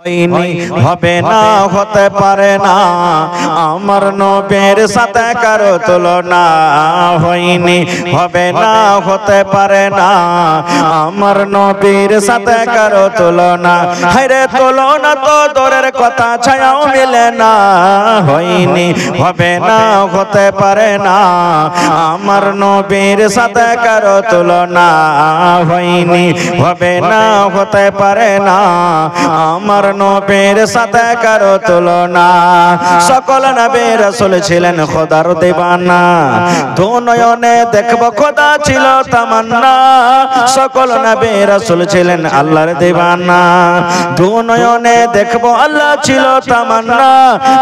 হবে না, হতে পারে না আমার নবীর সাথে কারো তুলনা। হয়নি, হবে না, হতে পারে না আমার নবীর সাথে কারো তুলনা। হায়রে তুলনা তো দূরের কথা, ছায়াও মিলে না। হয়নি, হবে না, হতে পারে না আমার নবীর সাথে কারো তুলনা। হয়নি, হবে না, হতে পারে না আমার নবীর সাথে কারো তুলনা। সকল নবী রাসূল ছিলেন খোদার দিবানা, দু নয়নে দেখব খোদা ছিল তামান্না। সকল নবী রাসূল ছিলেন আল্লাহর দিবানা, দু নয়নে দেখব আল্লাহ ছিল তামান্না।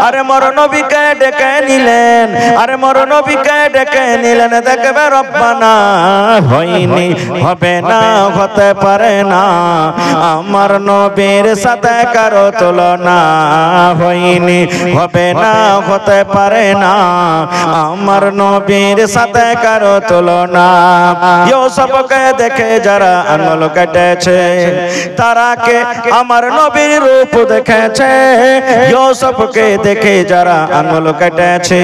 আরে মোর নবীকে ডেকে নিলেন, আরে মোর নবীকে ডেকে নিলেন, দেখবে রব্বানা। হয়নি, হবে না, হতে পারে না আমার নবীর সাথে কারো তুলনা। হয়নি, হবে না, হতে পারে না আমার নবীর সাথে কারো তুলনা। ইউসুফকে দেখে যারা আঙুল কেটেছে, তারা কে আমার নবীর রূপ দেখেছে। ইউসুফকে দেখে যারা আঙুল কেটেছে,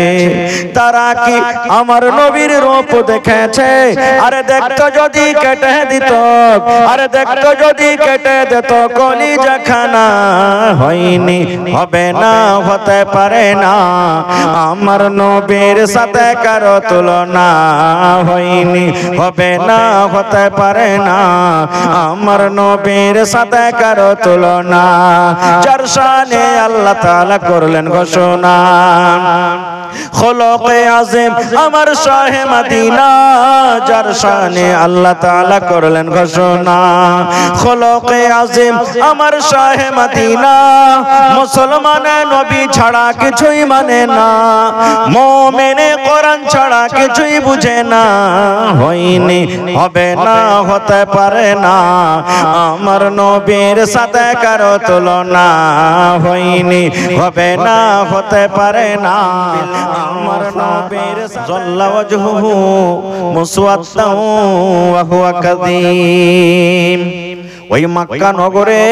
তারা কি আমার নবীর রূপ দেখেছে? আরে দেখতো যদি কেটে দিত, আরে দেখতো যদি কেটে দিত কলিজা খানা। হয়নি, হবে না, হতে পারে না আমার নবীর সাথে কারো তুলনা। হয়নি, হবে না, হতে পারে না আমার নবীর সাথে কারো তুলনা। যার শানে আল্লাহ তাআলা করলেন ঘোষণা, খলকে আযম আমার শাহে মদিনা। যার শানে আল্লাহ তাআলা করলেন ঘোষণা, খলকে আযম আমার শাহে মদিনা। মুসলমানে নবী ছাড়া কিছুই মানে না, মুমিনে কোরআন ছাড়া কিছুই বুঝে না। হয়নি, হবে না, হতে পারে না আমার নবীর সাথে কারো তুলনা। হয়নি, হবে না, হতে পারে না আমার নবীর জাল্লা ওয়াজহুহু মুসওয়াদ্দান ওয়া হুয়া কাযীম। ওই মক্কা নগরে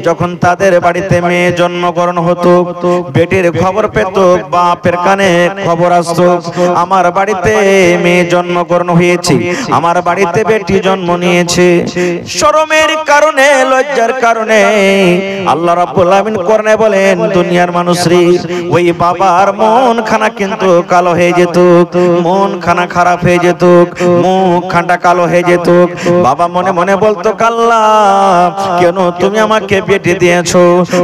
যখন তাদের বাড়িতে মেয়ে জন্মগ্রহণ হতো, বেটির খবর পেত, বাপের কানে খবর আসতো আমার বাড়িতে মেয়ে জন্মগ্রহণ হয়েছে, আমার বাড়িতে বেটি জন্ম নিয়েছে। শরমের কারণে, লজ্জার কারণে আল্লাহ রাব্বুল আলামিন কোরআনে বলেন, দুনিয়ার মানুষরে ওই বাবার মন খানা কিন্তু কালো হয়ে যেত, মন খানা খারাপ হয়ে যেত, মুখ খানটা কালো হয়ে যেত। বাবা মনে মনে বলতো, আল্লাহ কেন তুমি আমাকে বেটি দিয়েছো?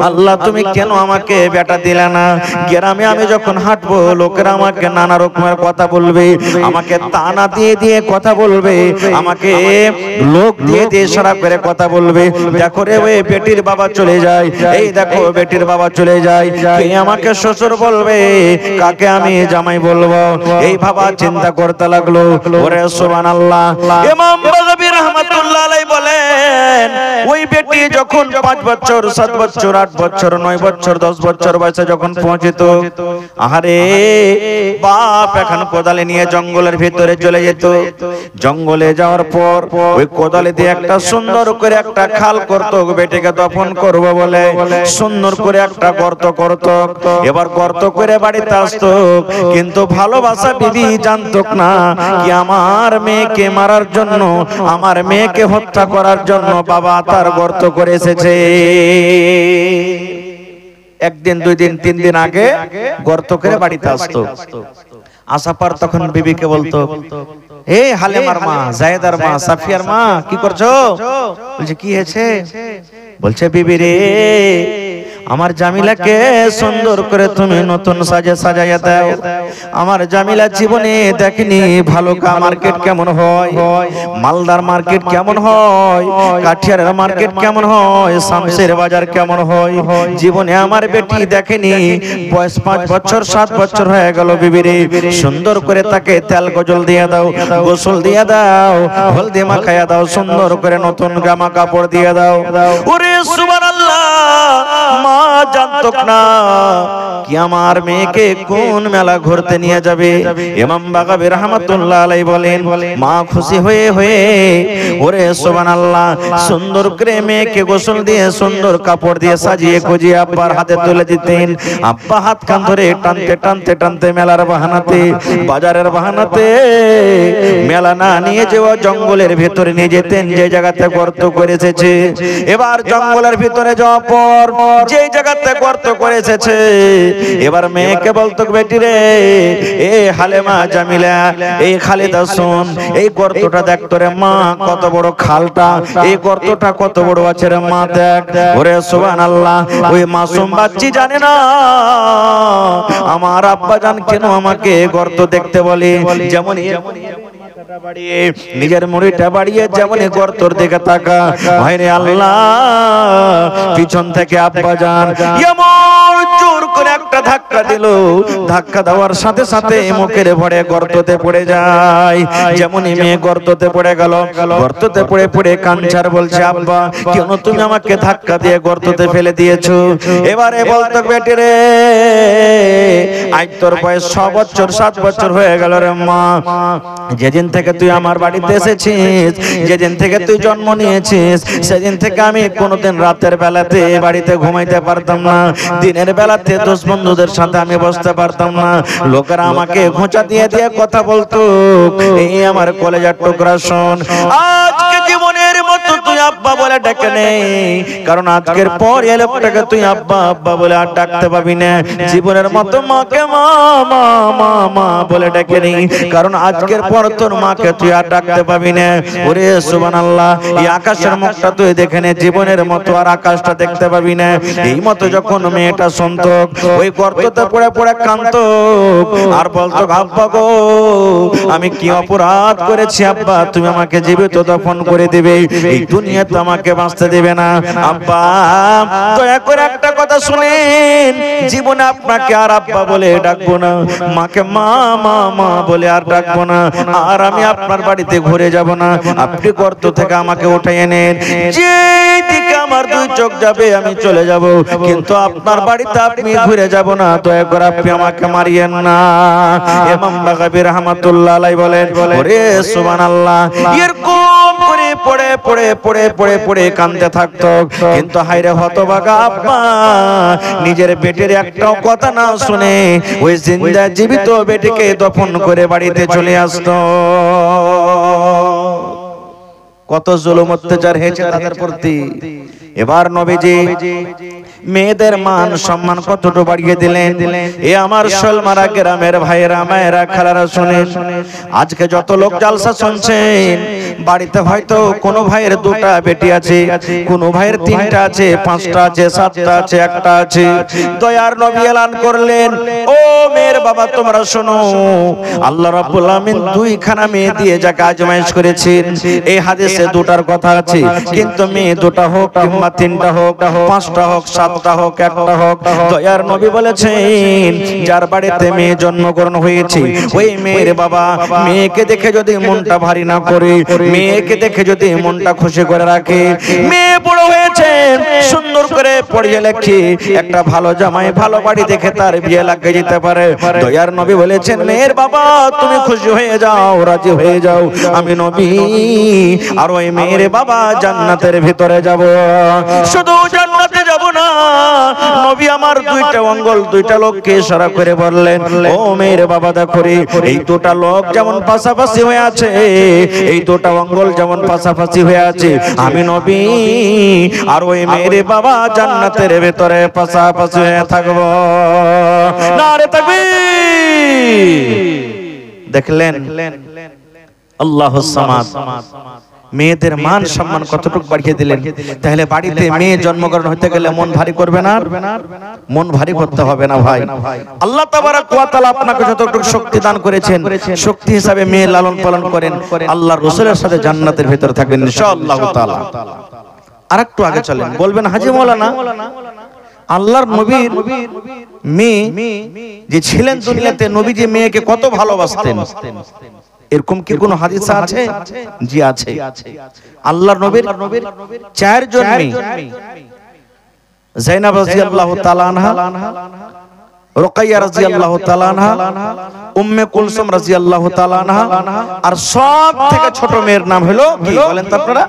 আল্লাহ তুমি কেন আমাকে বেটা দিলে না? গ্রামে আমি যখন হাঁটবো লোকেরা আমাকে নানা রকমের কথা বলবে, আমাকে তানা দিয়ে দিয়ে কথা বলবে, আমাকে লোক দিয়ে দিয়ে সারা করে কথা বলবে। দেখো রে ওই বেটির বাবা চলে যায়, এই দেখো বেটির বাবা চলে যায়, কে আমাকে শ্বশুর বলবে, কাকে আমি জামাই বলবো? এই বাবা চিন্তা করতে লাগলো। ওরে সুবহানাল্লাহ। ইমাম বাগাবী রাহমাতুল্লাহ আলাইহি বলেন, ওই বেটি যখন 5 বছর 7 বছর 8 বছর 9 বছর 10 বছর বয়সে যখন পৌঁছিত, আহারে বাপ এখন কোদালে নিয়ে জঙ্গলের ভিতরে চলে যেত। জঙ্গলে যাওয়ার পর ওই কোদালে দিয়ে একটা সুন্দর করে একটা খাল করত, বেটিকে দফন করব বলে সুন্দর করে একটা গর্ত করত। এবার গর্ত করে বাড়িতে আসতো, কিন্তু ভালোবাসা বিবি জানতো না কি আমার মেয়েকে মারার জন্য, আমার মেয়েকে হত্যা করার জন্য বাবা তার গর্ত করে এসেছে। একদিন 2 দিন 3 দিন আগে গর্ত করে বাড়িতে আসতো। আসার পর তখন বিবিকে বলতো, এ হালেমার মা, জায়েদার মা, সাফিয়ার মা, কি করছো? বলছে কি হয়েছে? বলছে বিবি রে, আমার জামিলাকে সুন্দর করে তুমি নতুন সাজে সাজাইয়া দাও। আমার জামিলা জীবনে দেখেনি ভালুকা মার্কেট কেমন হয়, মালদার মার্কেট কেমন হয়, কাঠিয়ারের মার্কেট কেমন হয়, শামসের বাজার কেমন হয়, জীবনে আমার বেটি দেখেনি। বয়স 5 বছর 7 বছর হয়ে গেল বিবি রে, সুন্দর করে তাকে তেল গজল দিয়ে দাও, গোসল দিয়ে দাও, হলদি মাখাইয়া দাও, সুন্দর করে নতুন জামা কাপড় দিয়ে দাও। ওরে সুবহানাল্লাহ, মা জানতো না কি আমার মেয়েকে কোন মেলা ঘুরতে নিয়ে যাবে? ইমাম বাগাবী রাহমাতুল্লাহ আলাইহি বলেন, মা খুশি হয়ে হয়ে ওরে সুবহানাল্লাহ সুন্দর করে মেয়েকে গোসল দিয়ে সুন্দর কাপড় দিয়ে সাজিয়ে গুজিয়ে আব্বার হাতে তুলে দিতেন। আব্বা হাত কান ধরে টানতে টানতে টানতে মেলার বাহানাতে, বাজারের বাহানাতে মেলা না নিয়ে যাওয়া জঙ্গলের ভিতরে নিয়ে যেতেন, যে জায়গাতে গর্ত করে এসেছে। এবার জঙ্গলের ভিতরে যাওয়ার পর যে জায়গাতে গর্ত করে এসেছে, এবার মেয়েকে বলতো, বেটি রে, এ হালেমা জামিলা, এই খালিদা শোন, এই গর্তটা দেখ তোরে মা কত বড় খালটা, এই গর্তটা কত বড় আছে রে মা দেখ। ওরে সুবহানাল্লাহ, ওই মাসুম বাচ্চি জানে না আমার আব্বা জান কেন আমাকে গর্ত দেখতে বলে। যেমন নিজের মুড়িটা বাড়িয়ে যেমন গর্তর দিকে তাকা, ভাইরে আল্লাহ পিছন থেকে আব্বা জান এমন জোর করে একটা ধাক্কা দিল, ধাক্কা দেওয়ার সাথে সাথে মুখের ভরে গর্ততে পড়ে যায়। যেমন মেয়ে গর্ততে পড়ে গেল, গর্ততে পড়ে পড়ে কাঞ্চার বলছে, আব্বা কেন তুমি আমাকে ধাক্কা দিয়ে গর্ততে ফেলে দিয়েছো? এবারে বলতো, বেটি রে, আজ তোর বয়স 6 বছর 7 বছর হয়ে গেল রে মা। যেদিন থেকে তুই আমার বাড়িতে এসেছিস, যেদিন থেকে তুই জন্ম নিয়েছিস, সেদিন থেকে আমি কোনোদিন রাতের বেলাতে বাড়িতে ঘুমাইতে পারতাম না, দিনের বেলাতে দোষ বন্ধুদের সাথে আমি বসতে পারতাম না। লোকেরা আমাকে ঘোঁচা দিয়ে দিয়ে কথা বলতো। এই আমার কলেজার টুকরা শোন, আজকে জীবনের মতো তুই আব্বা বলে ডেকে নেই, কারণ আজকের পর এই লোকটাকে তুই আব্বা আব্বা বলে আর ডাকতে পাবি না। জীবনের মতো মাকে মা মা মা মা বলে ডেকে নেই, কারণ আজকের পর তোর মাকে তুই আর ডাকতে পাবি না। ওরে সুবহানাল্লাহ, এই আকাশের মুখটা তুই দেখে নে, জীবনের মতো আর আকাশটা দেখতে পাবি না। এই মতো যখন মেয়েটা শুনতো, ওই গর্ততে পড়ে পড়ে কাঁদতো আর বলতো, আব্বা গো আমি কি অপরাধ করেছি আব্বা, তুমি আমাকে জীবিত দফন করে দিবে, এই দুনিয়াতে আমাকে বাঁচতে দেবে না। আব্বা দয়া করে একটা কথা শুনেন, জীবনে আপনাকে আর আব্বা বলে ডাকবো না, মাকে মা মা মা বলে আর ডাকবো না, আর আমি আপনার বাড়িতে ঘুরে যাব না। আপনি গর্ত থেকে আমাকে উঠাই এনেন, যেদিকে আমার 2 চোখ যাবে আমি চলে যাব, কিন্তু আপনার বাড়িতে আপনি ঘুরে যাব না। দয়া করে আপনি আমাকে মারিয়েন না। ইমাম বাগাবী রাহমাতুল্লাহ আলাইহি বলেন, ওরে সুবহানাল্লাহ, এরকম করে পড়ে পড়ে পড়ে পড়ে পড়ে কাঁদতে থাকতো। কিন্তু হায়রে হতভাগা আব্বা নিজের বেটির একটাও কথা না শুনে ওই জিন্দা জীবিত বেটিকে দফন করে বাড়িতে চলে আসতো। কত জুলুম অত্যাচার হয়েছে তাদের প্রতি। এবার নবীজি মেয়েদের মান সম্মান কতটুকু বাড়িয়ে দিলেন। এ আমার শোলমারা গ্রামের ভাইয়েরা মায়েরা খালারা শুনেন, আজকে যত লোক জালসা শুনছেন, বাড়িতে হয়তো কোনো ভাইয়ের 2টা বেটি আছে, কোনো ভাইয়ের 3টা আছে, 5টা আছে, 7টা আছে, 1টা আছে। দয়ার নবী এলান করলেন, ও মেয়ের বাবা তোমরা শোনো, আল্লাহ রাব্বুল আমিন 2খানা মেয়ে দিয়ে যাকে আজমাইশ করেছেন। এই হাদিসে 2টার কথা আছে, কিন্তু মেয়ে 2টা হোক কিংবা 3টা হোক, 5টা হোক, 7টা হোক, 1টা হোক, দয়ার নবী বলেছেন যার বাড়িতে মেয়ে জন্মগ্রহণ হয়েছে, ওই মেয়ের বাবা মেয়েকে দেখে যদি মনটা ভারী না করে, মেয়েকে দেখে যদি মনটা খুশি করে রাখে, মেয়ে বড় হয়েছে সুন্দর করে পড়িয়ে লেখে একটা ভালো জামাই ভালো বাড়ি দেখে তার বিয়ে লাগিয়ে যেতে পারে। দয়ার নবী বলেছেন, মেয়ের বাবা তুমি খুশি হয়ে যাও, রাজি হয়ে যাও, আমি নবী আর ওই মেয়ের বাবা জান্নাতের ভিতরে যাব। শুধু জান্নাতে যাব না, নবী আমার 2টা অঙ্গল 2টা লোককে ইশারা করে বললেন, ও মেয়ের বাবা দেখো রে, এই 2টা লোক যেমন পাশাপাশি হয়ে আছে, এই 2টা অঙ্গল যেমন পাশাপাশি হয়ে আছে, আমি নবী আর ওই মেয়ের বাবা জান্নাতের ভিতরে পাশাপাশি হয়ে থাকব। নারে তাকবীর। দেখলেন আল্লাহুস সামাদ, মেয়েদের মান সম্মান কতটুকু বাড়িয়ে দিলেন। তাহলে বাড়িতে মেয়ে জন্মগ্রহণ হতে গেলে মন ভারী করবে না? মন ভারী করতে হবে না ভাই। আল্লাহ তাবারাক ওয়া তাআলা আপনাকে যতটুকু শক্তি দান করেছেন, শক্তি হিসাবে মেয়ে লালন পালন করেন, আল্লাহর রাসূলের সাথে জান্নাতের ভিতরে থাকবেন ইনশাআল্লাহ তাআলা। আরেকটু আগে চলেন, বলবেন হাজী মাওলানা আল্লাহর নবীর মেয়ে যে ছিলেন দুনিয়াতে, নবীজি মেয়েকে কত ভালোবাসতেন, এরকম কি কোন হাদিস আছে? জি আছে। আল্লাহর নবীর 4 জন মেয়ে, যায়েনব রাদিয়াল্লাহু তাআলা আনহা, রুকাইয়া রাদিয়াল্লাহু তাআলা আনহা, উম্মে কুলসুম রাদিয়াল্লাহু তাআলা আনহা, আর সব থেকে ছোট মেয়ের নাম হলো কি বলেন তো আপনারা?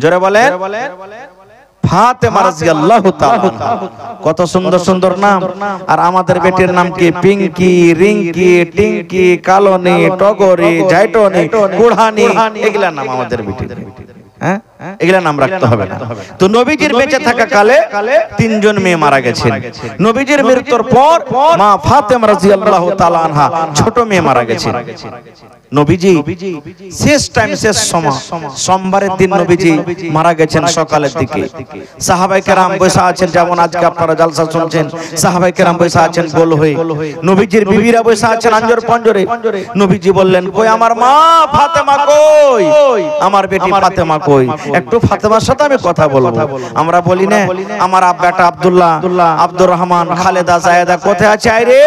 জোরে বলেন। ফাতেমা রাদিয়াল্লাহু তাআলা আনহা। কত সুন্দর সুন্দর নাম। আর আমাদের বেটির নাম কি? পিঙ্কি, রিঙ্কি, টিঙ্কি, কালনি, টগরি, জাইটনি, কুড়হানি, এগুলা নাম আমাদের বেটির। হ্যাঁ, এগুলা নাম রাখতে হবে না। তো নবীজির বেঁচে থাকা কালে তিনজন মেয়ে মারা গেছেন। নবীজির মৃত্যুর পর মা ফাতেমা রাদিয়াল্লাহু তাআলা আনহা ছোট মেয়ে মারা গেছেন। নবীজি শেষ টাইম, শেষ সময়, সোমবারের দিন নবীজি মারা গেছেন সকালের দিকে। সাহাবায়ে কেরাম বসে আছেন, যেমন আজকে আপনারা জালসা শুনছেন, সাহাবায়ে কেরাম বসে আছেন গোল হয়ে। নবীজির বিবিরা বসে আছেন আঞ্জর পঞ্জরে। নবীজি বললেন, কই আমার মা ফাতেমা কই? আমার বেটি ফাতেমা কই? একটু ফাতেমার সাথে আমি কথা বলবো। আমরা বলি না, আমার বেটা আব্দুল্লাহ, আব্দুর রহমান, খালেদা, জায়েদা কোথায় আছে? আয় রে,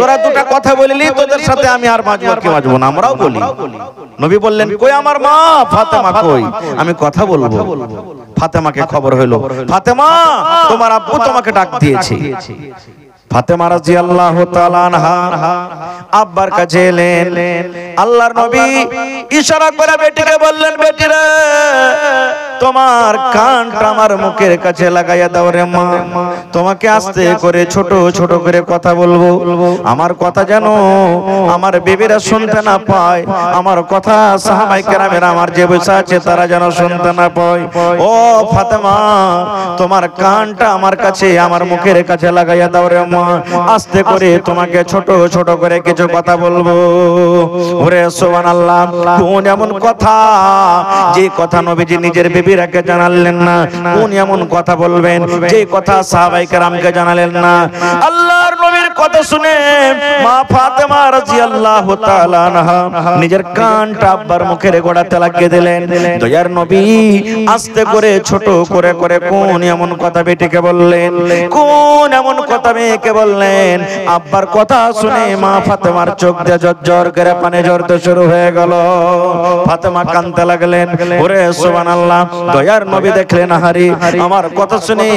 তোরা দুটা কথা বলিলি, তোদের সাথে আমি আর বাঁচবো কি বাঁচবো না, আমরাও বলি। নবী বললেন, কই আমার মা ফাতেমা কই? আমি কথা বলবো। ফাতেমাকে খবর হলো, ফাতেমা তোমার আব্বু তোমাকে ডাক দিয়েছে। ফাতেমা রাদিয়াল্লাহু তাআলা আনহা আব্বার কাছে এলেন। আল্লাহর নবী ইশারা করে বেটিকে বললেন, বেটি রে, তোমার কানটা আমার মুখের কাছে লাগাইয়া দাও রে মা। তোমাকে আস্তে করে ছোট ছোট করে কথা বলবো। আমার কথা যেন আমার বিবিরা শুনতে না পায়, আমার কথা সাহাবায়ে কেরামের আমার যে বসে আছে তারা যেন শুনতে না পায়। ও ফাতেমা, তোমার কানটা আমার কাছে, আমার মুখের কাছে লাগাইয়া দাও রে মা। আস্তে করে তোমাকে ছোট ছোট করে কিছু কথা বলবো। ওরে সুবহানাল্লাহ, কোন এমন কথা যে কথা নবীজি নিজের বিবিরাকে জানালেন না? কোন এমন কথা বলবেন যে কথা সাহাবায়ে কেরামকে জানালেন না? আল্লাহর নবীর কথা শুনে মা ফাতেমা রাদিয়াল্লাহু তাআলা আনহা নিজের কানটা আব্বার মুখের গোড়াতে লাগিয়ে দিলেন। দয়ার নবী আস্তে করে ছোট করে করে কোন এমন কথা বেটিকে বললেন, কোন এমন কথা মেয়েকে বললেন? আব্বার কথা শুনে মা ফাতেমার চোখ দিয়ে ঝরঝর করে পানি ঝরতে শুরু হয়ে গেল। ফাতেমা কাঁদতে লাগলেন। ওরে সুবহানাল্লাহ, দয়ার নবী দেখলেন, আহারে আমার কথা শুনে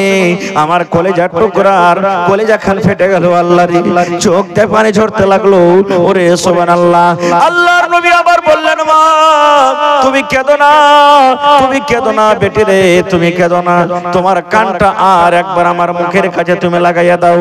আমার কলিজার টুকরার কলিজা খান ফেটে গেল। আল্লাহর চোখ দিয়ে পানি ঝরতে লাগলো। ওরে সুবহানাল্লাহ, আল্লাহর নবী আবার বললেন, মা তুমি কেঁদো না, তুমি কেঁদো না বেটি রে, তুমি কেঁদো না। তোমার কানটা আর একবার আমার মুখের কাছে তুমি লাগাইয়া দাও।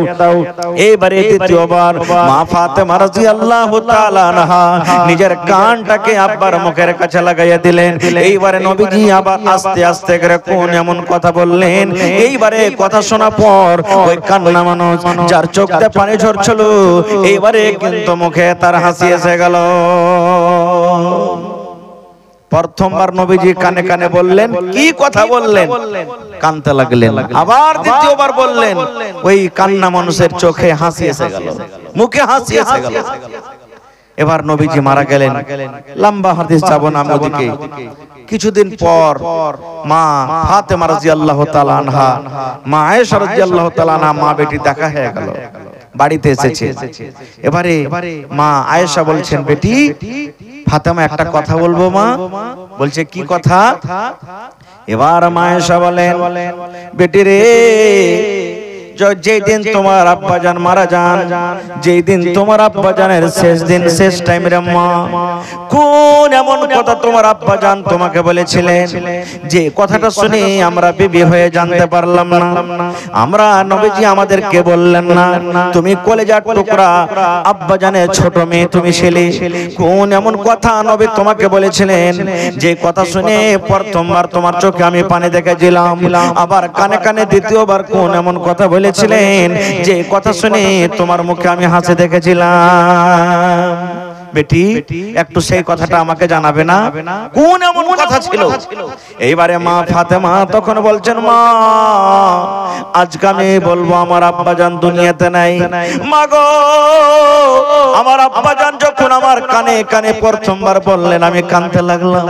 এইবারে দ্বিতীয়বার মা ফাতেমা রাদিয়াল্লাহু তাআলা আনহা নিজের কানটাকে আব্বার মুখের কাছে লাগাইয়া দিলেন। এইবারে নবীজি আবার আস্তে আস্তে করে কোন এমন কথা বললেন। এইবারে কথা শোনা পর ওই কান্না মানুষ যার চোখ দিয়ে পানি ঝরছিল, এইবারে কিন্তু মুখে তার হাসি এসে গেল। প্রথমবার নবীজি কানে কানে বললেন, কি কথা বললেন? কানতে লাগলেন। আবার দ্বিতীয়বার বললেন, ওই কান্না মানুষের চোখে হাসি এসে গেল, মুখে হাসি এসে গেল। এবার নবীজি মারা গেলেন। লম্বা হাদিস যাব না ওদিকে। কিছুদিন পর মা ফাতেমা রাদিয়াল্লাহু তাআলা আনহা, মা আয়েশা রাদিয়াল্লাহু তাআলা আনহা, মা বেটি দেখা হয়ে গেল, বাড়িতে এসেছে। এবারে মা আয়েশা বলছেন, বেটি ফাতেমা একটা কথা বলবো মা। বলছে, কি কথা? এবার মা আয়েশা বলেন, বেটি রে, যেই দিন তোমার আব্বাজান মারা যান, যেই দিন তোমার আব্বাজানের শেষ দিন, শেষ টাইম রে মা, কোন এমন কথা তোমার আব্বাজান তোমাকে বলেছিলেন যে কথাটা শুনে আমরা বিবি হয়ে জানতে পারলাম না? আমরা নবীজি আমাদেরকে বললেন না তুমি কলেজার টুকরা, আব্বাজানের ছোট মেয়ে তুমি ছেলে? কোন এমন কথা নবী তোমাকে বলেছিলেন যে কথা শুনে প্রথমবার তোমার চোখে আমি পানি দেখেছিলাম, আবার কানে কানে দ্বিতীয়বার কোন এমন কথা বলেছিলেন যে কথা শুনে তোমার মুখে আমি হাসি দেখেছিলাম? বেটি একটু সেই কথাটা আমাকে জানাবে না? কোন এমন কথা ছিল? এইবারে মা ফাতেমা তখন বলছেন, মা আজকে আমি বলবো আমার আব্বাজান দুনিয়াতে নাই। মা গো, আমার আব্বাজান যখন আমার কানে কানে প্রথমবার বললেন, আমি কাঁদতে লাগলাম।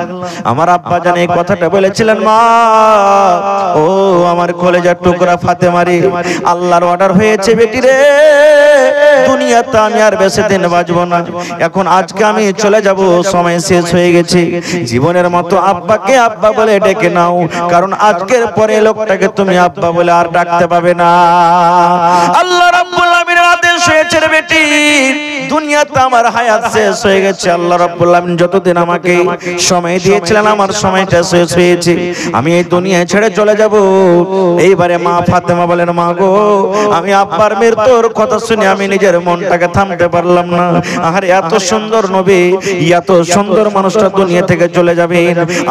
আমার আব্বাজান এই কথাটা বলেছিলেন, মা ও আমার কলেজার টুকরা ফাতেমারি, আল্লাহর অর্ডার হয়েছে বেটি রে, দুনিয়াতে আমি আর বেশি দিন বাঁচবো না। এখন আজকে আমি চলে যাব, সময় শেষ হয়ে গেছে। জীবনের মতো আব্বাকে আব্বা বলে ডেকে নাও, কারণ আজকের পরে লোকটাকে তুমি আব্বা বলে আর ডাকতে পাবে না। আল্লাহ রাব্বুল আলামিন রাতে শুয়েছে রে বেটি, দুনিয়াতে আমার হায়াত শেষ হয়ে গেছে। আল্লাহ রাব্বুল আলামিন যতদিন আমাকে সময় দিয়েছিলেন আমার সময়টা শেষ হয়েছে, আমি এই দুনিয়া ছেড়ে চলে যাব। এইবারে মা ফাতেমা বলেন, মা গো, আমি আব্বার মৃত্যুর কথা শুনে আমি নিজের মনটাকে থামতে পারলাম না। আরে এত সুন্দর নবী, এত সুন্দর মানুষটা দুনিয়া থেকে চলে যাবে,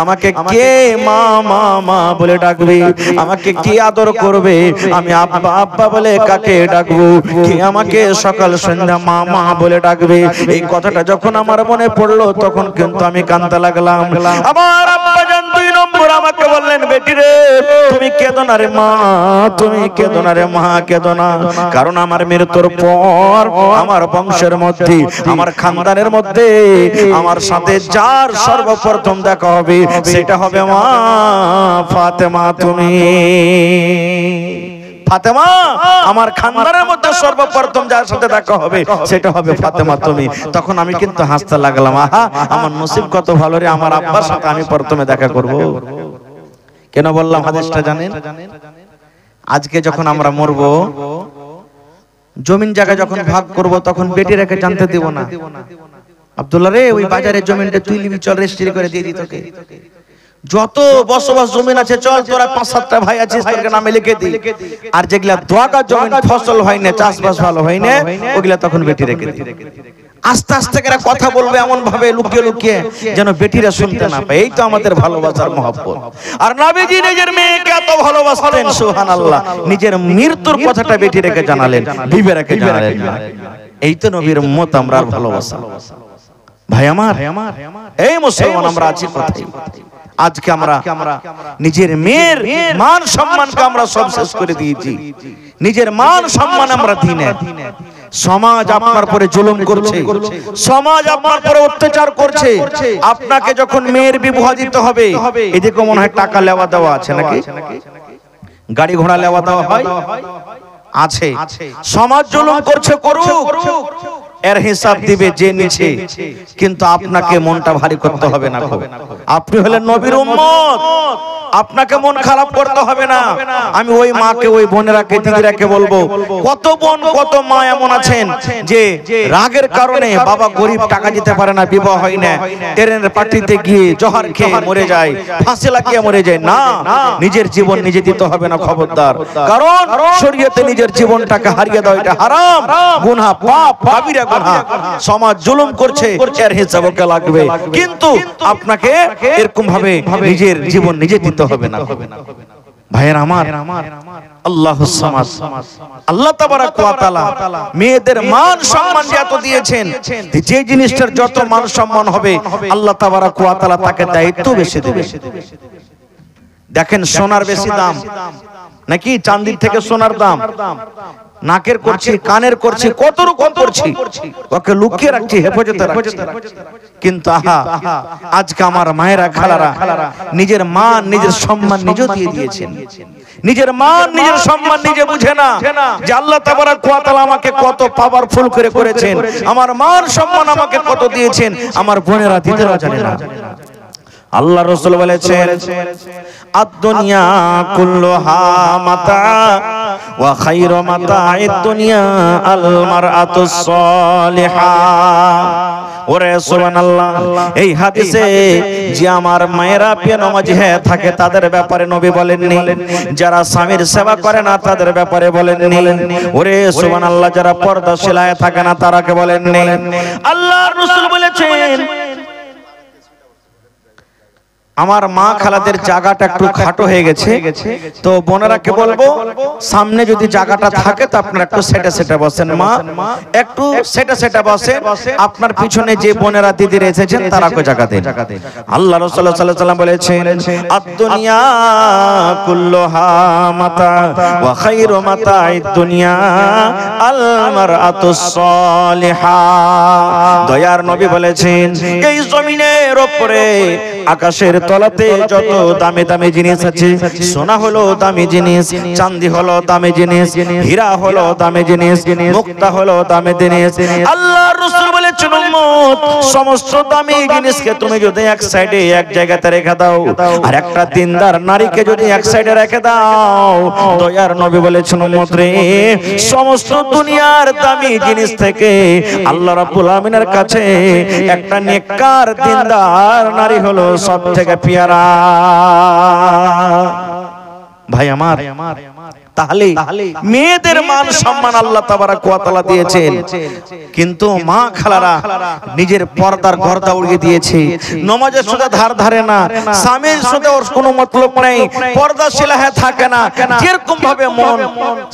আমাকে কে মা মা মা বলে ডাকবে, আমাকে কে আদর করবে, আমি আব্বা আব্বা বলে কাকে ডাকবো, কে আমাকে সকাল সন্ধ্যা মা মা বলে ডাকবে। এই কথাটা যখন আমার মনে পড়লো তখন কিন্তু আমি কাঁদতে লাগলাম। আমার আব্বা জান 2 নম্বর আমাকে বললেন, বেটি রে তুমি কেঁদো না রে মা, তুমি কেঁদো না রে মা, কেঁদো না, কারণ আমার মৃত্যুর পর আমার বংশের মধ্যে, আমার খানদানের মধ্যে আমার সাথে যার সর্বপ্রথম দেখা হবে সেটা হবে মা ফাতেমা তুমি। ফাতেমা, আমার খানদানের মধ্যে সর্বপ্রথম যার সাথে দেখা হবে সেটা হবে ফাতেমা তুমি। তখন আমি কিন্তু হাসতে লাগলাম, আহা আমার নসিব কত ভালো রে, আমার আব্বার সাথে আমি প্রথমে দেখা করব। কেন বললাম হাদিসটা জানেন? আজকে যখন আমরা মরবো, জমিন জায়গা যখন ভাগ করব তখন বেটি রেখে জানতে দেব না, আব্দুল্লাহ রে ওই বাজারে জমিনটা তুই নিবি, চল রেজিস্ট্রি করে দিয়ে দিই তোকে, যত বসবাস জমিন আছে চল তোরা 5-7টা ভাই আছিস তোর নামে লিখে দি। আর যেগুলা দোয়াকা জমিন ফসল হয় না, চাষবাস ভালো হয় না, ওগুলা তখন বেটি রেখে দি। আস্তে আস্তে করে কথা বলবে এমন ভাবে লুকিয়ে লুকিয়ে যেন বেটিরা শুনতে না পায়। এই তো আমাদের ভালোবাসার মহব্বত। আর নবীজি নিজের মেয়েকে এত ভালোবাসতেন, সুবহানাল্লাহ, নিজের মৃত্যুর কথাটা বেটি রেখে জানালেন, বিবি রেখে জানালেন। এই তো নবীর উম্মত, আমরা ভালোবাসা। ভাই আমার, এই মুসলমান আমরা আছি কোথায়? আজকে আমরা নিজের মেয়ের মান সম্মানকে আমরা সব শেষ করে দিয়েছি। নিজের মান সম্মান আমরা দিই না। সমাজ আপনার পরে জুলুম করছে, সমাজ আপনার পরে অত্যাচার করছে। আপনাকে যখন মেয়ের বিবাহ দিতে হবে, এদিকে মনে হয় টাকা লেওয়া দেওয়া আছে নাকি, গাড়ি ঘোড়া লেওয়া দেওয়া হয় আছে। সমাজ জুলুম করছে, করুক, এর হিসাব দিবে যে নিচে, কিন্তু আপনাকে মনটা ভারী করতে হবে না। আপনি হলেন নবীর উম্মত, আপনাকে মন খারাপ করতে হবে না। আমি ওই মাকে, ওই বোনেরাকে, দিদিরাকে বলবো, কত বোন কত মা এমন আছেন যে রাগের কারণে বাবা গরিব, টাকা দিতে পারে না, বিবাহ হয় না, ট্রেনের পার্টিতে গিয়ে জহর খেয়ে মরে যায়, ফাঁসি লাগিয়ে মরে যায়। না, নিজের জীবন নিজে দিতে হবে না, খবরদার। কারণ শরীয়তে নিজের জীবনটাকে হারিয়ে দেওয়া এটা হারাম, গুনাহ, পাপ, কাবিরা গুনাহ। সমাজ জুলুম করছে, এর হিসাব ওকে লাগবে, কিন্তু আপনাকে এরকম ভাবে নিজের জীবন নিজে দিতে হবে না। ভাইয়ের আমার, আল্লাহুস সামাদ, আল্লাহ তাবারাক ওয়া তাআলা মেয়েদের মান সম্মান এত দিয়েছেন, যে জিনিসটার যত মান সম্মান হবে আল্লাহ তাবারাক ওয়া তাআলা তাকে দায়িত্ব বেশি দেবে। দেখেন, সোনার বেশি দাম নাকি চাঁদির থেকে সোনার দাম? নাকের করছি, কানের করছি, কত রকম করছি, ওকে লুকিয়ে রাখছি, হেফাজতে রাখছি। কিন্তু আহা, আজকে আমার মায়েরা, খালারা নিজের মান, নিজের সম্মান নিজে দিয়ে দিয়েছেন। নিজের মান, নিজের সম্মান নিজে বুঝে না যে আল্লাহ তাবারাক ওয়া তাআলা আমাকে কত পাওয়ারফুল করে করেছেন, আমার মান সম্মান আমাকে কত দিয়েছেন, আমার বোনেরা দিতেরা জানে না। আল্লাহ রাসূল বলেছেন, আদ-দুনিয়া কুল্লুহা মাতা ওয়া খায়রু মাতা'id দুনিয়া আল মারআতুস সালিহা। ওরে সুবহানাল্লাহ, এই হাদিসে যে আমার মায়েরা প্রিয় নামাজি হয়ে থাকে তাদের ব্যাপারে নবী বলেননি, যারা স্বামীর সেবা করে না তাদের ব্যাপারে বলেননি। ওরে সুবহানাল্লাহ, যারা পর্দাশীল হয়ে থাকে না তারাকে বলেননি। আল্লাহর রাসূল বলেছেন, আমার মা খালাদের জায়গাটা একটু খাটো হয়ে গেছে, তো বোনেরাকে বলবো সামনে যদি জায়গাটা থাকে তো আপনারা একটু সেটা সেটা বসেন, মা একটু সেটা সেটা বসেন, আপনার পিছনে যে বোনেরা দিদিরা এসেছেন তারাকে জায়গা দেন। আল্লাহ রাসূল সাল্লাল্লাহু আলাইহি ওয়াসাল্লাম বলেছেন, আদ-দুনিয়া কুল্লুহা মাতা ওয়া খায়রু মাতা'id দুনিয়া আল মারআতুস সালিহা। দয়ার নবী বলেছেন, এই জমিনের উপরে, আকাশের তলাতে যত দামি দামি জিনিস আছে, সোনা হলো দামি জিনিস, চাঁদি হলো দামি জিনিস, হীরা হলো দামি জিনিস, মুক্তা হলো দামি জিনিস। আল্লাহর রাসূল বলেছেন উম্মত, সমস্ত দামি জিনিসকে তুমি যদি এক সাইডে এক জায়গাতে রেখে দাও, আর একটা দিনদার নারীকে যদি এক সাইডে রেখে দাও, দয়ার নবী বলেছেন উম্মত রে, সমস্ত দুনিয়ার দামি জিনিস থেকে আল্লাহ রাব্বুল আমিনের কাছে একটা নেককার দিনদার নারী হলো সবথেকে পেয়ারা। ভাই আমার, তাহলে মেয়েদের মান সম্মান আল্লাহ তাবারাক ওয়া তাআলা দিয়েছেন, কিন্তু মা খালারা নিজের পর্দার পর্দা উড়িয়ে দিয়েছে। নামাজের সুদা ধার ধারে না, স্বামীর সুদে ওর কোনো মতলব নেই, পর্দা শিলাহে থাকে না, যেরকম ভাবে মন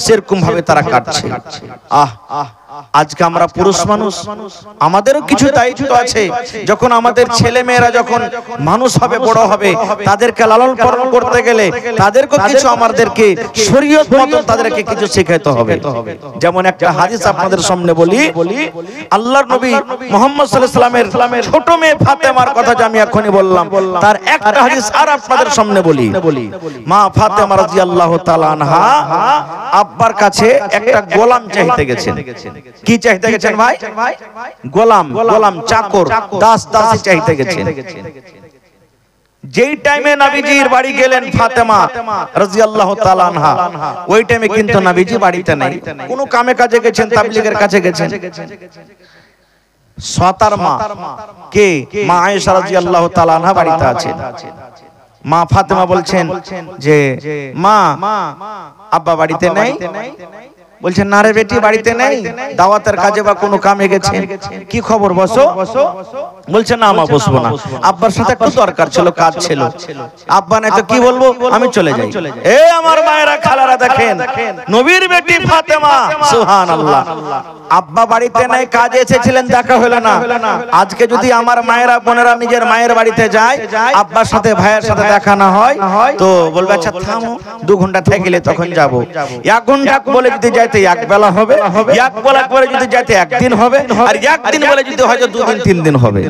সেরকম ভাবে তারা কাটছে। আজকে আমরা পুরুষ মানুষ, আমাদেরও কিছু দায়িত্ব আছে। যখন আমাদের ছেলে মেয়েরা যখন মানুষ হবে, বড় হবে, তাদেরকে লালন পালন করতে গেলে তাদেরকে কিছু আমাদেরকে শরীয়ত মতো তাদেরকে কিছু শেখাতে হবে। যেমন একটা হাদিস আপনাদের সামনে বলি, আল্লাহর নবী মুহাম্মদ সাল্লাল্লাহু আলাইহি ওয়াসাল্লামের ছোট মেয়ে ফাতেমার কথা যে আমি এখনই বললাম, তার একটা হাদিস আর আপনাদের সামনে বলি। মা ফাতেমা রাদিয়াল্লাহু তাআলা আনহা আব্বার কাছে একটা গোলাম চাইতে গেছেন। কি চাইতে গেছেন ভাই? গোলাম, গোলাম, চাকর, দাস, দাসী চাইতে গেছেন। যেই টাইমে নবীজির বাড়ি গেলেন ফাতেমা রাদিয়াল্লাহু তাআলা আনহা, ওই টাইমে কিন্তু নবীজি বাড়িতে নাই, কোনো কামে কাজে গেছেন, তাবলীগের কাছে গেছেন। সতার মা কে? মা আয়েশা রাদিয়াল্লাহু তাআলা আনহা বাড়িতে আছেন। মা ফাতেমা বলছেন যে মা, আব্বা বাড়িতে নাই? বলছেন না রে বেটি, বাড়িতে নেই, দাওয়াতের কাজে বা কোনো কামে গেছেন। কি খবর, বসো? বলছে না মা বসবো না, আব্বার সাথে একটু দরকার ছিল, কাজ ছিল। আব্বা নাই তো কি বলবো, আমি চলে যাই। এ আমার মায়েরা খালারা দেখেন, নবীর বেটি ফাতেমা, সুবহানাল্লাহ, আব্বা বাড়িতে নাই, কাজে এসেছিলেন, দেখা হলো না। আজকে যদি আমার মায়েরা বোনেরা নিজের মায়ের বাড়িতে যায়, আব্বার সাথে ভাইয়ের সাথে দেখা না হয়, তো বলবে আচ্ছা থামো, 2 ঘন্টা থেকেলে তখন যাব। 1 ঘন্টা বলে যদি যাইতে এক বেলা হবে, এক বেলা করে যদি যাইতে একদিন হবে, আর একদিন বলে যদি হয়তো 2 দিন 3 দিন হবে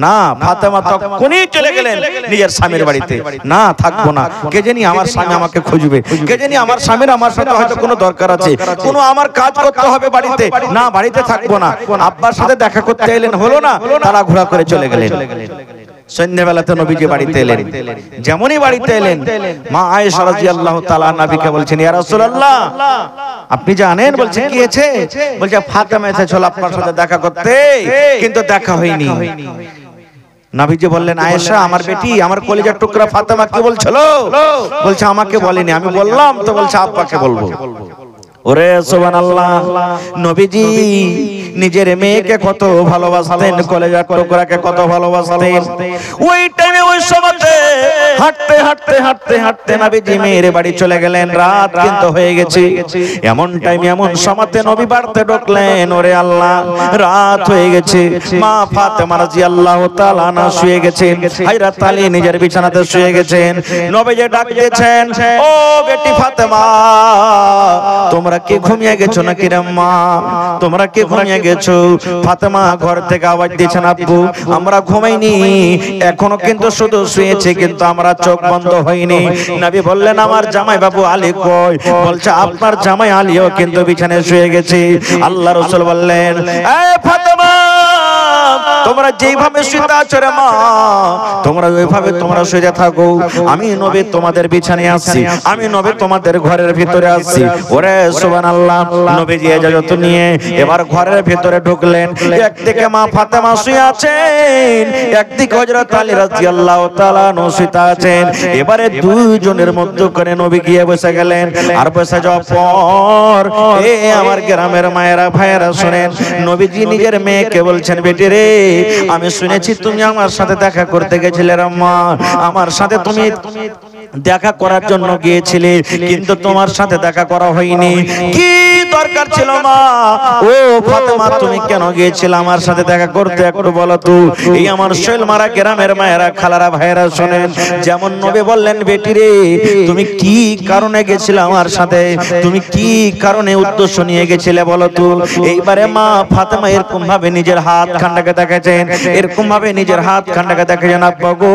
না। ফাতেমা তখনই চলে গেলেন নিজের স্বামীর বাড়িতে। না, থাকবো না, কে জানি আমার স্বামী আমাকে খুঁজবে, কে জানি আমার স্বামীর আমার সাথে হয়তো কোনো দরকার আছে, কোনো আমার কাজ করতে হবে বাড়িতে, না বাড়িতে থাকবো না। আব্বার সাথে দেখা করতে এলেন, হলো না, তারা ঘোরা করে চলে গেলেন। সন্ধ্যাবেলাতে নবীজি বাড়িতে এলেন। যেমনই বাড়িতে এলেন, মা আয়েশা রাদিয়াল্লাহু তাআলা নবীকে বলছেন, ইয়া রাসূলুল্লাহ, আপনি জানেন? বলছে কি হয়েছে? বলছে ফাতেমা এসেছিল আপনার সাথে দেখা করতে, কিন্তু দেখা হয়নি। নবীজি বললেন, আয়েশা আমার বেটি, আমার কলিজার টুকরা ফাতেমা কি বলছিল? বলছে আমাকে বলেনি, আমি বললাম তো। বলছে আব্বাকে বলবো। ওরে সুবহানাল্লাহ, নবীজি নিজের মেয়েকে কত ভালোবাসতেন, কলেজার টুকরাকে কত ভালোবাসতেন। ওই টাইমে ওই সময়তে হাঁটতে হাঁটতে হাঁটতে হাঁটতে নবীজি মেয়ের বাড়ি চলে গেলেন। রাত কিন্তু হয়ে গেছে। এমন টাইমে এমন সময়তে নবী বাড়িতে ঢুকলেন। ওরে আল্লাহ, রাত হয়ে গেছে। মা ফাতেমা রাদিয়াল্লাহু তাআলা আনহা শুয়ে গেছেন, হযরত আলী নিজের বিছানাতে শুয়ে গেছেন। নবীজি ডাক দিয়েছেন, ও বেটি ফাতেমা, তোমরা কি ঘুমিয়ে গেছো নাকি রে মা? তোমরা কি ঘুমিয়ে গেছো? ফাতেমা ঘর থেকে আওয়াজ দিয়েছেন, আব্বু আমরা ঘুমাইনি, এখনো কিন্তু শুধু শুয়েছে, কিন্তু আমরা চোখ বন্ধ হয়নি। নবী বললেন, আমার জামাই বাবু আলী কই? বলছে আপনার জামাই আলীও কিন্তু বিছানায় শুয়ে গেছে। আল্লাহ রাসূল বললেন, এ ফাতেমা, তোমরা যেইভাবে শুয়ে আছো রে মা, তোমরা ওইভাবে তোমরা শুয়ে থাকো। আমি নবী তোমাদের বিছানায় আসছি, আমি নবী তোমাদের ঘরের ভিতরে আসছি। ওরে সুবহানাল্লাহ, নবীজি ইজাজত নিয়ে এবার ঘরের ভিতরে ঢুকলেন। একদিকে মা ফাতেমা শুয়ে আছেন, একদিকে হযরত আলী রাদিয়াল্লাহু তাআলা শুয়ে আছেন। এবারে দুইজনের মধ্যে করে নবী গিয়ে বসে গেলেন। আর বসে যাওয়ার পর এ আমার গ্রামের মায়েরা ভাইয়েরা শুনেন, নবীজি নিজের মেয়েকে বলছেন, বেটি রে, আমি শুনেছি তুমি আমার সাথে দেখা করতে গেছিলে রে মা, আমার সাথে তুমি দেখা করার জন্য গিয়েছিলে, কিন্তু তোমার সাথে দেখা করা হয়নি। কি দরকার ছিল মা। ও ফাতেমা তুমি কেন গিয়েছিলে আমার সাথে দেখা করতে একটু বলো তো। এই আমার শৈলমারা গ্রামের মায়েরা খালারা ভাইয়েরা শোনেন, যেমন নবী বললেন বেটি রে তুমি কি কারণে গেছিলে আমার সাথে, তুমি কি কারণে উদ্দেশ্য নিয়ে গেছিলে বলো তো। এইবারে মা ফাতেমা এরকম ভাবে নিজের হাত খান্ডাকে দেখেছেন, এরকম ভাবে নিজের হাত খান্ডাকে দেখেছেন। আব্বা গো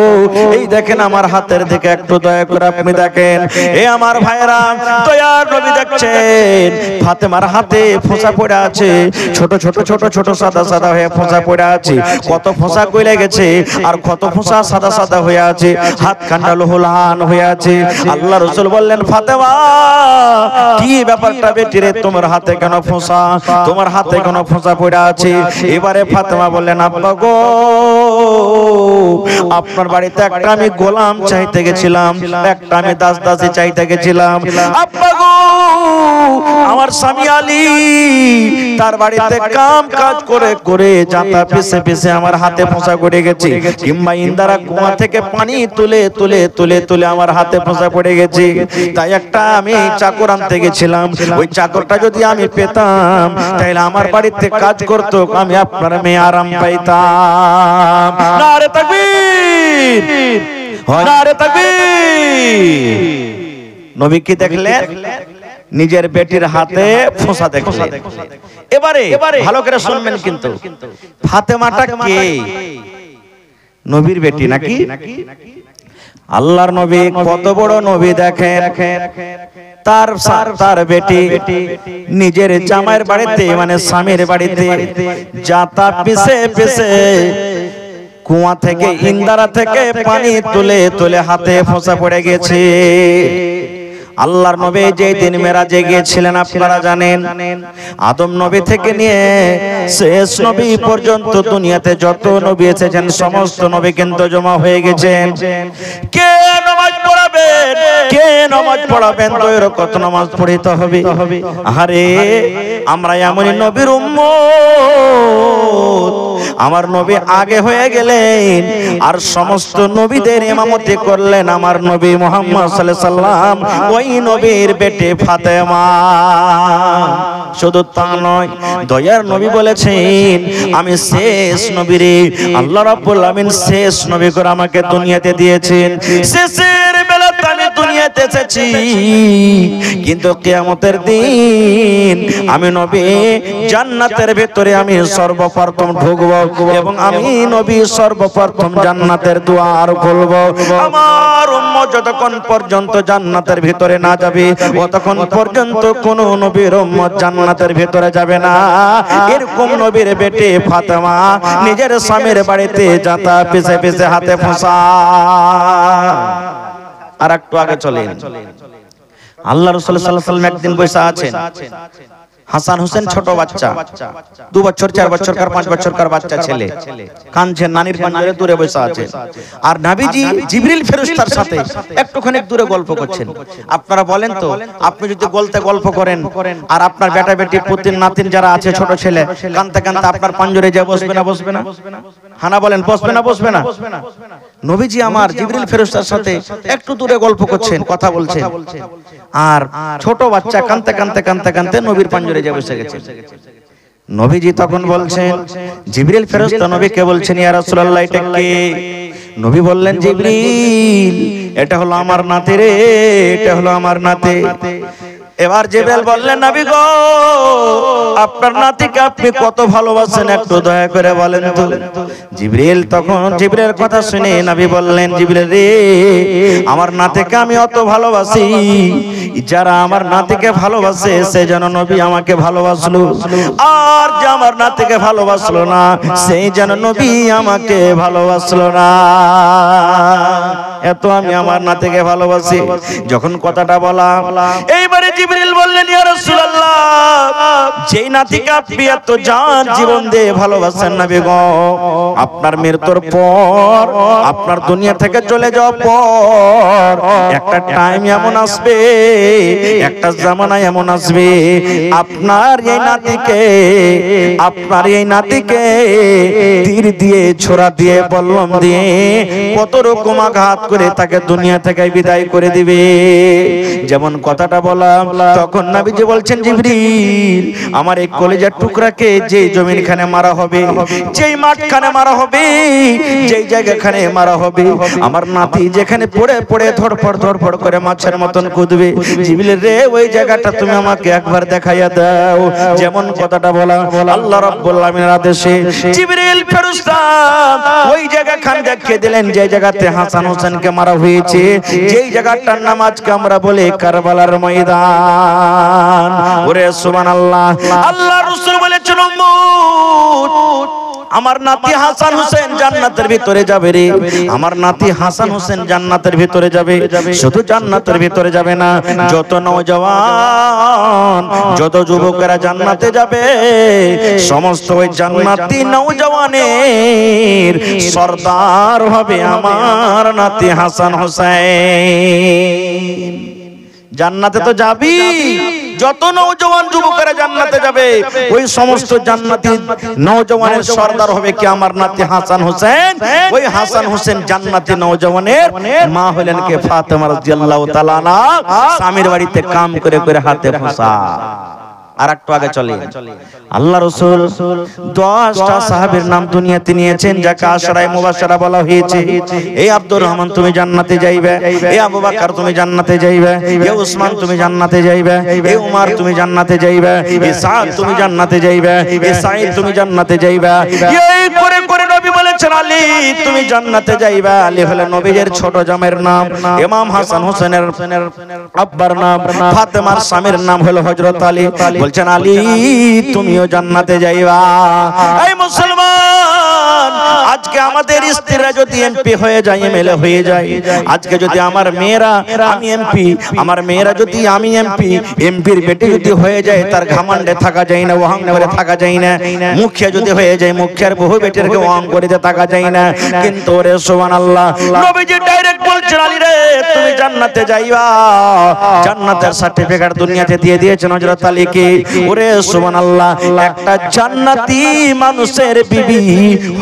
এই দেখেন আমার হাতের দিকে একটু দয়া করে আপনি দেখেন। এ আমার ভাইরা দয়ার নবী দেখছেন ফাতেমার হাতে ফোঁসা পড়ে আছে, ছোট ছোট ছোট ছোট সাদা সাদা হয়ে ফোঁসা পড়ে আছে। কত ফোঁসা কইলে গেছে আর কত ফোঁসা সাদা সাদা হয়ে আছে, হাত খান্ডা লোহলান হয়ে আছে। আল্লাহ রাসূল বললেন ফাতেমা কি ব্যাপারটা বেটি রে, তোমার হাতে কেন ফোঁসা, তোমার হাতে কেন ফোঁসা পড়ে আছে। এবারে ফাতেমা বললেন আব্বা গো আপনার বাড়িতে একটা আমি গোলাম চাইতে গেছিলাম, একটা আমি দাস দাসী চাইতে গেছিলাম। আব্বা গো আমার স্বামী আলী তার বাড়িতে কাম কাজ করে করে জাতা পিছে পিছে আমার হাতে ফোঁসা পড়ে গেছে, কিংবা ইন্দারা কুয়া থেকে পানি তুলে তুলে তুলে তুলে আমার হাতে ফোঁসা পড়ে গেছে। তাই একটা আমি চাকর আনতে গেছিলাম, ওই চাকরটা যদি আমি পেতাম তাহলে আমার বাড়িতে কাজ করতো, আমি আপনার মেয়ে আরাম পাইতাম। নারে তাকবীর, নারে তাকবীর। নবী কি দেখলেন? নিজের বেটির হাতে ফোঁসা দেখলেন। এবারে ভালো করে শুনবেন কিন্তু ফাতেমাটা কে? নবীর বেটি নাকি? আল্লাহর নবী কত বড় নবী দেখেন, তার বেটি নিজের জামাইয়ের বাড়িতে মানে স্বামীর বাড়িতে জাতা পিছে পিছে কুয়া থেকে ইন্দারা থেকে পানি তুলে তুলে হাতে ফোঁসা পড়ে গেছে। আল্লাহর নবী যে দিন মেরাজে গিয়েছিলেন আপনারা জানেন, আদম নবী থেকে নিয়ে শেষ নবী পর্যন্ত দুনিয়াতে যত নবী এসেছেন সমস্ত নবী কিন্তু জমা হয়ে গেছেন। কে নামাজ পড়াবেন, কে নামাজ পড়াবেন? তো কত নামাজ পড়িতে হবে। আরে আমরা এমনই নবীর উম্মত, আমার নবী আগে হয়ে গেলেন আর সমস্ত নবীদের ইমামতি করলেন আমার নবী মুহাম্মদ সাল্লাল্লাহু আলাইহি সাল্লাম, ওই নবীর বেটি ফাতেমা। শুধু তা নয়, দয়ার নবী বলেছেন আমি শেষ নবী রে, আল্লাহ রাব্বুল আমিন শেষ নবী করে আমাকে দুনিয়াতে দিয়েছেন। শেষের বেলাতে আমি দুনিয়াতে এসেছি, কিন্তু কিয়ামতের দিন আমি নবী জান্নাতের ভিতরে আমি সর্বপ্রথম ঢুকবো এবং আমি নবী সর্বপ্রথম জান্নাতের দুয়ার খুলবো। আমার উম্মত যতক্ষণ পর্যন্ত জান্নাতের ভিতরে না যাবে ততক্ষণ পর্যন্ত কোন নবীর উম্মত জান্নাতের ভিতরে যাবে না। এরকম নবীর বেটি ফাতেমা নিজের স্বামীর বাড়িতে যাতা পিছে পিছে হাতে ফোঁসা। আর একটু আগে চলেন, আল্লাহ রাসূল সাল্লাল্লাহু আলাইহি ওয়াসাল্লাম একদিন বসে আছেন, হাসান হোসেন ছোট বাচ্চা, 2 বছর 4 বছরকার 5 বছরকার বাচ্চা ছেলে কাঁদছে, নানির পাঞ্জরে দূরে বসে আছে। আর নবীজি জিবরিল ফেরেশতার সাথে একটুখানি দূরে গল্প করছেন। আপনারা বলেন তো, আপনি যদি গল্প করেন আর আপনার বেটা বেটি পুতিন নাতিন যারা আছে ছোট ছেলে কাঁদতে কাঁদতে আপনার পাঞ্জরে যায় বসবে না? বসবে না? হানা বলেন বসবে না? বসবে না? নবীজি আমার জিবরিল ফেরেশতার সাথে একটু দূরে গল্প করছেন, কথা বলছেন, আর ছোট বাচ্চা কাঁদতে কাঁদতে কাঁদতে কাঁদতে নবীর পাঞ্জরে যায় বসে গেছে। নবীজি তখন বলছেন, জিবরিল ফেরেশতা নবীকে বলছেন ইয়া রাসূলুল্লাহ এটা কে? নবী বললেন জিবরিল এটা হলো আমার নাতি রে, এটা হলো আমার নাতি। এবার জিবরিল বললেন নবী গো আপনার নাতিকে আপনি কত ভালোবাসেন একটু দয়া করে বলেন তো। জিবরিল তখন জিবরিলের কথা শুনে নবী বললেন জিবরিল রে আমার নাতিকে আমি অত ভালোবাসি, যারা আমার নাতিকে ভালোবাসে সে যেন নবী আমাকে ভালোবাসলো, আর যে আমার নাতিকে ভালোবাসলো না সেই যেন নবী আমাকে ভালোবাসলো না। এত আমি আমার নাতিকে ভালোবাসি। যখন কথাটা বলা এইবারে জিবরিল বললেন ইয়া রাসূলুল্লাহ যেই নাতিকে আপনি এত জান জীবন দিয়ে ভালোবাসেন নবী গো, আপনার মৃত্যুর পর আপনার দুনিয়া থেকে চলে যাওয়ার পর একটা টাইম এমন আসবে একটা জামানা এমন আসবে আপনার এই নাতিকে তীর দিয়ে ছোরা দিয়ে বল্লম দিয়ে কত রকম আঘাত করে তাকে দুনিয়া থেকে বিদায় করে দিবে। যেমন কথাটা বললাম, তখন নবীজি বলছেন জিবরিল আমার এই কলিজার টুকরাকে যে জমিনখানে মারা হবে, যেই মাঠখানে মারা হবে, যেই জায়গাখানে মারা হবে, আমার নাতি যেখানে পড়ে পড়ে ধড়ফড় করে মাছের মতন কুদবে, জিবরিল রে ওই জায়গাটা তুমি আমাকে একবার দেখাইয়া দাও। যেমন কথাটা বলা আল্লাহ রাব্বুল আলামিনের আদেশে জিবরিল ফেরেশতা ওই জায়গাখান দেখিয়ে দিলেন যে জায়গাতে হাসান হোসেনকে মারা হয়েছে, যেই জায়গাটার নাম আজকে আমরা বলি কারবালার ময়দান। ওরে সুবহানাল্লাহ, আল্লাহ রাসূল বলেছেন উম্মত আমার নাতি হাসান হোসেন জান্নাতের ভিতরে যাবে রে, আমার নাতি হাসান হোসেন জান্নাতের ভিতরে যাবে। শুধু জান্নাতের ভিতরে যাবে না, যত নওজওয়ান যত যুবকেরা জান্নাতে যাবে সমস্ত ওই জান্নাতি নওজওয়ানের সরদার হবে আমার নাতি হাসান হোসেন। জান্নাতে তো যাবি, যত নওজওয়ান যুবকেরা জান্নাতে যাবে ওই সমস্ত জান্নাতি নওজওয়ানের সরদার হবে কি আমার নাতি হাসান হোসেন। ওই হাসান হোসেন জান্নাতি নওজওয়ানের মা হলেন কে ফাতেমা রাদিয়াল্লাহু তাআলা আনহা, স্বামীর বাড়িতে কাম করে করে হাতে ফোঁসা। আর একটু আগে চলে আল্লাহ রাসূল 10টা সাহাবীর নাম দুনিয়াতে নিয়েছেন যাকে আশরায়ে মুবাশশারা বলা হয়েছে। এই আব্দুর রহমান তুমি জান্নাতে যাইবে, এই আবু বকর তুমি জান্নাতে যাইবে, এই উসমান তুমি জান্নাতে যাইবে, এই উমর তুমি জান্নাতে যাইবে, এই সাদ তুমি জান্নাতে যাইবে, এই সাঈদ তুমি জান্নাতে যাইবে। এই করে করে নবী বলেছেন আলী তুমি জান্নাতে যাইবে। আলী হলো নবীর ছোট জামের নাম, ইমাম হাসান হোসেনের আব্বার নাম, ফাতেমার স্বামীর নাম হলো হযরত আলী। বলছেন আলী তুমিও জান্নাতে যাইবা। এই মুসলমান, আজকে আমাদের স্ত্রীরা যদি এমপি হয়ে যায়, এমএলএ হয়ে যায়, আজকে যদি আমার মেয়েরা আমি এমপি, আমার মেয়েরা যদি আমি এমপি, এমপির বেটি যদি হয়ে যায় তার ঘামান্ডে থাকা যায় না, অহংকারে থাকা যায় না। মুখিয়া যদি হয়ে যায়, মুখিয়ার বহু বেটিরকে অহংকারিতে থাকা যায় না। কিন্তু ওরে সুবহানাল্লাহ, নবীজি ডাইরেক্ট বলছেন আলী রে তুমি জান্নাতে যাইবা। জান্নাতের সার্টিফিকেট দুনিয়াতে দিয়ে দিয়েছেন হযরত আলীকে। ওরে সুবহানাল্লাহ, একটা জান্নাতি মানুষের বিবি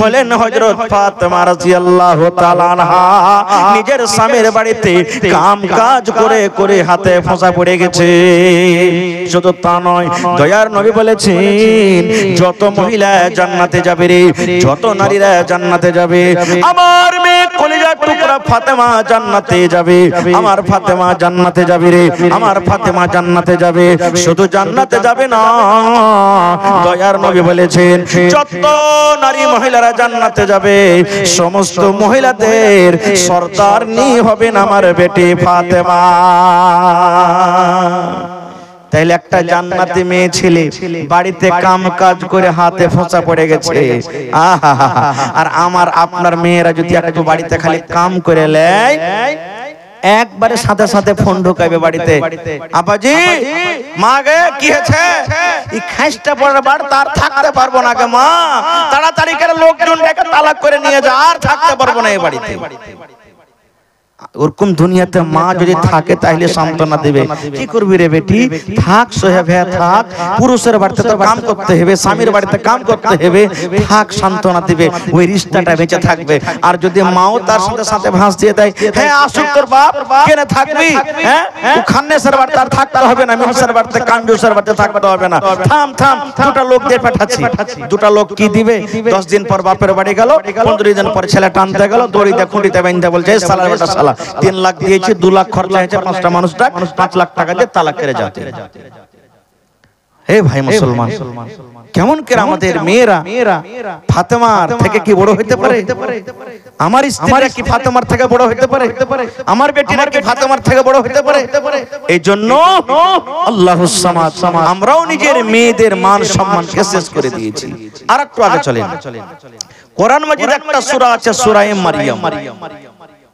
হলেন হযরত ফাতেমা রাদিয়াল্লাহু তাআলা আনহা। নিজের স্বামীর বাড়িতে কাম কাজ করে করে হাতে ফোঁসা পড়ে গেছে। শুধু তা নয়, দয়ার নবী বলেছেন যত মহিলা জান্নাতে যাবে রে, যত নারীরা জান্নাতে যাবে, আমার মেয়ে কলিজার টুকরা ফাতেমা জান্নাতে যাবে, আমার ফাতেমা জান্নাতে যাবে রে, আমার ফাতেমা জান্নাতে যাবে। শুধু জান্নাতে যাবে না, দয়ার নবী বলেছেন যত নারী মহিলারা জান্নাতে যাবে সমস্ত মহিলাদের সরদারনি হবেন আমার বেটি ফাতেমা। তাইলে একটা জান্নাতি মেয়ে ছেলে বাড়িতে কাম কাজ করে হাতে ফোঁচা পড়ে গেছে, আর আমার আপনার মেয়েরা যদি একটু বাড়িতে খালি কাম করে লেয়, একবারে সাথে সাথে ফোন ঢুকাইবে বাড়িতে, আপাজি মা গে কি হয়েছে, এই খাসটা পড়বার তার থাকতে পারবো না গে মা, তাড়াতাড়ি করে লোকজন ডেকে তালাক করে নিয়ে যা, আর থাকতে পারবো না এই বাড়িতে। ওরকম দুনিয়াতে মা যদি থাকে তাহলে সান্ত্বনা দেবে। কি করবি রে বেটি, থাক সোহেব হ্যাঁ থাক, পুরুষের বাড়িতে তো কাম করতে হবে, স্বামীর বাড়িতে কাম করতে হবে, থাক সান্ত্বনা দিবে, ওই রিশতাটা বেঁচে থাকবে। আর যদি মাও তার সাথে সাথে ভাঁজ দিয়ে দেয়, হ্যাঁ আসুক তোর বাপ কেনে থাকবি, হ্যাঁ খান্নেসের বাড়িতে আর থাকতে হবে না, মিমসের বাড়িতে কাঞ্জুসের বাড়িতে থাকতে হবে না, থাম থাম, দুটা লোক দিয়ে পাঠাচ্ছি। দুটা লোক কি দিবে, 10 দিন পর বাপের বাড়ি গেল, 15 দিন পর ছেলে টানতে গেল, দড়িতে খুঁটিতে বেঁধে বলছে সালার বেটা সালা 3 লাখ দিয়েছি, 2 লাখ খরচা হয়েছে, 5টা মানুষটা 5 লাখ টাকা দিয়ে তালাক করে যাতে। হে ভাই মুসলমান, কেমন করে আমাদের মেয়েরা ফাতেমার থেকে কি বড় হতে পারে? আমার স্ত্রীরা কি ফাতেমার থেকে বড় হতে পারে? আমার বেটিরা কি ফাতেমার থেকে বড় হতে পারে? এই জন্য আল্লাহুস সামাদ, আমরাও নিজের মেয়েদের মান সম্মানকে শেষ করে দিয়েছি। আর একটু আগে চলেন, কোরআন মাজিদ একটা সূরা আছে সূরা মারইয়াম,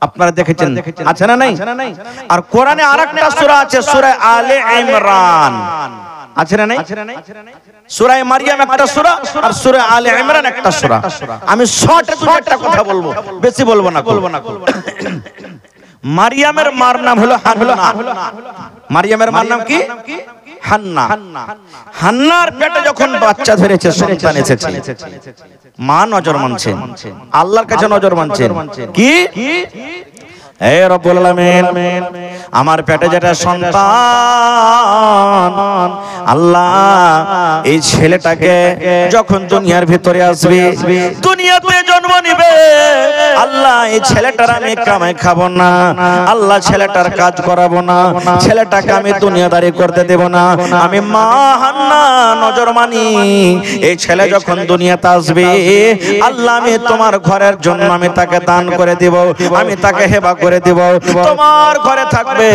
আপনারা দেখেছেন আছে না নাই? আর কোরআনে আরেকটা সূরা আছে সূরা আলে ইমরান, আছে না নাই? সূরা মারইয়াম একটা সূরা আর সূরা আলে ইমরান একটা সূরা। আমি শর্টে দুটো কথা বলবো, বেশি বলবো না। মারিয়ামের মার নাম হলো হান্না। মারিয়ামের মার নাম কি? হান্না। হান্নার পেটে যখন বাচ্চা ধরেছে, সন্তান এসেছে, মা নজর মানছেন, আল্লাহর কাছে নজর মানছেন কি? হে রব্বুল আলামিন, আমার পেটে যেটা সন্তান, আল্লাহ এই ছেলেটাকে যখন দুনিয়ার ভিতরে আসবে, দুনিয়াতে জন্ম নিবে, আল্লাহ এই ছেলেটার আমি কামাই খাবো না, আল্লাহ ছেলেটার কাজ করাবো না, ছেলেটাকে আমি দুনিয়াদারি করতে দেব না। আমি মা হান্না নজর মানি, এই ছেলে যখন দুনিয়াতে আসবে, আল্লাহ আমি তোমার ঘরের জন্য আমি তাকে দান করে দেব, আমি তাকে হেবা করে দেব। তোমার ঘরে থাকবে,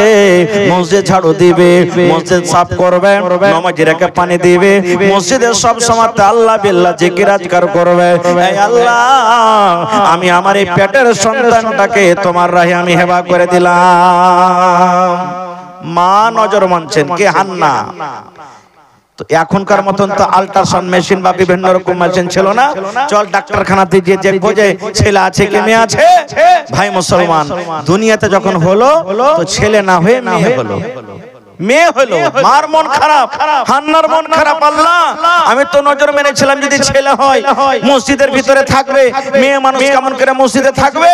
মসজিদ ঝাড়ু দিবে, মসজিদ সাফ করবে, নামাজীরাকে পানি দিবে, মসজিদে সব সময় আল্লাহ বিল্লাহ জিকির আজকার করবে। এই আল্লাহ, আমি আমার এই পেটের সন্তানটাকে তোমার রাহে আমি হেবা করে দিলাম। মা নজর মানছেন কে? হান্না। তো এখনকার মতন তো আল্ট্রাসাউন্ড মেশিন বা বিভিন্ন রকম মেশিন ছিল না। চল ডাক্তারখানাতে গিয়ে দেখবো যে ছেলে আছে কি মেয়ে আছে। ভাই মুসলমান, দুনিয়াতে যখন হলো তো ছেলে না হয়ে মেয়ে হলো, মেয়ে হলো। মার মন খারাপ, হান্নার মন খারাপ। আল্লাহ, আমি তো নজর মেনেছিলাম যদি ছেলে হয় মসজিদের ভিতরে থাকবে, মেয়ে মানুষ কেমন করে মসজিদে থাকবে?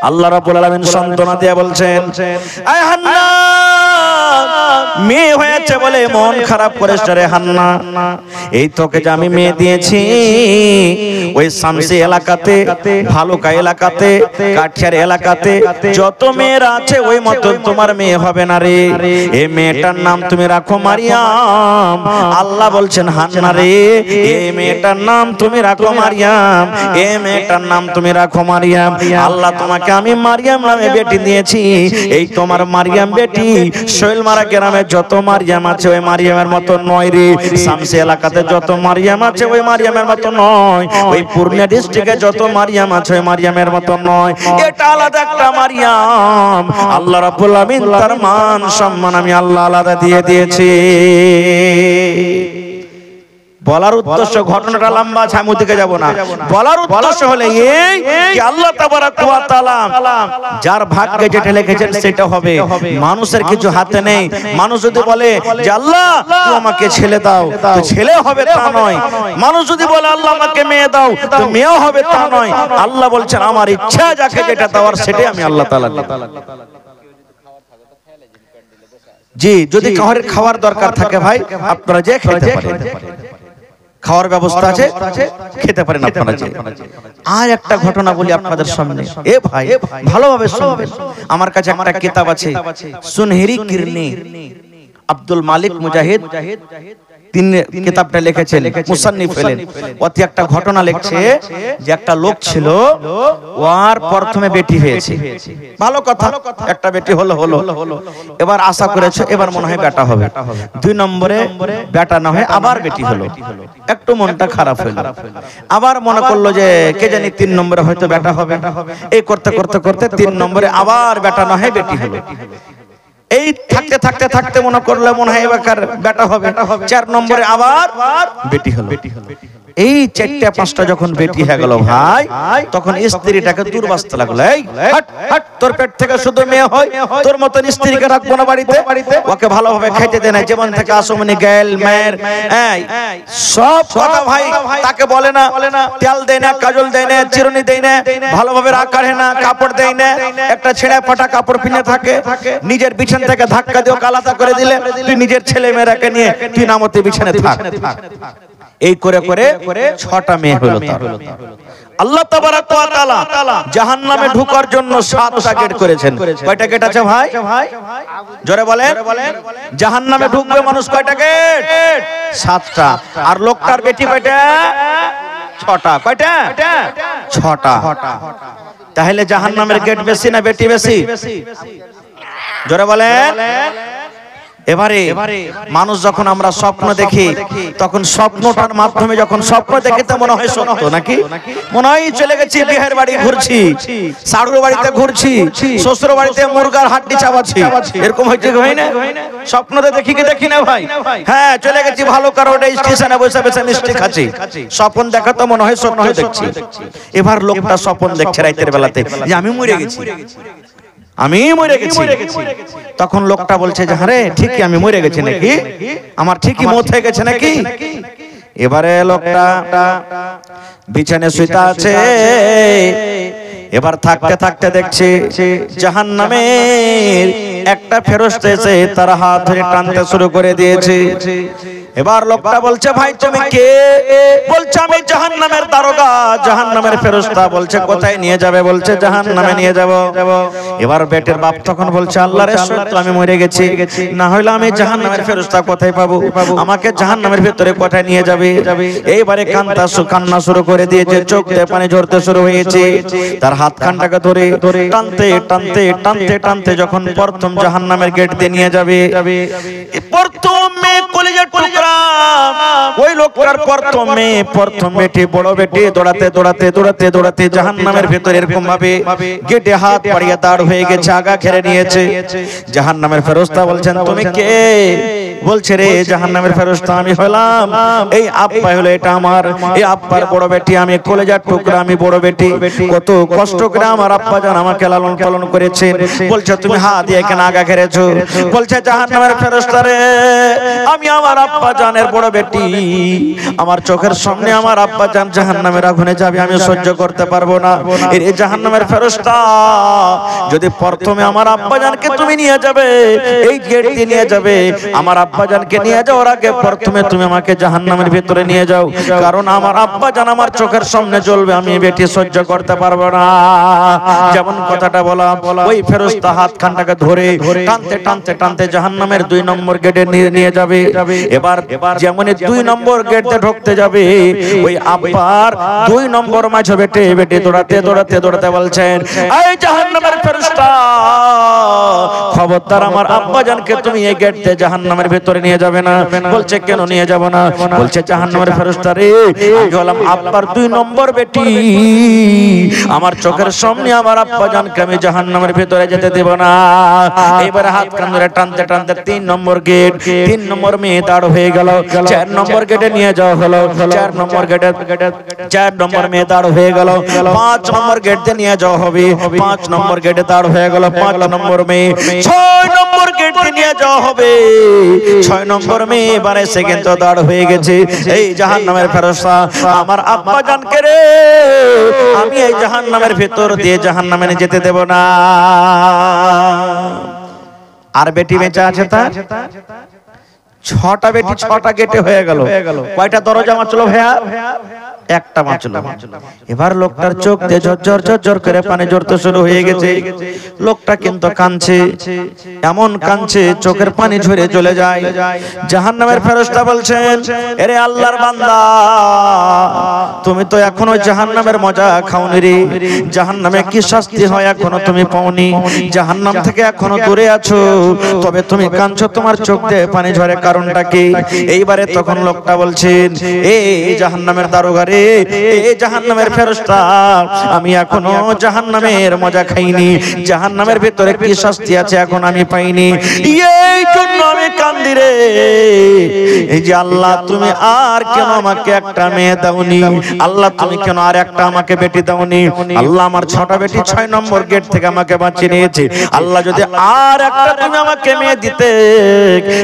আল্লাহ রাব্বুল আলামিন সান্ত্বনা দিয়ে বলছেন, আয় হান্না, মেয়ে হয়েছে বলে মন খারাপ করিস রে হান্না। এই তোকে যে আমি মেয়ে দিয়েছি, ওই শামসি এলাকাতে, ভালুকা এলাকাতে, কাঠিয়ার এলাকাতে যত মেয়েরা আছে ওই মতো তোমার মেয়ে হবে না রে। এই মেয়েটার নাম তুমি রাখো মারিয়াম। আল্লাহ বলছেন, হান্না রে, এই মেয়েটার নাম তুমি রাখো মারিয়াম, এই মেয়েটার নাম তুমি রাখো মারিয়াম। আল্লাহ তোমাকে আমি মারিয়াম নামে বেটি দিয়েছি। এই তোমার মারিয়াম বেটি শৈলমারা গ্রামে যত মারিয়াম আছে ওই মারিয়ামের মতো নয় রে। শামসি এলাকাতে যত মারিয়াম আছে ওই মারিয়ামের মতো নয়। ওই পূর্ণিয়া ডিস্ট্রিক্টে যত মারিয়াম আছে ওই মারিয়ামের মতো নয়। এটা আলাদা একটা মারিয়াম। আল্লাহ রাব্বুল আমিন তার মান সম্মান আমি আল্লাহ আলাদা দিয়ে দিয়েছি। বলার উদ্দেশ্য, ঘটনাটা লম্বা আছে, আমি ওদিকে যাব না। বলার উদ্দেশ্য হলো এই যে আল্লাহ তাবারাক ওয়া তাআলা যার ভাগ্যে যেটা লিখেছেন সেটা হবে, মানুষের কিছু হাতে নেই। মানুষ যদি বলে যে আল্লাহ তুমি আমাকে ছেলে দাও, তো ছেলে হবে তা নয়। মানুষ যদি বলে আল্লাহ আমাকে মেয়ে দাও, তো মেয়ে হবে তা নয়। আল্লাহ বলছেন আমার ইচ্ছা যাকে যেটা দেওয়ার সেটাই আমি আল্লাহ তাআলা। জি, যদি কাউর খাওয়ার দরকার থাকে ভাই, আপনারা যে খেতে পারেন, খাওয়ার ব্যবস্থা আছে, খেতে পারেন আপনারা যে। আর একটা ঘটনা বলি আপনাদের সামনে, এ ভাই ভালোভাবে শুনবেন। আমার কাছে একটা কিতাব আছে, সুনহেরি কিরনি, আব্দুল মালিক মুজাহিদ তিনি কিতাবটা লিখেছেন, মুসান্নিফ হলেন। ওতে একটা ঘটনা লিখছে যে একটা লোক ছিল, ওর প্রথমে বেটি হয়েছে, ভালো কথা, একটা বেটি হলো। এবার আশা করেছে এবার মনে হয় বেটা হবে। 2 নম্বরে বেটা না হয় আবার বেটি হলো, একটু মনটা খারাপ হলো। আবার মনে করলো যে কে জানি 3 নম্বরে হয়তো বেটা হবে। এই করতে করতে করতে 3 নম্বরে আবার বেটা না হয় বেটি হলো। এই থাকতে থাকতে থাকতে মনে করলে মনে হয় এবার বেটা হবে। 4 নম্বরে আবার বেটি হলো। এই 4টা 5টা যখন বেটি হয়ে গেল ভাই, তখন স্ত্রীটাকে দুর্বাসতে লাগলো, এই হট হট, তোর পেট থেকে শুধু মেয়ে হয়, তোর মতন স্ত্রীকে রাখবো না বাড়িতে, ওকে ভালোভাবে খাইতে দেয় না, জীবন থেকে আসমনি গেল মেয়ের সব কথা ভাই তাকে বলে না, তেল দেয় না, কাজল দেয় না, চিরুনি দেয় না, ভালোভাবে রাখে না, কাপড় দেয় না, একটা ছেঁড়া ফাটা কাপড় পিনে থাকে। নিজের বিছানা থেকে ধাক্কা দিয়ে কালাতা করে দিলে তুই নিজের ছেলে মেয়েরাকে নিয়ে তুই নামতে বিছানে থাক। এই করে করে 6টা মেয়ে হলো তার। আল্লাহ তাবারাক ওয়া তাআলা জাহান্নামে ঢোকার জন্য 7টা গেট করেছেন। কয়টা গেট আছে ভাই? জোরে বলেন। জাহান্নামে ঢুকবে মানুষ কয়টা গেট? 7টা। আর লোকটার বেটি কয়টা? 6টা। কয়টা? 6টা। তাহলে জাহান্নামের গেট বেশি না বেটি বেশি? জোরে বলেন। এবারে মানুষ যখন আমরা স্বপ্ন দেখি, তখন স্বপ্নটার মাধ্যমে যখন স্বপ্ন দেখি তো মনে হয় সত্য নাকি? মনে হয় চলে গেছি বিয়ের বাড়ি ঘুরছি, শাড়ুর বাড়িতে ঘুরছি, শ্বশুর বাড়িতে মুরগার হাড্ডি চাবাচ্ছি, এরকম হয়েছে হয় না? স্বপ্নতে দেখি কি দেখি না ভাই? হ্যাঁ, চলে গেছি ভালো কারণে স্টেশনে বসে বসে মিষ্টি খাচ্ছি। স্বপ্ন দেখা তো মনে হয় সত্য দেখছি। এবার লোকটা স্বপ্ন দেখছে রাতের বেলাতে যে আমি মরে গেছি। আমি মরে গেছি। তখন লোকটা বলছে যে আরে ঠিকই আমি মরে গেছি নাকি, আমার ঠিকই মত হয়ে গেছে নাকি। এবারে লোকটা বিছানায় শুইতে আছে। এবার থাকতে থাকতে দেখছে জাহান্নামের একটা ফেরেশতা এসে তার হাত ধরে টানতে শুরু করে দিয়েছে। এবার লোকটা বলছে ভাই তুমি কে? বলছে আমি জাহান্নামের দারোগা, জাহান্নামের ফেরেশতা। বলছে কোথায় নিয়ে যাবে? বলছে জাহান্নামে নিয়ে যাব। এবার বেটের বাপ তখন বলছে আল্লাহর সত্য আমি মরে গেছি, না হলে আমি জাহান্নামের ফেরেশতা কোথায় পাবো? আমাকে জাহান্নামের ভিতরে কোথায় নিয়ে যাবে? এইবারে কান্না শুরু করে দিয়েছে, চোখ দিয়ে পানি ঝরতে শুরু হয়েছে। তার হাত খানটাকে ধরে টানতে টানতে টানতে টানতে যখন প্রথম জাহান্নামের গেট দিয়ে নিয়ে যাবে, প্রথমে কলিজার টুকরা ওই লোকটার প্রথম বেটি বড় বেটি দৌড়াতে দৌড়াতে দৌড়াতে দৌড়াতে জাহান্নামের ভিতরে এরকম ভাবে গেটে হাত বাড়িয়ে দাঁড় হয়ে গেছে, আগা ঘেরে নিয়েছে। জাহান্নামের ফেরেশতা বলছেন তুমি কে? বলছে রে জাহান্নামের ফেরেশতা আমি হলাম এই আব্বা, হলো এটা আমার এই আব্বার বড় বেটি, আমি কলিজার টুকরা, আমি বড় বেটি। কত কষ্ট করে আমার আব্বা জান আমাকে লালন পালন করেছেন। বলছে তুমি হাত দিয়ে কেন আগা ঘেরেছো? বলছে জাহান্নামের ফেরেশতা রে আমি আমার আব্বা জানের বড় বেটি, আমার চোখের সামনে আমার আব্বা জান জাহান্নামের আগুনে যাবে, আমি সহ্য করতে পারবো না। এই জাহান্নামের ফেরেশতা যদি প্রথমে আমার আব্বা জানকে তুমি নিয়ে যাবে, এই গেট দিয়ে নিয়ে যাবে, আমার আব্বা জানকে নিয়ে যাওয়ার আগে প্রথমে তুমি আমাকে জাহান্নামের ভিতরে নিয়ে যাও, কারণ আমার আব্বা জান আমার চোখের সামনে জ্বলবে, আমি বেটি সহ্য করতে পারবো না। যেমন কথাটা বলা, ওই ফেরেশতা হাত খানটাকে ধরে টানতে টানতে টানতে জাহান্নামের 2 নম্বর গেটে নিয়ে যাবে। এবার যেমন 2 নম্বর গেটে ঢুকতে যাবে, ওই আব্বার 2 নম্বর মাঝে বেটে বেটে দৌড়াতে দৌড়াতে দৌড়াতে বলছেন এই জাহান্নামের ফেরেশতা খবরদার আমার আব্বা জানকে তুমি এই গেট দিয়ে জাহান্নামের ভিতরে নিয়ে যাবে না। বলছে কেন নিয়ে যাব না? বলছে জাহান্নামের ফেরেশতা রে আমি হলাম আব্বার 2 নম্বর বেটি, আমার চোখের সামনে আমার আব্বা জানকে আমি জাহান্নামের ভিতরে যেতে দেব না। এবারে হাত কান ধরে টানতে টানতে 3 নম্বর গেট, 3 নম্বর মেয়ে দাঁড় হয়ে গেল। 4 নম্বর গেটে নিয়ে যাওয়া হলো, 4 নম্বর গেটে 4 নম্বর মেয়ে দাঁড় হয়ে গেল। 5 নম্বর গেট দিয়ে নিয়ে যাওয়া হবে, 5 নম্বর গেটে দাঁড় হয়ে গেল 5 নম্বর মেয়ে। 6 নম্বর গেট দিয়ে নিয়ে যাওয়া হবে, 6 নম্বর মেয়ে এবারে সেকেন্ড তো দাঁড় হয়ে গেছে। এই জাহান্নামের ফেরেশতা আমার আব্বা জানকে রে আমি এই জাহান্নামের ভিতর দিয়ে জাহান্নামে যেতে দেব না। আর বেটি বেঁচে আছে তার 6টা বেটি, 6টা গেটে হয়ে গেল। কয়টা দরজা মারছিল ভাইয়া? একটা মারছিল। এবার লোকটার চোখ দিয়ে ঝরঝর ঝরঝর করে পানি ঝরতে শুরু হয়ে গেছে। লোকটা কিন্তু কাঁদছে, এমন কাঁদছে চোখের পানি ঝরে চলে যায়। জাহান্নামের ফেরেশতা বলছেন আরে আল্লাহর বান্দা তুমি তো এখনো জাহান্নামের মজা খাওনি রে, জাহান্নামে কি শাস্তি হয় এখনো তুমি পাওনি, জাহান্নাম থেকে এখনো দূরে আছো, তবে তুমি কাঁদছো, তোমার চোখ দিয়ে পানি ঝরে কারণটা কি? এইবারে তখন লোকটা বলছেন এই জাহান্নামের দারোগা রে, এই জাহান্নামের ফেরেশতা আমি এখনো জাহান্নামের মজা খাইনি, জাহান্নামের ভিতরে কি শাস্তি আছে এখন আমি পাইনি, এই জন্য আমি কান্দি রে। এই যে আল্লাহ তুমি আর কেন আমাকে একটা মেয়ে দাওনি, আল্লাহ তুমি কেন আর একটা আমাকে বেটি দাওনি, আল্লাহ আমার 6টা বেটি 6 নম্বর গেট থেকে আমাকে বাঁচিয়ে নিয়েছে, আল্লাহ যদি আর একটা তুমি আমাকে মেয়ে দিতে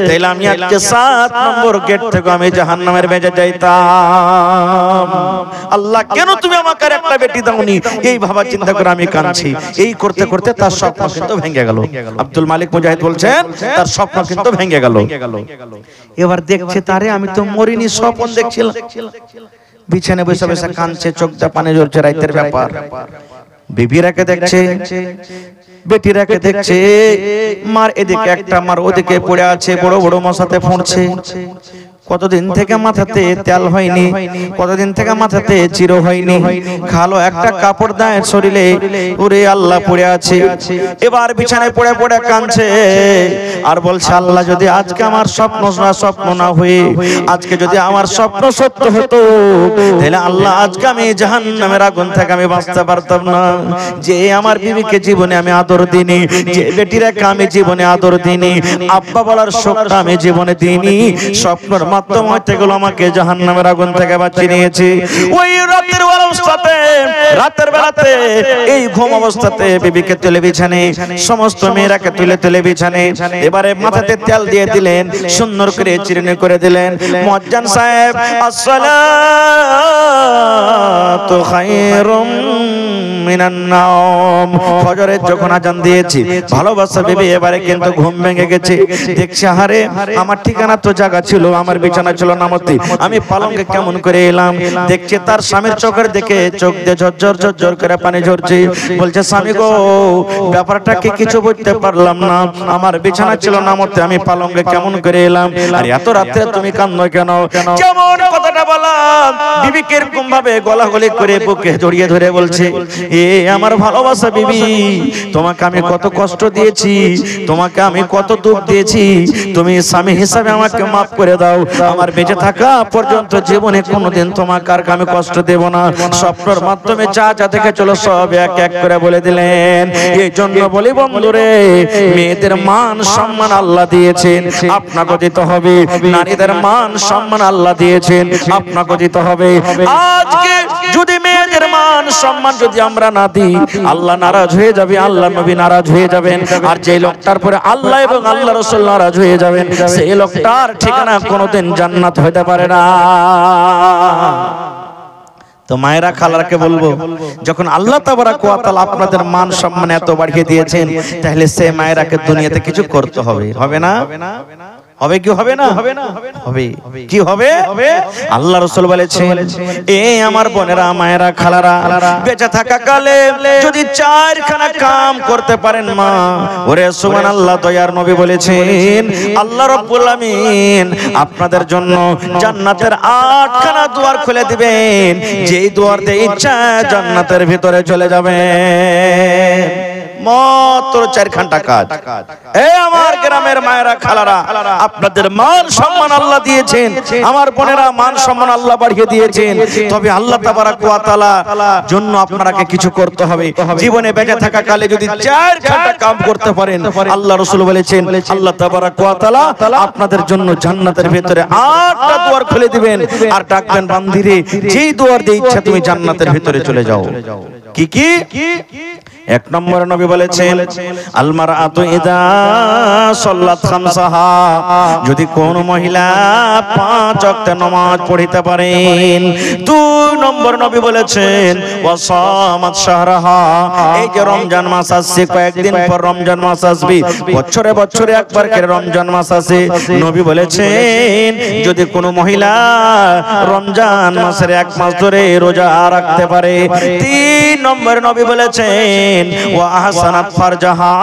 তাহলে আমি আজকে 7 নম্বর গেট থেকে আমি জাহান্নামের বেজে যাইতাম, আল্লাহ কেন তুমি আমাকে আর একটা বেটি দাওনি, এই ভাবা চিন্তা করে আমি কাঁদছি। এই করতে করতে তার স্বপ্ন কিন্তু ভেঙে গেল। আব্দুল মালিক মুজাহিদ বলছেন তার স্বপ্ন কিন্তু ভেঙে গেল। এবার দেখছে তারে আমি তো মরিনি, স্বপ্ন দেখছিলাম। বিছানে বসে বসে কাঁদছে, চোখ দিয়ে পানি ঝরছে, রাতের ব্যাপার। বিবিরাকে দেখছে, বেটিরাকে দেখছে, মার এদিকে একটা মার ওদিকে পড়ে আছে, বড় বড় মশাতে ফুঁড়ছে। কতদিন থেকে মাথাতে তেল হয়নি, কতদিন থেকে মাথাতে চিরো হয়নি, খালো একটা কাপড় দেয় শরীরে, ওরে আল্লাহ পড়ে আছে। এবার বিছানায় পড়ে পড়ে কাঁদছে আর বলছে আল্লাহ যদি আজকে আমার স্বপ্ন না হয়ে আজকে যদি আমার স্বপ্ন সত্য হতো তাহলে আল্লাহ আজকে আমি জাহান্নামের আগুন থেকে আমি বাঁচতে পারতাম না। যে আমার বিবিকে জীবনে আমি আদর দিইনি, যে বেটিরাকে আমি জীবনে আদর দিইনি, আব্বা বলার শোকটা আমি জীবনে দিইনি, স্বপ্নের মাধ্যম হইতে গেল আমাকে জাহান্নামের আগুন থেকে বাঁচিয়ে নিয়েছি। ওই রাতের অবস্থাতে, রাতের বেলাতে এই ঘুম অবস্থাতে বিবিকে তুলে বিছানে, সমস্ত মেয়েরাকে তুলে তুলে বিছানে, এবারে মাথাতে তেল দিয়ে দিলেন, সুন্দর করে চিরুনি করে দিলেন। মুয়াজ্জিন সাহেব আসসালাতু খায়রুম মিনান নাওম, ফজরের যখন আজান দিয়েছি, ভালোবাসা বিবি এবারে কিন্তু ঘুম ভেঙে গেছে। দেখছি আরে আমার ঠিকানা তো জায়গা ছিল, আমার বিছানা ছিল নামতি, আমি পালঙ্কে কেমন করে এলাম। দেখছি তার স্বামীর চোখের দিকে চোখ দিয়ে ঝরঝর ঝরঝর করে পানি ঝরছে। বলছে স্বামী গো, ব্যাপারটা কি কিছু বুঝতে পারলাম না, আমার বিছানা ছিল নামতে, আমি পালঙ্কে কেমন করে এলাম, আর এত রাতে তুমি কাঁদো কেন? যেমন কথাটা বললাম, বিবিকে এরকম ভাবে গলাগলি করে বুকে জড়িয়ে ধরে বলছে, এ আমার ভালোবাসা বিবি, তোমাকে আমি কত কষ্ট দিয়েছি, তোমাকে আমি কত দুঃখ দিয়েছি, তুমি স্বামী হিসাবে আমাকে মাফ করে দাও। আমার বেঁচে থাকা পর্যন্ত জীবনে কোনোদিন তোমাকে আর আমি কষ্ট দেব না। স্বপ্নের মাধ্যমে যা যা থেকে চলো সব এক এক করে বলে দিলেন। এই জন্য বলি বন্ধুরে, মেয়েদের মান সম্মান আল্লাহ দিয়েছেন, আপনাকে দিতে হবে। নারীদের মান সম্মান আল্লাহ দিয়েছেন, আপনাকে দিতে হবে। আজকে যদি মেয়েদের মান সম্মান যদি আমরা না দিই, আল্লাহ নারাজ হয়ে যাবে, আল্লাহ নবী নারাজ হয়ে যাবেন। আর যে লোকটার পরে আল্লাহ এবং আল্লাহ রাসূল নারাজ হয়ে যাবেন, সেই লোকটার ঠিকানা কোনোদিন জান্নাত হতে পারে না। তো মায়েরা খালারাকে বলবো, যখন আল্লাহ তাবারাক ওয়া তাআলা আপনাদের মান সম্মান এত বাড়িয়ে দিয়েছেন, তাহলে সে মায়েরাকে দুনিয়াতে কিছু করতে হবে, হবে না? হবে কি হবে না? হবে কি হবে? আল্লাহ রাসূল বলেছেন, এ আমার বোনেরা, মায়েরা, খালারা, বেঁচে থাকা কালে যদি চারখানা কাম করতে পারেন মা, ওরে সুবহানাল্লাহ, দয়ার নবী বলেছেন আল্লাহ রাব্বুল আমিন আপনাদের জন্য জান্নাতের 8খানা দুয়ার খুলে দিবেন, যেই দুয়ার দিয়ে ইচ্ছা জান্নাতের ভিতরে চলে যাবেন। মাত্র 4 ঘন্টা কাজ। এই আমার গ্রামের মায়েরা, খালারা, আপনাদের মান সম্মান আল্লাহ দিয়েছেন, আমার বোনেরা মান সম্মান আল্লাহ বাড়িয়ে দিয়েছেন। তবে আল্লাহ তাবারাক ওয়া তাআলা জন্য আপনাকে কিছু করতে হবে। জীবনে বেঁচে থাকা কালে যদি 4 ঘন্টা কাম করতে পারেন, আল্লাহ রাসূল বলেছেন আল্লাহ তাবারাক ওয়া তাআলা আপনাদের জন্য জান্নাতের ভিতরে 8টা দুয়ার খুলে দিবেন, আর ডাকবেন বান্দিরে, যেই দুয়ার দিয়ে ইচ্ছা তুমি জান্নাতের ভিতরে চলে যাও। কি কি? 1 নম্বর নবী বলেছেন আল মারআতু ইযা সাল্লাত খামসাহা, যদি কোন মহিলা 5 ওয়াক্ত নামাজ পড়িতে পারেন। 2 নম্বর নবী বলেছেন ওয়া সামাত শাহরাহা, এই যে রমজান মাস আসছে, কয়েকদিন পর রমজান মাস আসবে, বছরে বছরে একবার করে রমজান মাস আসে, নবী বলেছেন যদি কোন মহিলা রমজান মাসের 1 মাস ধরে রোজা রাখতে পারে। 3 নম্বর নবী বলেছেন ওয়া আহসানাত ফারজাহা,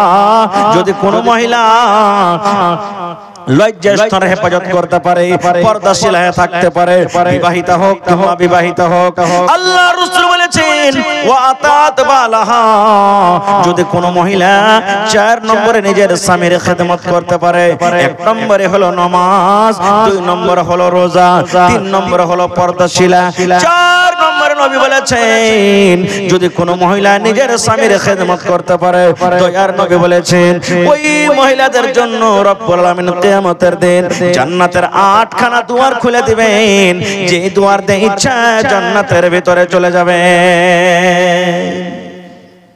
যদি কোন মহিলা লজ্জাস্থান হেফাজত করতে পারে, পর্দাশীল হয়ে থাকতে পারে, বিবাহিতা হোক কিংবা বিবাহিতা হোক। আল্লাহ রাসূল বলেছেন ওয়া আতাত বালাহা, যদি কোন মহিলা 4 নম্বরে নিজের স্বামীর খেদমত করতে পারে। 1 নম্বরে হলো নামাজ, 2 নম্বরে হলো রোজা, 3 নম্বরে হলো পর্দাশীলা, 4 নম্বরে নবী বলেছেন যদি কোন মহিলা নিজের স্বামীর খেদমত করতে পারে, দয়ার নবী বলেছেন ওই মহিলাদের জন্য রব্বুল আলামিন কিয়ামতের দিন জান্নাতের 8খানা দুয়ার খুলে দিবেন, যে দুয়ার দিয়ে ইচ্ছা জান্নাতের ভিতরে চলে যাবে।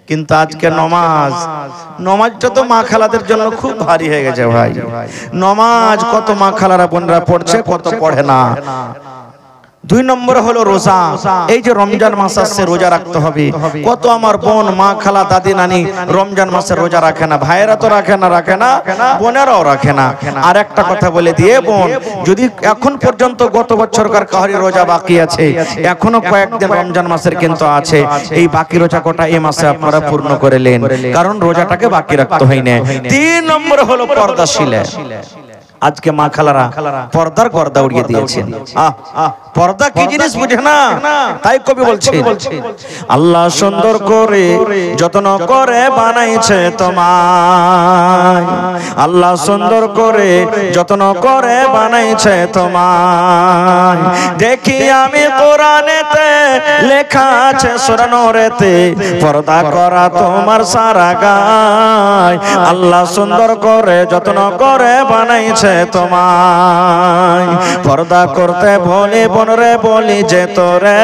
কিন্তু আজকে নমাজটা তো মা খালাদের জন্য খুব ভারী হয়ে গেছে ভাই। নমাজ কত মা খালারা বোনরা পড়ছে, কত পড়ে না। 2 নম্বর হলো রোজা, এই যে রমজান মাস আসছে রোজা রাখতে হবে। কত আমার বোন, মা, খালা, দাদি, নানি রমজান মাসে রোজা রাখে না, ভাইয়েরা তো রাখে না, বোনেরাও রাখে না। আর একটা কথা বলে দিয়ে, বোন যদি এখন পর্যন্ত গত বছরকার কাহারি রোজা বাকি আছে, এখনো কয়েকদিন রমজান মাসের কিন্তু আছে, এই বাকি রোজা কটা এই মাসে আপনারা পূর্ণ করে নেন, কারণ রোজাটাকে বাকি রাখতে হয় না। 3 নম্বর হলো পর্দাশীলা। আজকে মা খালারা পর্দার পর্দা উড়িয়ে দিয়েছেন। পর্দা কি জিনিস বুঝে না, তাই কবি বলছে আল্লাহ সুন্দর করে যত্ন করে বানাইছে তোমায়, আল্লাহ সুন্দর করে যত্ন করে বানাইছে তোমায়। দেখি আমি কোরআনেতে লেখা আছে সূরা নূরেতে, পর্দা করা তোমার সারা গায়, আল্লাহ সুন্দর করে যত্ন করে বানাইছে তোমায়। পর্দা করতে বলি বোনরে বলি যে তোরে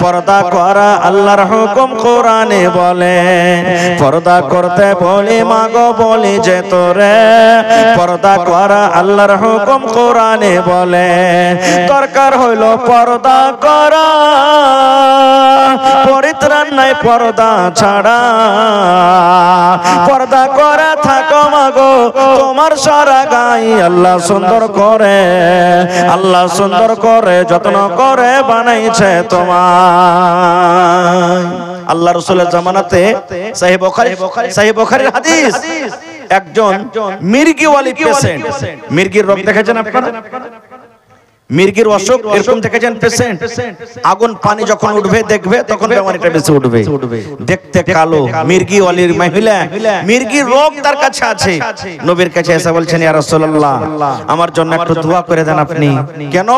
পর্দা করা আল্লাহর হুকুম কোরআনে বলে পর্দা করতে বলি মাগো বলি যে তোরে পর্দা করা আল্লাহর হুকুম কোরআনে বলে দরকার হইল পর্দা করা পরিত্রাণ নাই পর্দা ছাড়া পর্দা করা থাকো মাগো তোমার সারা গাই আল্লাহ সুন্দর করে যত্ন করে বানাইছে তোমায় আল্লাহ রাসূলের জামানাতে সহিহ বুখারীর হাদিস একজন মির্গিওয়ালি পেশেন্ট মির্গির রোগ দেখেছেন আপনারা মির্গির অসুখ এরকম দেখেছেন পেশেন্ট আগুন পানি যখন উঠবে দেখবে তখন বেমারিটা বেশি উঠবে দেখতে কালো মির্গিওয়ালির মহিলা মির্গির রোগ তার কাছে আছে নবীর কাছে এসে বলছেন ইয়া রাসূলুল্লাহ আমার জন্য একটু দোয়া করে দেন আপনি কেন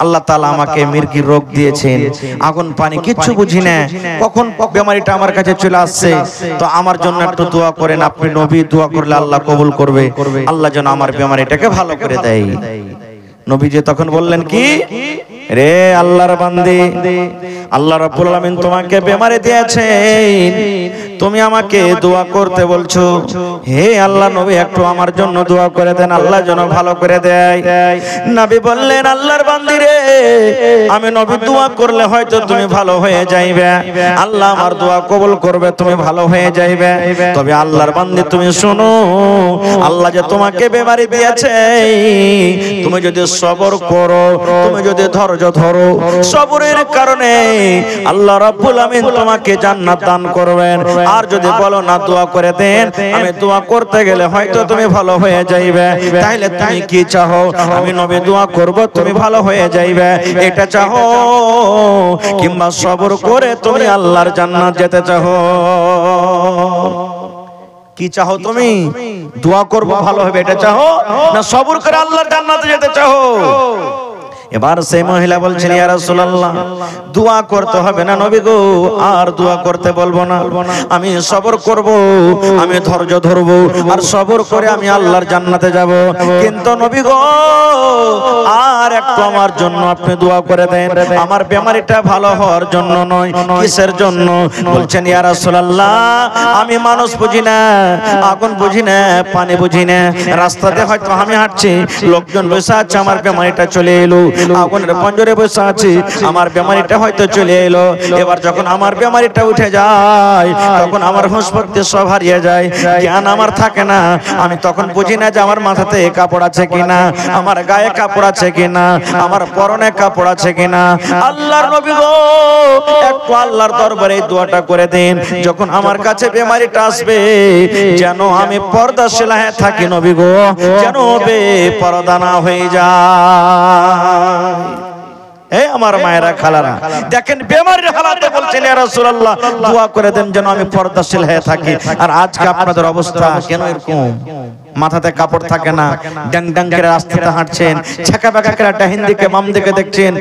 আল্লাহ তাআলা আমাকে মির্গির রোগ দিয়েছেন আগুন পানি কিচ্ছু বুঝি না কখন বেমারিটা আমার কাছে চলে আসছে তো আমার জন্য একটু দোয়া করেন আপনি নবী দোয়া করলে আল্লাহ কবুল করবে আল্লাহ যেন আমার বেমারিটাকে ভালো করে দেয় নবীজি তখন বললেন কি রে আল্লাহর বান্দি আল্লাহ রাব্বুল আলামিন তোমাকে বেমারি দিয়েছেন তুমি আমাকে দোয়া করতে বলছো হে আল্লাহ নবী একটু আমার জন্য দোয়া করে দেন আল্লাহ যেন ভালো করে দেয় নবী বললেন আল্লাহর বান্দি রে আমি নবী দোয়া করলে হয়তো তুমি ভালো হয়ে যাইবে আল্লাহ আমার দোয়া কবুল করবে তুমি ভালো হয়ে যাইবে তবে আল্লাহর বান্দি তুমি শোনো আল্লাহ যে তোমাকে বেমারি দিয়েছে তুমি যদি সবর করো তুমি যদি ধৈর্য ধরো সবরের কারণে আল্লাহ রাব্বুল আমিন তোমাকে জান্নাত দান করবেন আর যদি বলো না দোয়া করে দেন আমি দোয়া করতে গেলে হয়তো তুমি ভালো হয়ে যাইবে তাহলে তুমি কি চাও আমি নবী দোয়া করব তুমি ভালো হয়ে যাইবে এটা চাও কিংবা সবর করে তুমি আল্লাহর জান্নাত যেতে চাও কি চাও তুমি দোয়া করব ভালো হবে এটা চাও না সবর করে আল্লাহর জান্নাতে যেতে চাও এবার সেই মহিলা বলছেন ইয়া রাসূলুল্লাহ দোয়া করতে হবে না নবী গো আর দোয়া করতে বলবো না আমি সবর করব আমি ধৈর্য ধরব আর সবর করে আমি আল্লাহর জান্নাতে যাব কিন্তু নবী গো আর একটু আমার জন্য আপনি দোয়া করে দেন আমার বেমারিটা ভালো হওয়ার জন্য নয় কিসের জন্য বলছেন ইয়া রাসূলুল্লাহ আমি মানুষ বুঝি না আগুন বুঝি না পানি বুঝি না রাস্তাতে হয়তো আমি হাঁটছি লোকজন বসে আছে আমার বেমারিটা চলে এলো আগুনের পঞ্জরে বসে আছি আমার বেমারিটা হয়তো চলে এলো এবার যখন আমার বেমারিটা উঠে যায় তখন আমার হুঁশপত্তি সব হারিয়ে যায় জ্ঞান আমার থাকে না আমি তখন বুঝি না যে আমার মাথাতে কাপড় আছে কিনা আমার গায়ে কাপড় আছে কিনা আমার পরনে কাপড় আছে কিনা আল্লাহর নবী গো একটু আল্লাহর দরবারে এই দোয়াটা করে দিন যখন আমার কাছে বেমারিটা আসবে যেন আমি পর্দাশীল হয়ে থাকি নবী গো যেন বেপরদা না হয়ে যায় এই আমার মায়েরা খালারা দেখেন বেমারির হালাতে বলছেন ইয়া রাসূলুল্লাহ দোয়া করে দেন যেন আমি পর্দাশীল হয়ে থাকি আর আজকে আপনাদের অবস্থা কেন এরকম মাথাতে কাপড় থাকে না ডং ডং করে রাস্তাতে হাঁটছেন ছাকা বাঁকা করে ডাহিন দিকে বাম দিকে দেখছেন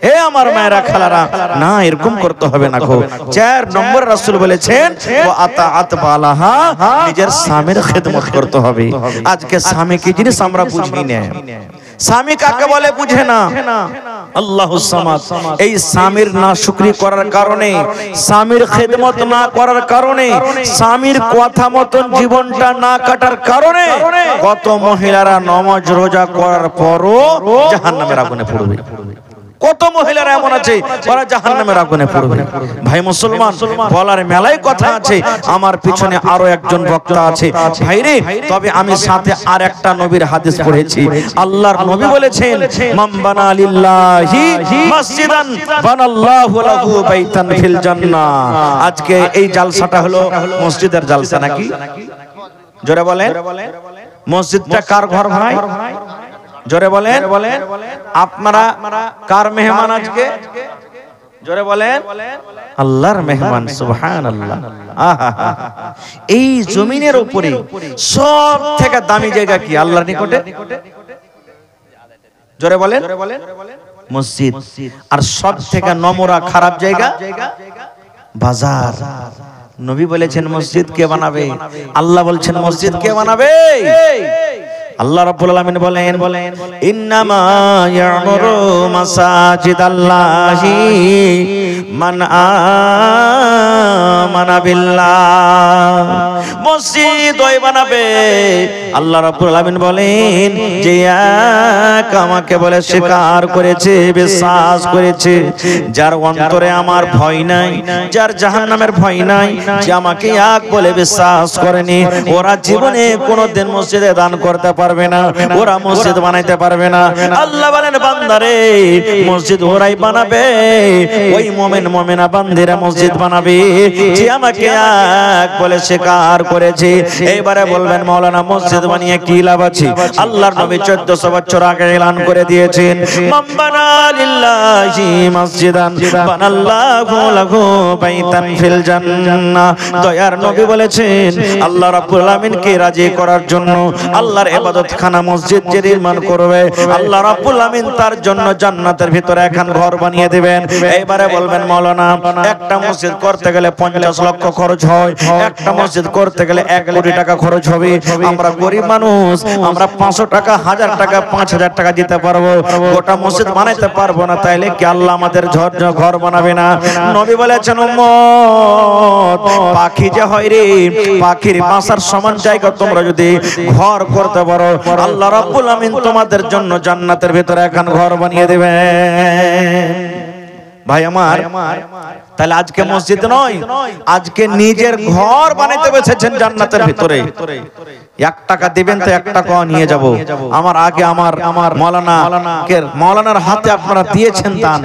হে আমার মায়েরা খালারা না এরকম করতে হবে না গো 4 নম্বর রাসূল বলেছেন ওয়া আতাআত বালাহা নিজের স্বামীর খিদমত করতে হবে আজকে স্বামী কি জিনিস আমরা বুঝি না স্বামী কাকে বলে বুঝে না আল্লাহুস সামাদ এই স্বামীর নাশুকরি করার কারণে স্বামীর খিদমত না করার কারণে স্বামীর কথা মতন জীবনটা না কাটার কারণে কত মহিলারা নামাজ রোজা করার পরও জাহান্নামের আগুনে পড়বে কত মহিলারা এমন আছে ওরা জাহান্নামের আগুনে পড়বে ভাই মুসলমান বলার মেলাই কথা আছে আমার পিছনে আরো একজন বক্তা আছে ভাই রে তবে আমি সাথে আর একটা নবীর হাদিস পড়েছি আল্লাহর নবী বলেছেন মান বানা লিল্লাহি মসজিদান বানাল্লাহু লাহু বাইতান ফিল জান্নাহ আজকে এই জালসাটা হলো মসজিদের জালসা নাকি জোরে বলেন মসজিদটা কার ঘর ভাই জোরে বলেন আপনারা কার মেহমান আজকে জোরে বলেন আল্লাহর মেহমান সুবহানাল্লাহ এই জমিনের উপরে সব থেকে দামি জায়গা কি আল্লাহর নিকটে জোরে বলেন মসজিদ আর সব থেকে নোংরা খারাপ জায়গা বাজার নবী বলেছেন মসজিদ কে বানাবে আল্লাহ বলছেন মসজিদ কে বানাবে আল্লাহ রাব্বুল আলামিন বলেন ইন্নামা ইয়ামুরু মাসাজিদাল্লাহি মান আমানা বিল্লাহ। মসজিদ ওই বানাবে, আল্লাহ রাব্বুল আলামিন বলেন যে এক আমাকে বলে স্বীকার করেছে, বিশ্বাস করেছে, যার অন্তরে আমার ভয় নাই, যার জাহান্নামের ভয় নাই, যে আমাকে এক বলে বিশ্বাস করেনি, ওরা জীবনে কোনোদিন মসজিদে দান করতে পারবে না, ওরা মসজিদ বানাইতে পারবে না। আল্লাহ বলেন বান্দারে মসজিদ ওরাই বানাবে, ওই মুমিন মুমিনা বান্দিরা মসজিদ বানাবে যে আমাকে এক বলে স্বীকার করেছে। এইবারে বলবেন মাওলানা মসজিদ বানিয়ে কি লাভ আছে? আল্লাহর নবী 1400 বছর আগে এলান করে দিয়েছেন মান বানা লিল্লাহি মসজিদান বানাল্লাহু লাহু বাইতান ফিল জান্নাহ। দয়ার নবী বলেছেন আল্লাহ রাব্বুল আলামিনকে রাজি করার জন্য আল্লাহর ইবাদতখানা মসজিদ যে নির্মাণ করবে, আল্লাহ রাব্বুল আলামিন তার জন্য জান্নাতের ভিতরে এখন ঘর বানিয়ে দিবেন। এইবারে বলবেন মাওলানা একটা মসজিদ করতে গেলে 50 লক্ষ খরচ হয়, একটা মসজিদ করতে গেলে 1 কোটি টাকা খরচ হবে। আমরা গরিব মানুষ, আমরা 500 টাকা, 1000 টাকা, 5000 টাকা দিতে পারবো, গোটা মসজিদ বানাইতে পারবো না। তাইলে কি আল্লাহ আমাদের ঘর বানাবে না? নবী বলেছেন উম্মত পাখি যে হয় রে, পাখির বাসার সমান জায়গা তোমরা যদি ঘর করতে পারো, আল্লাহ রাব্বুল আমিন তোমাদের জন্য জান্নাতের ভিতরে এখন ঘর বানিয়ে দেবেন। ভাই আমার, তাহলে আজকে মসজিদ নয়, আজকে নিজের ঘর বানাইতে বসেছেন জান্নাতের ভিতরে। 1 টাকা দিবেন তো 1 টাকা নিয়ে যাব। আমার আগে আমার মাওলানার হাতে আপনারা দিয়েছেন দান,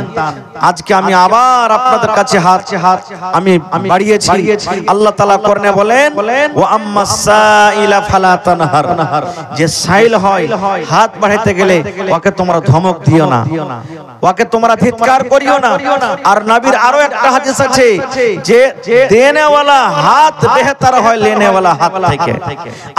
আজকে আমি আবার আপনাদের কাছে হাত আমি বাড়িয়েছি। আল্লাহ তাআলা কোরআনে বলেন ওয়া আম্মাস সাইলা ফালা তানহার, যে সাইল হয় হাত বাড়াইতে গেলে ওকে তোমরা ধমক দিও না, ওকে তোমরা ধিক্কার করিও না। আর নবীর আরো একটা হাদিস আছে যে দেনেওয়ালা হাত বেহতর হয় লেনেওয়ালা হাত থেকে।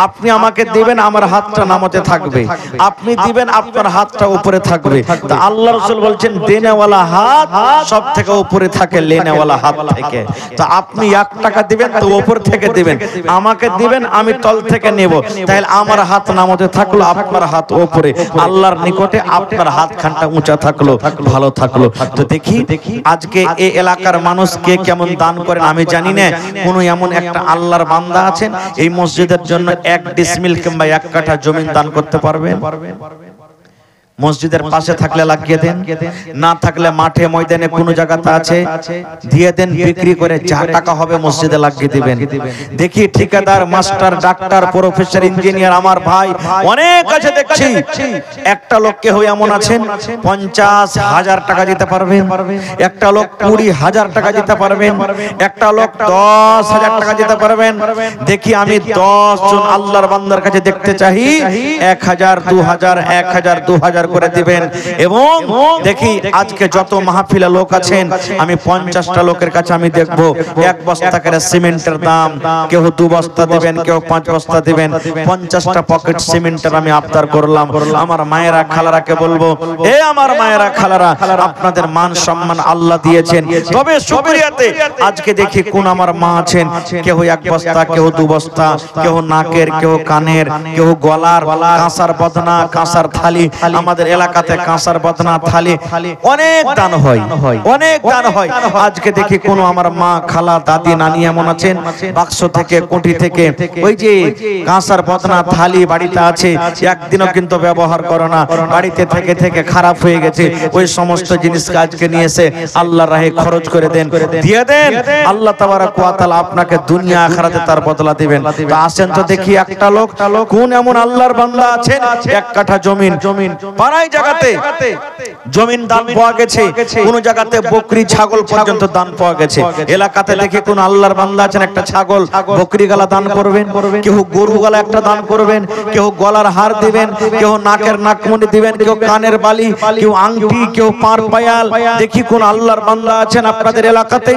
আপনি আমাকে দিবেন, আমার হাতটা নামতে থাকবে, আপনি দিবেন, আপনার হাতটা উপরে থাকবে। তা আল্লাহ রাসূল বলছেন দেনেওয়ালা হাত সব থেকে উপরে থাকে লেনেওয়ালা হাত থেকে। তো আপনি 1 টাকা দিবেন তো উপর থেকে দিবেন, আমাকে দিবেন আমি তল থেকে নেব, তাহলে আমার হাত নামতে থাকলো, আপনার হাত উপরে, আল্লাহর নিকটে আপনার হাতখানটা উঁচা থাকলো, ভালো থাকলো। তো দেখি আজকে এই এলাকার মানুষ কে কেমন দান করেন আমি জানি না। কোন এমন একটা আল্লাহর বান্দা আছেন এই মসজিদের জন্য 1 ডিসমিল কিংবা 1 কাঠা জমি দান করতে পারবেন? মসজিদের পাশে থাকলে লাগিয়ে দেন, না থাকলে মাঠে ময়দানে কোন জায়গাতে আছে দিয়ে দেন, বিক্রি করে যা টাকা হবে মসজিদে লাগিয়ে দিবেন। দেখি ঠিকাদার, মাস্টার, ডাক্তার, প্রফেসর, ইঞ্জিনিয়ার আমার ভাই অনেক আছে দেখছি। একটা লোক কেউ এমন আছেন 50,000 টাকা দিতে পারবেন, একটা লোক 20,000 টাকা দিতে পারবেন, একটা লোক 10,000 টাকা দিতে পারবেন। দেখি আমি 10 জন আল্লাহর বান্দার কাছে দেখতে চাই 1,000, 2,000, 1,000, 2,000 করে দিবেন। এবং দেখি আজকে যত মাহফিলে লোক আছেন আমি 50টা লোকের কাছে আমি দেখব 1 বস্তা করে সিমেন্টের দাম, কেউ 2 বস্তা দিবেন, কেউ 5 বস্তা দিবেন। 50টা পকেট সিমেন্টের আমি আবদার করলাম। আমার মায়েরা খালারাকে বলবো, এ আমার মায়েরা খালারা, আপনাদের মান সম্মান আল্লাহ দিয়েছেন, তবে শুকরিয়াতে আজকে দেখি কোন আমার মা আছেন কেউ 1 বস্তা, কেউ 2 বস্তা, কেউ নাকের, কেউ কানের, কেউ গলার, কাঁসার বদনা, কাঁসার থালি। আমাদের এলাকাতে কাঁসার বদনা, থালি অনেক দান হয়, অনেক দান হয়। আজকে দেখি কোন আমার মা, খালা, দাদি, নানি এমন আছেন বাক্স থেকে, কোটি থেকে ওই যে কাঁসার বদনা, থালি বাড়িতে আছে, একদিনও কিন্তু ব্যবহার করো না, বাড়িতে থেকে থেকে খারাপ হয়ে গেছে। ওই সমস্ত জিনিসকে আজকে নিয়ে এসে আল্লাহর রাহে খরচ করে দেন, দিয়ে দেন। আল্লাহ তাবারাক ওয়া তাআলা আপনাকে দুনিয়া আখিরাতে তার বদলা দিবেন। তো আসেন তো দেখি একটা লোক, কোন এমন আল্লাহর বান্দা আছেন 1 কাঠা জমিন পাড়ায় জায়গাতে জমিন দান পাওয়া গেছে, কোন জায়গাতে বকরি, ছাগল পর্যন্ত দান পাওয়া গেছে। এলাকাতে দেখি কোন আল্লাহর বান্দা আছেন একটা ছাগল, বকরি গলা দান করবেন, কেউ গরু গলা একটা দান করবেন, কেউ গলার হার দিবেন, কেউ নাকের নাকমণি দিবেন, কেউ কানের বালি, কেউ আংটি, কেউ পার পায়াল। দেখি কোন আল্লাহর বান্দা আছেন আপনাদের এলাকাতে,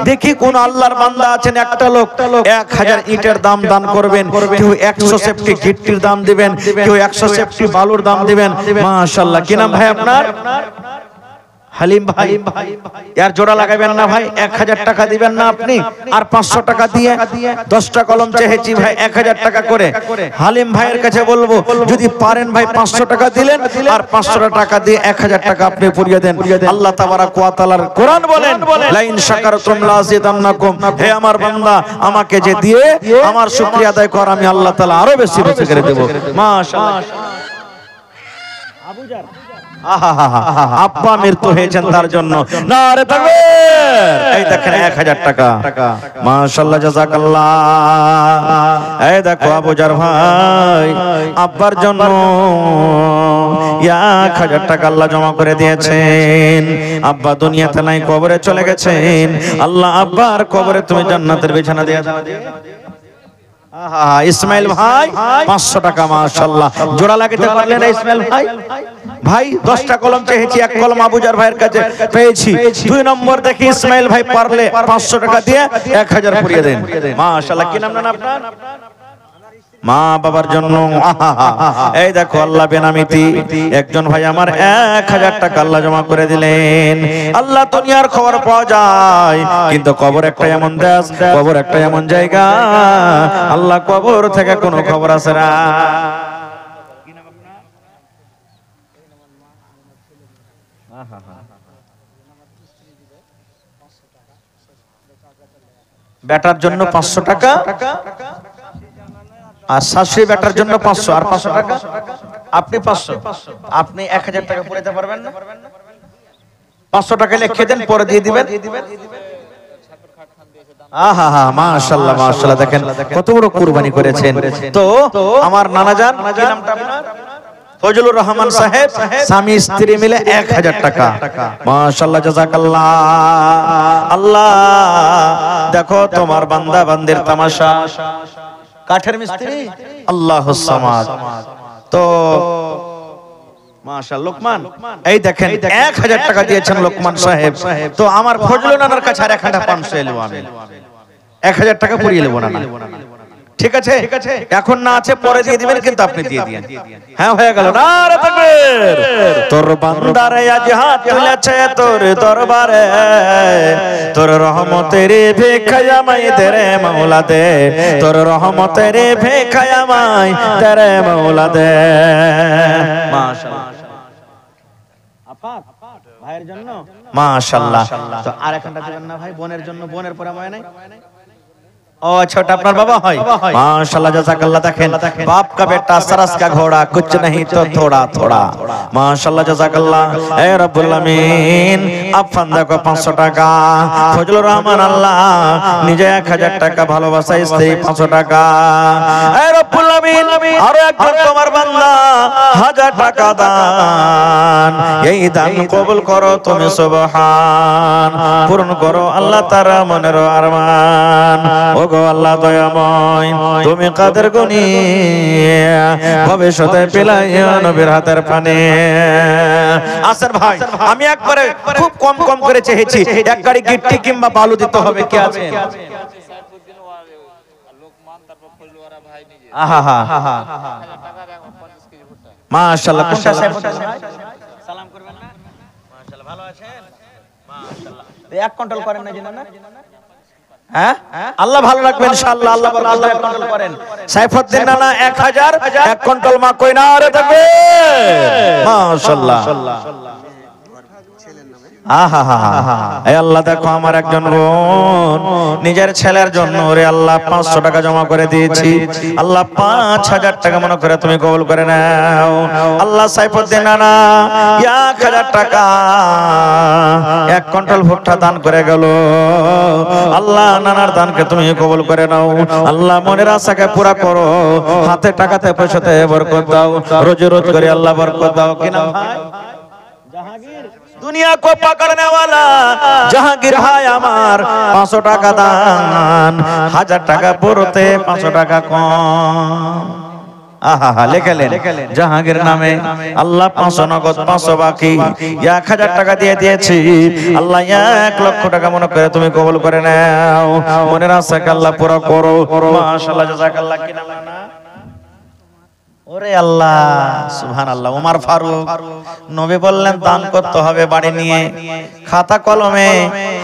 দেখি কোন আল্লাহর বান্দা আছেন একটা লোক 1000 ইটের দাম দান করবেন, কেউ 100 সেফটি গিট্টির দাম দিবেন, কেউ 100 সেফটি বালুর দাম দিবেন। মাশাআল্লাহ। কি নাম ভাই আপনার? হালিম ভাই, यार জোড়া লাগাবেন না ভাই, 1000 টাকা দিবেন না আপনি, আর 500 টাকা দিয়ে 10টা কলম চেয়েছি ভাই 1000 টাকা করে। হালিম ভাইয়ের কাছে বলবো যদি পারেন ভাই 500 টাকা দিলেন আর 500 টাকা দিয়ে 1000 টাকা আপনি পুরিয়ে দেন। আল্লাহ তাবারাক ওয়া তাআলার কোরআন বলেন লা ইন শাকারতুম লাযিদান্নাকুম, হে আমার বান্দা আমাকে যে দিয়ে আমার শুকরিয়া আদায় কর, আমি আল্লাহ তাআলা আরো বেশি বেশি করে দেব। মাশাআল্লাহ। আবু জার আব্বা মৃত্যু হয়েছেন তার জন্য নারে তাকবীর। এই দেখেন 1000 টাকা, মাশাআল্লাহ জাযাকাল্লাহ। এই দেখো আবু জার ভাই আব্বার জন্য 1000 টাকা আল্লাহ জমা করে দিয়েছেন। আব্বা দুনিয়াতে নাই, কবরে চলে গেছেন। আল্লাহ আব্বার কবরে তুমি জান্নাতের বিছানা দিয়ে দাও। ইসমাইল ভাই 500 টাকা, মাশাআল্লাহ। জোড়া লাগাতে পারলেন না ইসমাইল ভাই? ভাই 10টা কলম চেয়েছি, এক কলম আবুজার ভাইয়ের কাছে পেয়েছি। 2 নম্বর দেখি ইসমাইল ভাই পারলে 500 টাকা দিয়ে 1000 পুরিয়ে দেন। মাশাআল্লাহ। কি নাম না আপনার? মা বাবার জন্য। এই দেখো আল্লাহ বেনামিতি একজন ভাই আমার 1000 টাকা আল্লাহ জমা করে দিলেন। আল্লাহ দুনিয়ার খবর পাওয়া যায়, কিন্তু কবর একটা এমন দেশ, কবর একটা এমন জায়গা, আল্লাহ কবর থেকে কোনো খবর আসে না। বেটার জন্য 500 টাকা, আর শাশুড়ি বেটার জন্য 500, আর 500 টাকা আপনি 500, আপনি 1000 টাকা পুরাতে পারবেন না? 500 টাকা লিখে দেন, পরে দিয়ে দিবেন। আহা মাশাআল্লাহ মাশাআল্লাহ। দেখেন কত বড় কুরবানি করেছেন। তো আমার নানাজান, কি নামটা আপনার? ফজলুর রহমান সাহেব, স্বামী স্ত্রী মিলে 1000 টাকা। মাশাআল্লাহ জাযাকাল্লাহ। আল্লাহ দেখো তোমার বান্দা বান্দির তামাশা। কাঠের মিস্ত্রি আল্লাহুস সামাদ। তো মাশাআল্লাহ লোকমান, এই দেখেন 1000 টাকা দিয়েছেন লোকমান সাহেব। তো আমার ফজলু নানার কাছে আর 500 এলো, আমি 1000 টাকা পুরিয়ে নেব না। ঠিক আছে, এখন না আছে পরে দিয়ে দিবেন, কিন্তু আপনি দিয়ে দিয়েন। হ্যাঁ হয়ে গেল। নারে তাকবীর। তোর বান্দারে আজ হাত তুলেছে তোর দরবারে, তোর রহমতের ভিখায়া মাই তেরে মাওলা দে, তোর রহমতের ভিখায়া মাই তেরে মাওলা দে। মাশাআল্লাহ। আপা ভাইয়ের জন্য মাশাআল্লাহ। তো আর একটা দিবেন না ভাই বোনের জন্য? বোনের পরে হয় নাই? ও छोटा আপনার বাবা হয়। माशाल्लाह जज़ाकल्लाह। দেখেন बाप का बेटा सरस का घोड़ा कुछ नहीं तो थोड़ा थोड़ा। माशाल्लाह जज़ाकल्लाह। ए रब्बुल आमीन आप फंदा को 500 টাকা। ফজলুর রহমান আল্লাহ নিজে 1000 টাকা, ভালোবাসা স্ত্রী 500 টাকা। এ রব্বুল আমিন আর একবার তোমার বান্দা 1000 টাকা দান, এই দান কবুল করো তুমি সুবহান। পূরণ করো আল্লাহ তাআলা মনের আরমান। ওগো আল্লাহ দয়াময়, তুমি কাদের গুনি ভবিষ্যতে পিলাইও নবীর হাতের পানি। আসেন ভাই, আমি একবারে খুব কম কম করে চেয়েছি, এক গাড়ি গিট্টি কিংবা বালু দিতে হবে। কে আছে? মাশাআল্লাহ। কোনটা সাহেব? সালাম করবেন না? মাশাআল্লাহ। ভালো আছেন? মাশাআল্লাহ। এক কন্ট্রোল করেন না জানেন না? হ্যাঁ আল্লাহ ভালো রাখবেন ইনশাআল্লাহ। আল্লাহ বড় আল্লাহ এক কন্ট্রোল করেন। সাইফুদ্দিন নানা 1000 এক কন্ট্রোল মা কই না রে থাকবে। মাশাআল্লাহ। এই আল্লাহ দেখো আমার একজন বোন নিজের ছেলের জন্য রে আল্লাহ 500 টাকা জমা করে দিয়েছি। আল্লাহ 5000 টাকা মনে করে তুমি কবুল করে নাও। আল্লাহ সাইফুদ্দিন নানা 1000 টাকা এক কন্ট্রোল ভুট্টা দান করে গেল। আল্লাহ নানার দানকে তুমি কবুল করে নাও। আল্লাহ মনের আশাকে পুরা করো, হাতে টাকাতে পয়সাতে বরকত দাও, রোজি রোজ করে আল্লাহ বরকত দাও। কি নাম ভাই? জাহাঙ্গীর। दुनिया को पकड़ने वाला जहांगीर भाई আমার 500 টাকা দান। 1000 টাকা পুরোতে 500 টাকা কম। আহা লেখেলেন জাহাঙ্গীর নামে। আল্লাহ 500 নগদ 500 বাকি 1000 টাকা দিয়ে দিয়েছি। আল্লাহ 1 লক্ষ টাকা মনে করে তুমি কবুল করে নাও। মনের আশাকে আল্লাহ পুরো করো। মাশাআল্লাহ জাযাকাল্লাহ। কি নাম না? ও ওরে আল্লাহ, সুবহানাল্লাহ। ওমর ফারুক নবী বললেন দান করতে হবে, বাড়ি নিয়ে খাতা কলমে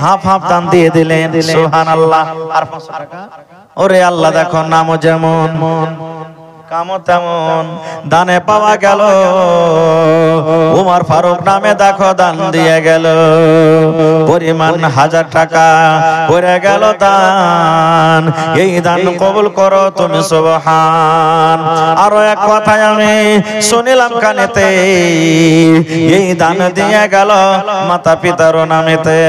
হাফ হাফ দান দিয়ে দিলেন, সুবহানাল্লাহ। আর 500 টাকা, ওরে আল্লাহ, দেখো নামও যেমন কামও তেমন, দানে পাওয়া গেল। ওমর ফারুক নামে দেখো দান দিয়ে গেল, পরিমাণ 1000 টাকা পড়ে গেল দান। এই দান কবুল করো তুমি, সুবহান। আরো এক কথায় আমি শুনিলাম কানেতে, এই দান দিয়ে গেল মাতা পিতার নামেতে।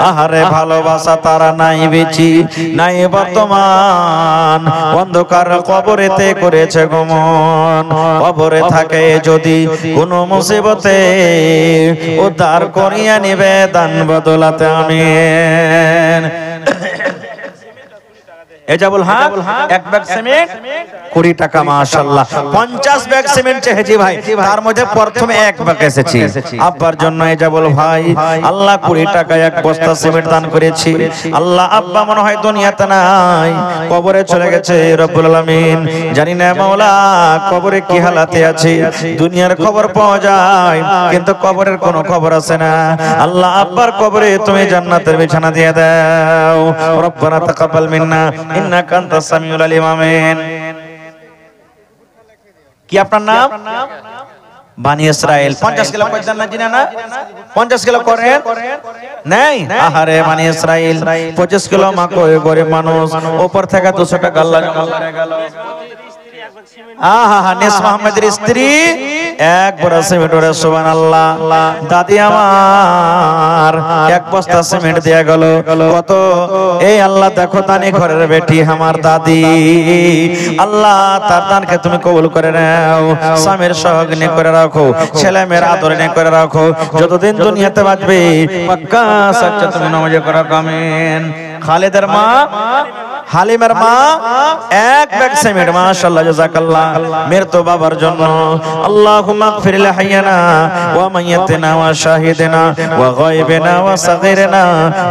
আহারে ভালোবাসা তারা নাই বেচি, নাই বর্তমান, অন্ধকার কবরেতে করেছে গমন। কবরে থাকে যদি কোনো মুসিবতে, উদ্ধার করিয়া নিবে দান বদলাতে, আমিন। এজাবুল হক এক ব্যাগ সিমেন্ট 20 টাকা, মাশাআল্লাহ। 50 ব্যাগ সিমেন্ট চেয়েছি ভাই, তার মধ্যে প্রথমে এক ব্যাগ এসেছে আব্বার জন্য। এজাবুল ভাই আল্লাহ 20 টাকা এক বস্তা সিমেন্ট দান করেছি। আল্লাহ আব্বা মনে হয় দুনিয়াতে নাই, কবরে চলে গেছে। রব্বুল আলামিন জানি না মাওলা কবরে কি হালাতে আছে। দুনিয়ার খবর পাওয়া যায় কিন্তু কবরের কোনো খবর আছে না। আল্লাহ আব্বার কবরে তুমি জান্নাতের বিছানা দিয়ে দাও। রব্বানা তাকাব্বাল মিন্না ইন্নাকা আনতাস সামিউল আলিম, আমিন। কি আপনার নাম? বানি ইসরাইল। 50 কিলো কইতেন না, জিনা না? 50 কিলো করেন নাই? আহারে বানি ইসরাইল 25 কিলো মা কই, গরিব মানুষ, উপর থেকে 200 টাকা আল্লাহ জমা করে গেল। আহা, নেস মোহাম্মদের স্ত্রী এক বড় সিমেন্ট, ওরে সুবহানাল্লাহ। দাদি আমার এক বস্তা সিমেন্ট দিয়ে গেল। কত এই আল্লাহ, দেখো তানি ঘরের বেটি আমার দাদি, আল্লাহ তার দানকে তুমি কবুল করে নাও। স্বামীর সহগ্নি করে রাখো, ছেলে মেয়ের আদরণে করে রাখো, যতদিন দুনিয়াতে বাঁচবে পাক্কা সচ্চা তুমি নামাজে করে রাখো, আমিন। খালেদের মা, হালিমের মা এক ব্যাগ সিমেন্ট, মাশাআল্লাহ, জাযাকাল্লাহ। মেয়ের তো বাবার জন্য আল্লাহুম্মা গফির লিহাইয়ানা ওয়া মাইয়াতিনা ওয়া শাহিদিনা ওয়া গায়বিনা ওয়া সাগীরিনা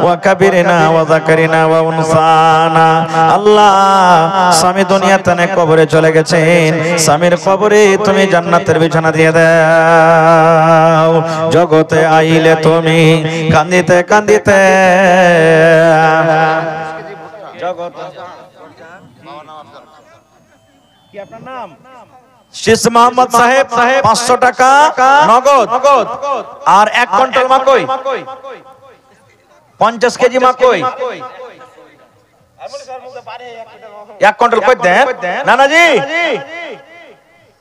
ওয়া কাবীরিনা ওয়া যাকারিনা ওয়া উনসানা। আল্লাহ স্বামী দুনিয়াতে না, কবরে চলে গেছেন, স্বামীর কবরে তুমি জান্নাতের বিছানা দিয়ে দাও। জগতে আইলে তুমি কান্দিতে কান্দিতে, কি আপনার নাম? শেষ মোহাম্মদ সাহেব 500 টাকা নগদ। আর 1 কুইন্টাল মাকই, 50 কেজি মাকই, 1 কুইন্টাল কই দেন নানাজি?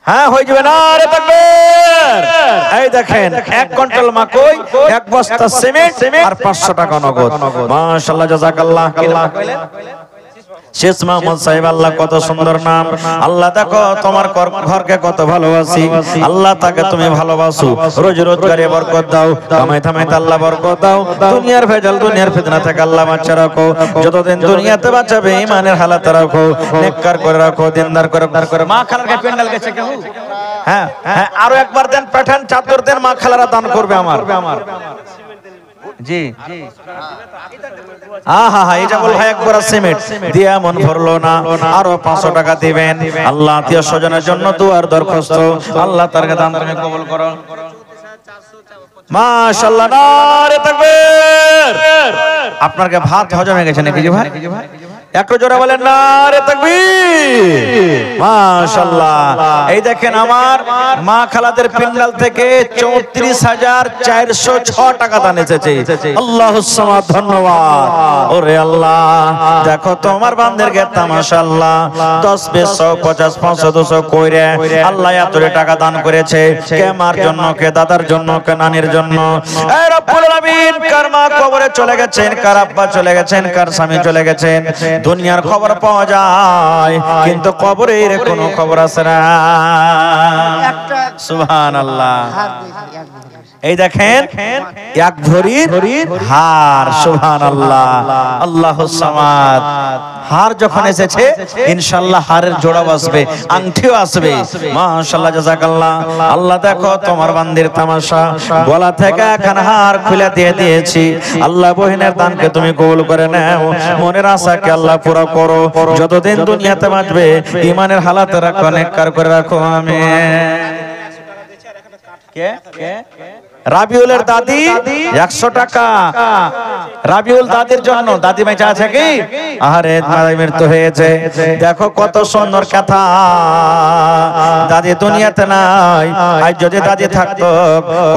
হ্যাঁ হয়ে যাবে না? আরে তাকবীর! এই দেখেন 1 কুইন্টাল মাকই, 1 বস্তা সিমেন্ট আর 500 টাকা নগদ, মাশাআল্লাহ, জাযাকাল্লাহ। শেষ মোহাম্মদ সাহেব, আল্লাহ কত সুন্দর নাম। আল্লাহ দেখো তোমার ঘরকে কত ভালোবাসি, আল্লাহ তাকে তুমি ভালোবাসো। রোজ রোজগারে বরকত দাও, কামাই থামাইতে আল্লাহ বরকত দাও। দুনিয়ার ভেজাল, দুনিয়ার ফিতনা থেকে আল্লাহ বাঁচিয়ে রাখো। যতদিন দুনিয়াতে বাঁচাবে ঈমানের হালাতে রাখো, নেককার করে রাখো, দিনদার করে। মা খালারকে পেন্ডাল গেছে কেউ? হ্যাঁ হ্যাঁ, আরো একবার দেন, পাঠান, চাদর দেন, মা খালারা দান করবে আমার। জি আহা, এটা বল ভাই, একবার সিমেন্ট দিয়া মন ভরলো না, আরো 500 টাকা দিবেন। আল্লাহ আত্মীয় স্বজনের জন্য দুয়ার দরখাস্ত, আল্লাহ তার দান তুমি কবুল করো, মাশাআল্লাহ। নারে তাকবীর! আপনার কি ভাত হজম হয়ে গেছে নাকি জি ভাই? একটু জোরে বলেন নারে তাকবীর, মাশাআল্লাহ। এই দেখেন আমার মা খালাদের পিন্ডাল থেকে 34,406 টাকা দান এসেছে। আল্লাহুস সামাদ, ধন্যবাদ। ওরে আল্লাহ, দেখো তোমার বান্দাদেরকে মাশাআল্লাহ 10, 20, 50, 500, 200 কইরে আল্লাহ এত টাকা দান করেছে। কে মার জন্য, কে দাদার জন্য, কে নানির জন্য। এই রব্বুল আলামিন, কার মা কবরে চলে গেছেন, কার আব্বা চলে গেছেন, কার স্বামী চলে গেছেন। দুনিয়ার খবর পাওয়া যায় কিন্তু কবরের কোনো খবর আছে না। সুবহানাল্লাহ। এই দেখেন 1 ভরির হার, সুবহানাল্লাহ। আল্লাহুস সামাদ, হার যখন এসেছে ইনশাআল্লাহ হারের জোড়াও আসবে, আংটিও আসবে। মাশাআল্লাহ, জাযাকাল্লাহ। আল্লাহ দেখো তোমার বান্দির তামাশা, গলা থেকে এখন হার খুলে দিয়ে দিয়েছি। আল্লাহ বহিনের দানকে তুমি কবুল করে নাও, মনের আশাকে আল্লাহ পুরো করো। যতদিন দুনিয়াতে বাঁচবে ঈমানের হালাতে রাখো, নেককার করে রাখো। আমিন। কে কে রাবিউলের দাদি 100 টাকা। রাবিউল দাদির জন্য। দাদি বেঁচে আছে কি? আরে দাদি মৃত্যু হয়েছে। দেখো কত সুন্দর কথা। দাদি দুনিয়াতে নাই, আজ যদি দাদি থাকতো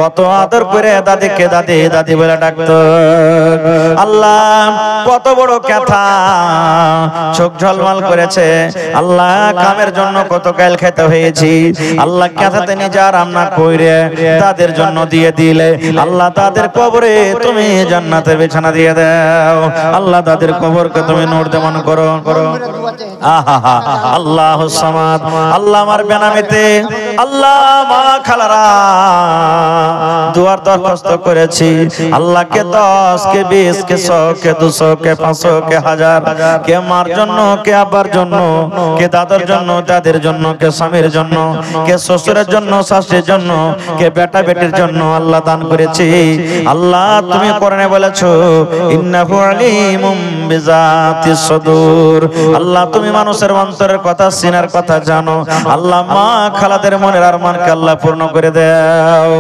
কত আদর করে দাদিকে দাদি দাদি বলে ডাকতো। আল্লাহ কত বড় কথা, চোখ ঝলমল করেছে। আল্লাহ কামের জন্য কত কাল খেতে হয়েছি। আল্লাহ কথাতে নিজে আরাম না কইরে তাদের জন্য দিয়ে দিলে আল্লাহ তাদের কবরে তুমি জান্নাতের বিছানা দিয়ে দাও। আল্লাহ তাদের কবরকে তুমি নূর দেওয়ান করো। আহা আল্লাহুস সামাদ। আল্লাহ আমার বেনামিতে আল্লাহ মা খালারা দুয়ার দরখাস্ত করেছি। আল্লাহকে 10 কে 20 কে 100 কে 200 কে 500 কে 1000 কে মার জন্য, কে আব্বার জন্য, কে দাদার জন্য, দাদের জন্য, কে স্বামীর জন্য, কে শ্বশুরের জন্য, শাশুড়ির জন্য, কে বেটা বেটির জন্য আল্লাহ দান করেছি। আল্লাহ তুমি কোরআনে বলেছো ইন্নাহু আলিমুম বিজাতিস সুদূর। আল্লাহ তুমি মানুষের অন্তরের কথা, সিনার কথা জানো। আল্লাহ মা খালাদের মনের আরমানকে আল্লাহ পূর্ণ করে দাও।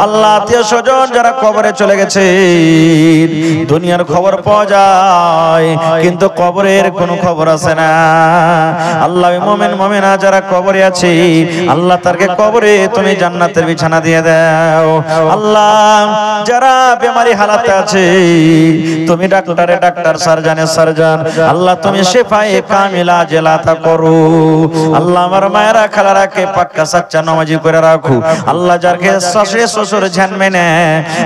আল্লাহ আত্মীয় স্বজন যারা কবরে চলে গেছে, দুনিয়ার খবর পাওয়া যায় কিন্তু কবরের কোনো খবর আসে না। আল্লাহ মুমিন মুমিনা যারা কবরে আছে আল্লাহ তারকে কবরে তুমি জান্নাতের বিছানা দিয়ে দাও। আল্লাহ যারা বেমারি হালাতে আছে তুমি ডাক্তারে ডাক্তার, সার্জনে সার্জন, আল্লাহ তুমি শিফায়ে কামিলা জেলাতা করো। আল্লাহ আমার মায়েরা খালারাকে পাক্কা সাচ্চা নামাজি করে রাখো। আল্লাহ যারকে শাশুড়ি শ্বশুর ধ্যান মেনে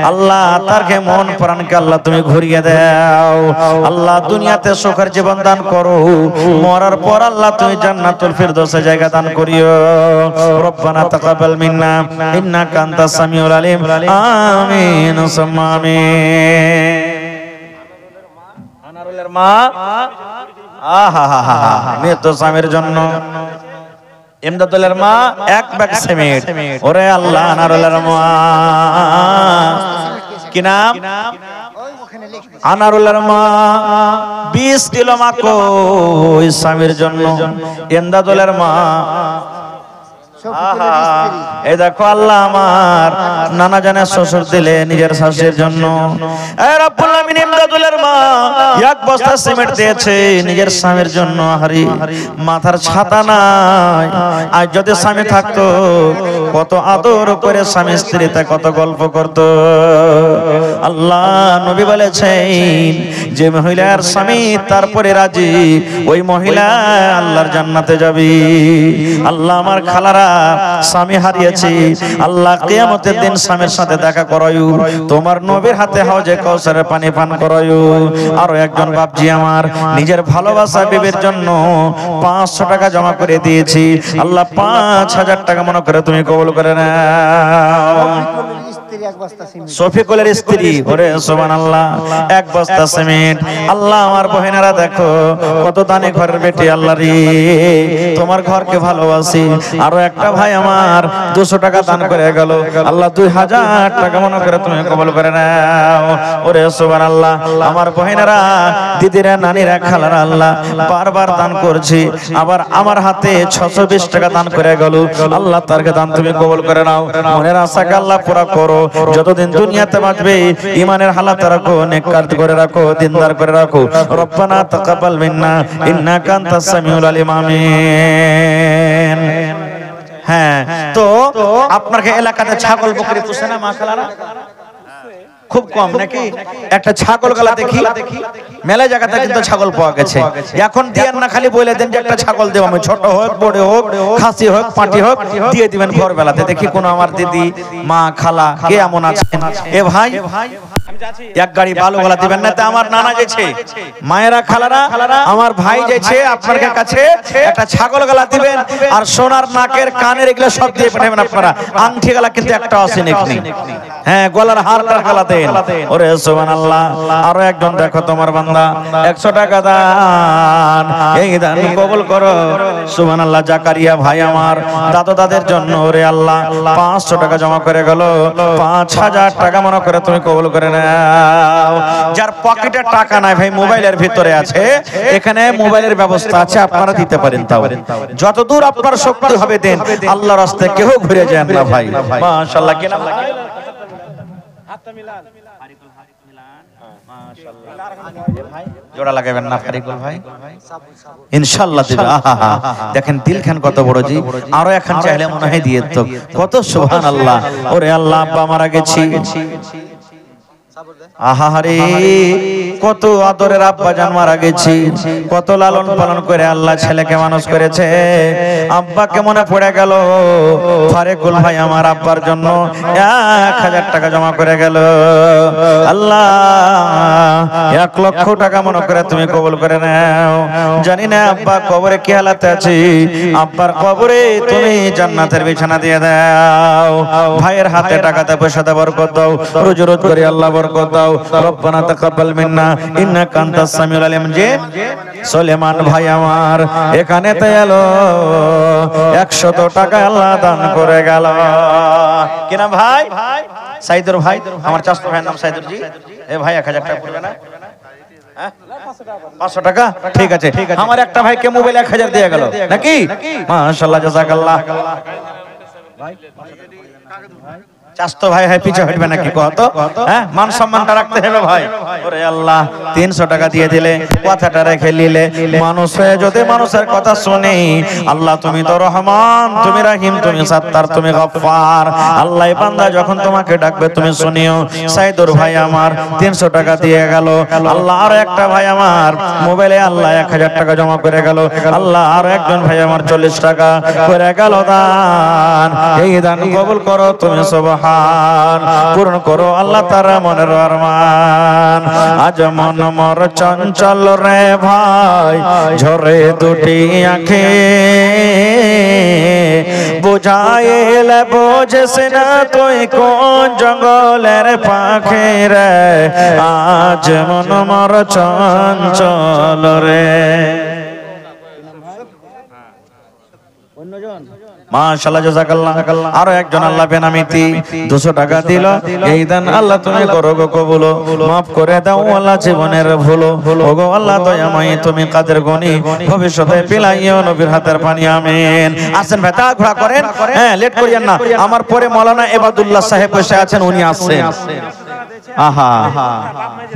আল্লাহ তারকে মন প্রাণকে আল্লাহ তুমি ঘুরিয়ে দাও। আল্লাহ দুনিয়াতে সুখের জীবন দান করো, মরার পর আল্লাহ তুমি জান্নাতুল ফিরদৌসে জায়গা দান করিও। রব্বানা তাকাব্বাল মিন্না ইন্নাকা আনতাস সামিউল আলিম। আমিন সুম্মা আমিন। আনারুলের মা আহা হা হা হা মৃত স্বামীর জন্য ইমদাদুলের মা 1 ব্যাগ সিমেন্ট। ওরে আল্লাহ আনারুলের মা কি নাম? আনারুলের মা 20 কিলো মাকো স্বামীর জন্য। ইমদাদুলের মা এই দেখো আল্লাহ আমার নানা জানের শ্বশুর দিলে নিজের শাশুড়ির জন্য। রব্বুল আমিন ইমদাদুলের মা 1 বস্তা সিমেন্ট দিয়েছে নিজের স্বামীর জন্য। হারি মাথার ছাতা নাই। আজ যদি স্বামী থাকতো কত আদর করে স্বামী স্ত্রীতে কত গল্প করত। আল্লাহ নবী বলেছেন যে মহিলার স্বামী তারপরে রাজি ওই মহিলা আল্লাহর জান্নাতে যাবে। আল্লাহ আমার খালারা স্বামী হারিয়েছি, আল্লাহ কিয়ামতের দিন স্বামীর সাথে দেখা করায়ু, তোমার নবীর হাতে হাউজে কাউসারের পানি পান করায়ু। আরো একজন বাপজি আমার নিজের ভালোবাসা বিবির জন্য 500 টাকা জমা করে দিয়েছি। আল্লাহ 5000 টাকা মনে করে তুমি কবুল করে নাও। শফিকুলের স্ত্রী, ওরে সুবহানাল্লাহ, 1 বস্তা সিমেন্ট। আল্লাহ আমার বহেনেরা দেখো কত দানে ঘরের বেটি। আল্লাহ রে তোমার ঘরকে ভালোবাসি। আরো একটা ভাই আমার 200 টাকা দান করে গেল। আল্লাহ 2000 টাকা মনে করে তুমি কবুল করে নাও। ওরে সুবহানাল্লাহ আমার বহেনেরা, দিদিরা, নানিরা, খালারা আল্লাহ বারবার দান করছি। আবার আমার হাতে 620 টাকা দান করে গেল। আল্লাহ তারকে দান তুমি কবুল করে নাও। মনের আশাকে আল্লাহ পুরা করো। যতদিন দুনিয়াতে বাঁচবে ঈমানের হালাত রাখো, নেককার করে রাখো, দিনদার করে রাখো। রব্বানা তাকাব্বাল মিন্না ইন্নাকা আনতাস সামিউল আলিম। আমিন। হ্যাঁ, তো আপনার এলাকাতে ছাগল বকরি পুষে না মা খালারা? খুব কম নাকি? একটা ছাগল গলা দেখি মেলা জায়গাতে কিন্তু ছাগল পাওয়া গেছে। এখন দিয়েন না, খালি বলে দেন যে একটা ছাগল দেব, আমি ছোট হোক বড় হোক খাসি হোক পাটি হোক দিয়ে দিবেন ভোরবেলাতে। দেখি কোন আমার দিদি মা খালা কে এমন আছেন? এ ভাই 1 গাড়ি বালু গলা দিবেন না। তা আমার নানা যেছে, মায়েরা খালারা আমার ভাই যেছে আপনার কাছে একটা ছাগল গলা দিবেন। আর সোনার নাকের কানের এগুলো সব দিয়ে পাঠাবেন আপনারা। আংটি গলা কিন্তু একটা আসেন এখানে। হ্যাঁ, গলার হারটার গলা দেন। ওরে সুবহানাল্লাহ। আরো একজন দেখো তোমার বান্দা বান্দা 100 টাকা দান, এই দান কবুল করো। সুবহানাল্লাহ। জাকারিয়া ভাই আমার দাদা দাদের জন্য রে আল্লাহ 500 টাকা জমা করে গেল, 5000 টাকা মনে করে তুমি কবুল করে নাও। যার পকেটে টাকা নাই ভাই, মোবাইলের ভিতরে আছে, এখানে মোবাইলের ব্যবস্থা আছে, আপনারা দিতে পারেন। তাও যতদূর আপনার শক্তি হবে দেন, আল্লাহর রাস্তায় কেউ ঘুরে যায় না ভাই। মাশাআল্লাহ। কি নাম লাগে? হাতটা মিলান। জোড়া লাগাবেন না ফারিকুল ভাই? ইনশাআল্লাহ দিবে। আহা দেখেন দিলখান কত বড় জি, আরো এখন চাইলে মনে হয় দিয়ে তো। কত সুবহানাল্লাহ। ওরে আল্লাহ, আব্বা মারা গেছি, আহারে কত আদরের আব্বা জান মারা গেছি, কত লালন পালন করে আল্লাহ ছেলেকে মানুষ করেছে। আব্বাকে মনে পড়ে গেল, ফারিকুল ভাই আমার আব্বার জন্য 1000 টাকা জমা করে গেল। আল্লাহ 1 লক্ষ টাকা মনে করে তুমি কবুল করে নাও। জানি না আব্বা কবরে কি হালাতে আছে, আব্বার কবরে তুমি জান্নাতের বিছানা দিয়ে দাও। ভাইয়ের হাতে টাকাতে পয়সাতে বরকত দাও, রোজি রোজ করে আল্লাহ বরকত দাও। রব্বানা তাকাব্বাল মিন্না ইন্নাকা আনতাস সামিউল আলিম। যে সুলেমান ভাই আমার এখানে তে এলো 100 টাকা আল্লাহ দান করে গেল। কি নাম ভাই? সাইদুর ভাই। আমার চাচা ভাইয়ের নাম সাইদুর জি। এ ভাই 1000 টাকা পড়বে না? 500 টাকা? ঠিক আছে। আমার একটা ভাইকে মোবাইল 1000 দিয়ে গেল নাকি? মাশাআল্লাহ, জাযাকাল্লাহ। ভাই চাস্তো ভাই পিছে হটবে নাকি কত? হ্যাঁ, মান সম্মানটা রাখতে হবে ভাই। ওরে আল্লাহ 300 টাকা দিয়ে দিলে, কথাটা রেখে নিলে। মানুষ হয়ে যদি মানুষের কথা শুনি, আল্লাহ তুমি তো রহমান, তুমি রহিম, তুমি সাত্তার, তুমি গফফার। আল্লাহ বান্দা যখন তোমাকে ডাকবে তুমি শুনিও। সাইদুর ভাই আমার 300 টাকা দিয়ে গেল। আল্লাহ আরো একটা ভাই আমার মোবাইলে আল্লাহ 1000 টাকা জমা করে গেল। আল্লাহ আরো একজন ভাই আমার 40 টাকা করে গেল দান। এই দান কবুল করো তুমি সুবহান, পূরণ করো আল্লাহ তারা মনের আরমান। আজ মন মর চঞ্চল রে ভাই, ঝরে দুটি আঁখে, বুঝাইলে বোঝেস না তুই কোন জঙ্গলের পাখি রে। আজ মন মর চঞ্চল রে। মাশাআল্লাহ, জাযাকাল্লাহ। আরো একজন আল্লাহ বেনামিতি 200 টাকা দিল। এই দান আল্লাহ তুমি করো গো কবুল, মাফ করে দাও আল্লাহ জীবনের ভুল। ওগো আল্লাহ দয়াময় তুমি কাদের গনি, ভবিষ্যতে পিলাইও নবীর হাতের পানি। আমিন। আসেন ভাই, তা ঘোড়া করেন, হ্যাঁ লেট করিয়েন না। আমার পরে মাওলানা ইবাদুল্লাহ সাহেব বসে আছেন, উনি আসছেন। আহা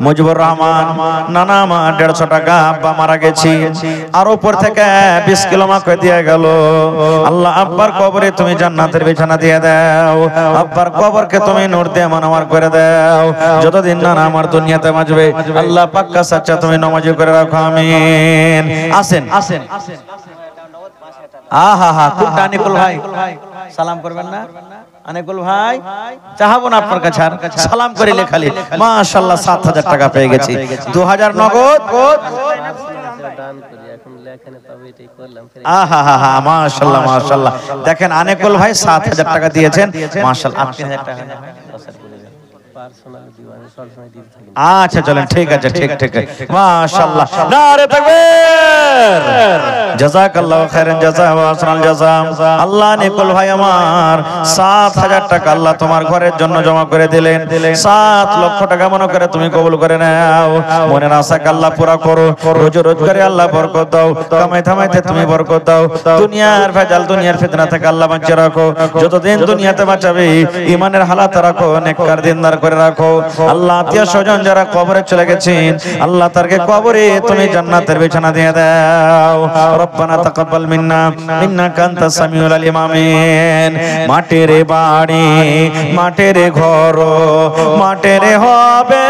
মুজিবুর রহমান নানা মা 150 টাকা, আব্বা মারা গেছি, আর উপর থেকে 20 কিলো মাকে দিয়ে গেল। আল্লাহ আব্বার কবরে তুমি জান্নাতের বিছানা দিয়ে দাও, আব্বার কবরকে তুমি নূর দিয়ে মানওয়ার করে দাও। যতদিন না আমার দুনিয়াতে বাঁচবে আল্লাহ পাক্কা সাচ্চা তুমি নামাজি করে রাখো। আমিন। আসেন আসেন। আহা হা, খুব টানিকুল ভাই সালাম করবেন না? আনিকুল ভাই চাহাবো না আপনার কাছে, সালাম করে লেখালি। মাশাআল্লাহ 7000 টাকা পেয়ে গেছি, 2000 নগদ। আহা হা হা, মাশাআল্লাহ মাশাআল্লাহ। দেখেন আনিকুল ভাই 7000 টাকা দিয়েছেন, মাশাআল্লাহ। 8000 টাকা আচ্ছা চলেন, ঠিক আছে, ঠিক ঠিক, মাশাআল্লাহ। নারে তাকবীর, জাযাকাল্লাহু খাইরান জাযা ওয়া আহসানাল জাযা। আল্লাহ নিকুল ভাই আমার 7000 টাকা আল্লাহ তোমার ঘরের জন্য জমা করে দিলেন। 7 লক্ষ টাকা মনে করে তুমি কবুল করে নাও। মনের আশাকে আল্লাহ পুরা করো, রোজ রোজগারে আল্লাহ বরকত দাও, কামাই থামাইতে তুমি বরকত দাও। দুনিয়ার ভেজাল দুনিয়ার ফিতনা থেকে আল্লাহ বাঁচিয়ে রাখো। যতদিন দুনিয়াতে বাঁচাবে ঈমানের হালাত রাখো, নেককার দিনদার করে রাখো। আল্লাহ আত্মীয় স্বজন যারা কবরে চলে গেছেন আল্লাহ তারকে কবরে তুমি জান্নাতের বিছানা দিয়ে দাও। রব্বানা তাকাব্বাল মিন্না ইন্নাকা আনতাস সামিউল আলিম। আমিন। মাটির বাড়ি মাটির ঘর মাটির হবে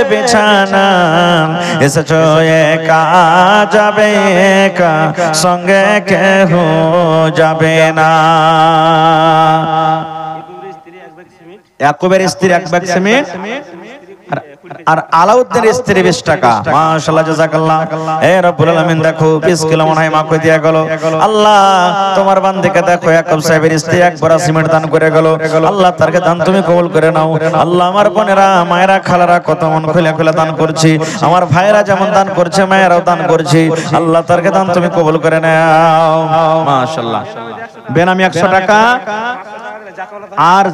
বিছানা, এসেছো একা যাবে একা, সঙ্গে কেহ যাবে না। একবার স্ত্রী এক ব্যাগ সিমেন্ট, আর আলাউদ্দিনের স্ত্রী 20 টাকা। মাশাআল্লাহ জাযাকাল্লাহ। এ রব্বুল আলামিন দেখো 20 কিলো মনে হয় মাফ করে দিয়া গেল। আল্লাহ তোমার বান্দাকে দেখো ইয়াকুব সাহেবের স্ত্রী এক বড় সিমেন্ট দান করে গেল। আল্লাহ তারকে দান তুমি কবুল করে নাও। আল্লাহ আমার বোনেরা মায়েরা খালারা কত মন খুলে খুলে দান করছি, আমার ভাইরা যেমন দান করছে মায়েরাও দান করছি, আল্লাহ তারকে দান তুমি কবুল করে নাও। মাশাআল্লাহ। বেনামি 100 টাকা আর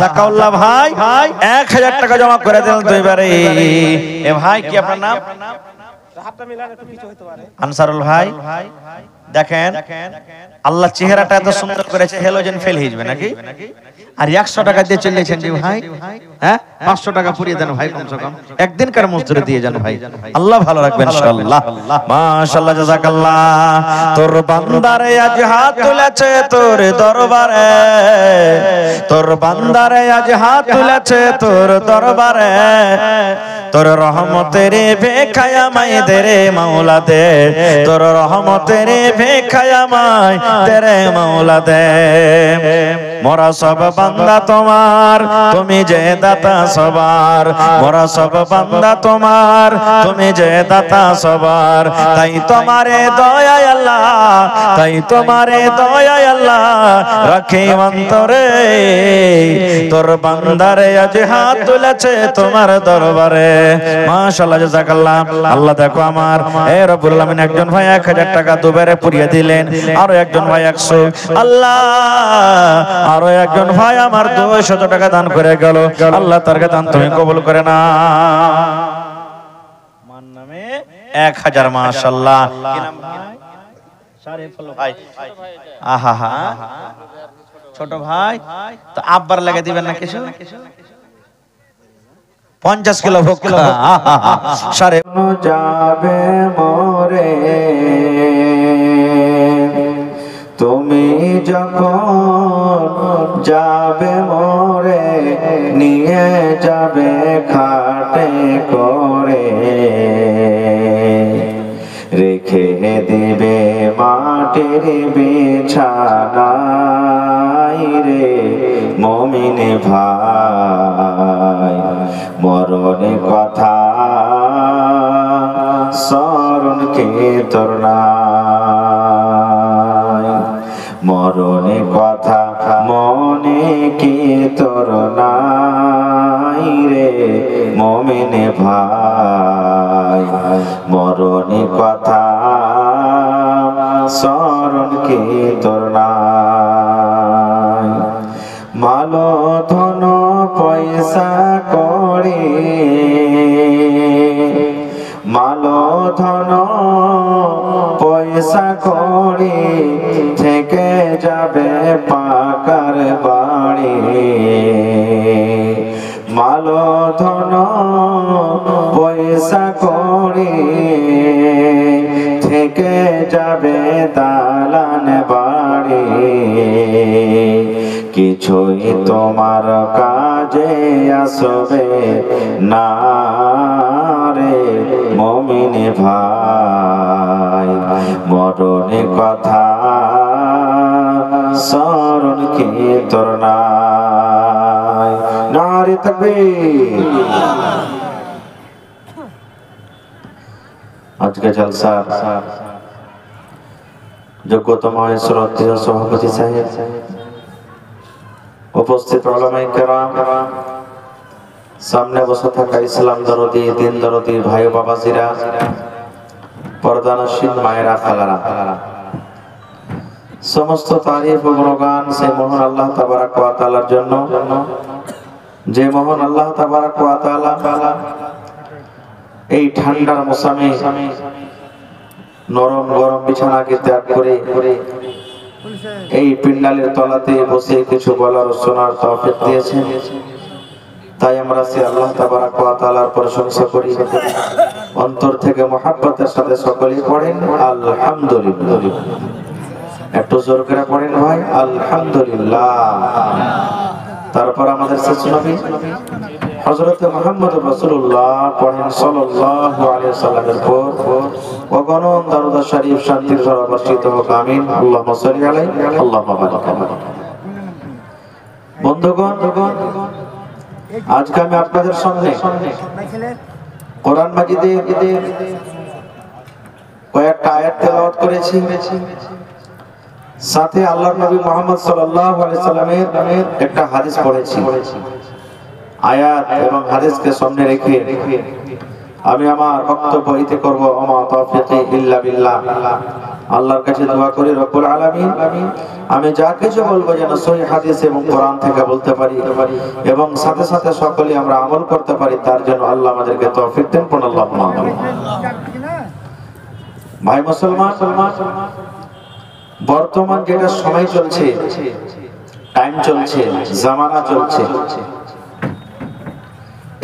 জাকাউল্লাহ ভাই 1000 টাকা জমা করে দিলেন দুইবারে। এ ভাই কি আপনার নাম? আনসারুল ভাই। দেখেন আল্লাহ চেহারাটা এত সুন্দর করেছে, হেলোজেন ফেল হয়ে যাবে নাকি? আর 100 টাকা দিয়ে চলেছেন যে ভাই, হ্যাঁ 500 টাকা পুরিয়ে দেন ভাই, কমসে কম একদিনকার মজদুরি দিয়ে যান ভাই, আল্লাহ ভালো রাখবেন ইনশাআল্লাহ। মাশাআল্লাহ জাযাকাল্লাহ। তোর বান্দারে আজ হাত তুলেছে তোর দরবারে, তোর বান্দারে আজ হাত তুলেছে তোর দরবারে, তোর রহমতের ভিখায়া মাই দেরে মাওলা দে, তোর রহমতের ভিখায়া মাই তেরে মাওলা দে। মোরা সব বান্দা তোমার, তুমি যে দাতা সবার, মোরা সব বান্দা তোমার, তুমি যে দাতা সবার, তাই তোমারে দয়া আল্লাহ, তাই তোমারে দয়া আল্লাহ রাখে অন্তরে, তোর বান্দারে আজ হাত তুলেছে তোমার দরবারে। মাশাআল্লাহ জাযাকাল্লাহ। আল্লাহ দেখো আমার এ রব্বুল আলামিন একজন ভাই 1000 টাকা দুবারে পুরিয়ে দিলেন, আরো একজন ভাই 100, আল্লাহ আরো একজন ভাই আমার 200 টাকা দান করে গেল, আল্লাহ তার দান তুমি কবুল করে না। মান নামে 1000। মাশাআল্লাহ। কি নাম ভাই? শরীফুল ভাই। আহা হা ছোট ভাই তো আব্বার লাগে দিবেন না কিছু? 50 কিলো ভুক্কা। সারে যাবে মোরে তুমি যখন যাবে মোরে, নিয়ে যাবে খাটে করে, রেখে দিবে মাটির বিছানায় রে মুমিন ভাই, মরণের কথা স্মরণ কি তোর নাই, মরণের কথা মনে কি তোর নাই রে মুমিন ভাই, মরণের কথা স্মরণ কি তোর নাই। মালো ধন পয়সা করে, মালো ধন পয়সা করে, থেকে যাবে পাকার বাড়ি, মালো ধন পয়সা করে, থেকে যাবে দালান বাড়ি, কিছুই তোমার কাজে আসবে না রে মুমিন ভাই, মরণের কথা স্মরণ কি তোর নাই। নারে তাকবীর। আজকে জলসার যোগ্যতম শ্রদ্ধেয় সভাপতি সাহেব, উপস্থিত উলামায়ে কেরাম, সামনে বসে থাকা ইসলাম দরদি দিন দরদি ভাই বাবাজিরা, পর্দানশীল মায়েরা খালারা, সমস্ত তারিফ ও গুণগান সেই মহান আল্লাহ তাবারাক ওয়া তাআলার জন্য, যে মহান আল্লাহ তাবারাক ওয়া তাআলা এই ঠান্ডার মৌসুমে নরম গরম বিছানাকে ত্যাগ করে এই পিন্ডালের তলাতে বসে কিছু বলার ও শোনার তৌফিক দিয়েছেন। তাই আমরা সে আল্লাহ তাবারাক ওয়া তাআলার প্রশংসা করি, অন্তর থেকে মহব্বতের সাথে সকলেই পড়েন আলহামদুলিল্লাহ। একটু জোর করে পড়েন ভাই আলহামদুলিল্লাহ। তারপর আমাদের শেষ নবী হযরত মুহাম্মদ রাসূলুল্লাহ পড়েন সাল্লাল্লাহু আলাইহি ওয়াসাল্লামের পর অগণন দরুদ শরীফ শান্তির ঝরা বর্ষিত হোক, আমিন। আল্লাহুম্মা সাল্লি আলাইহি আল্লাহুম্মা বারিক আলাইহি। বন্ধুগণ, আজকে আমি আপনাদের সামনে কোরআন মাজিদে কয়েকটা আয়াত তেলাওয়াত করেছি, সাথে আল্লাহর নবী মুহাম্মদ সাল্লাল্লাহু আলাইহি সাল্লামের একটা হাদিস পড়েছি। আয়াত এবং হাদিসকে সামনে রেখে আমি আমার বক্তব্য ইতি করব। আমা তাওফীকি ইল্লা বিল্লাহ। আল্লাহর কাছে দোয়া করি রব্বুল আলামিন আমি যা কিছু বলবো যেন সহিহ হাদিস এবং কোরআন থেকে বলতে পারি এবং সাথে সাথে সকলে আমরা আমল করতে পারি, তার জন্য আল্লাহ আমাদেরকে তৌফিক দেন। আল্লাহুম্মা আমিন। ভাই মুসলমান, বর্তমান যেটা সময় চলছে, টাইম চলছে, জামানা চলছে,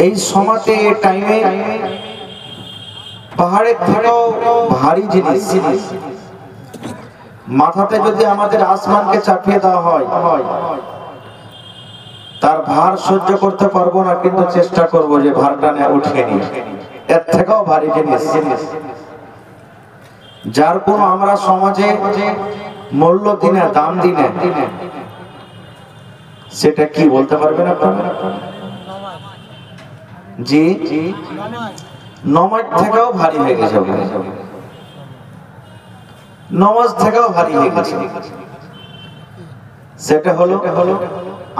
এই সময়তে টাইমে পাহাড়ের থেকেও ভারী জিনিস মাথাতে যদি আমাদের আসমানকে চাপিয়ে দেওয়া হয়, তার ভার সহ্য করতে পারবো না, কিন্তু চেষ্টা করব যে ভারটা না উঠিয়ে নিই। এর থেকেও ভারী জিনিস, যার কোনো আমরা সমাজে মূল্য দিনে, দাম দিনে, সেটা কি বলতে পারবেন আপনারা? জি, নমাজ থেকেও ভারী হয়ে গেছে, নমাজ থেকেও ভারী হয়ে গেছে। সেটা হলো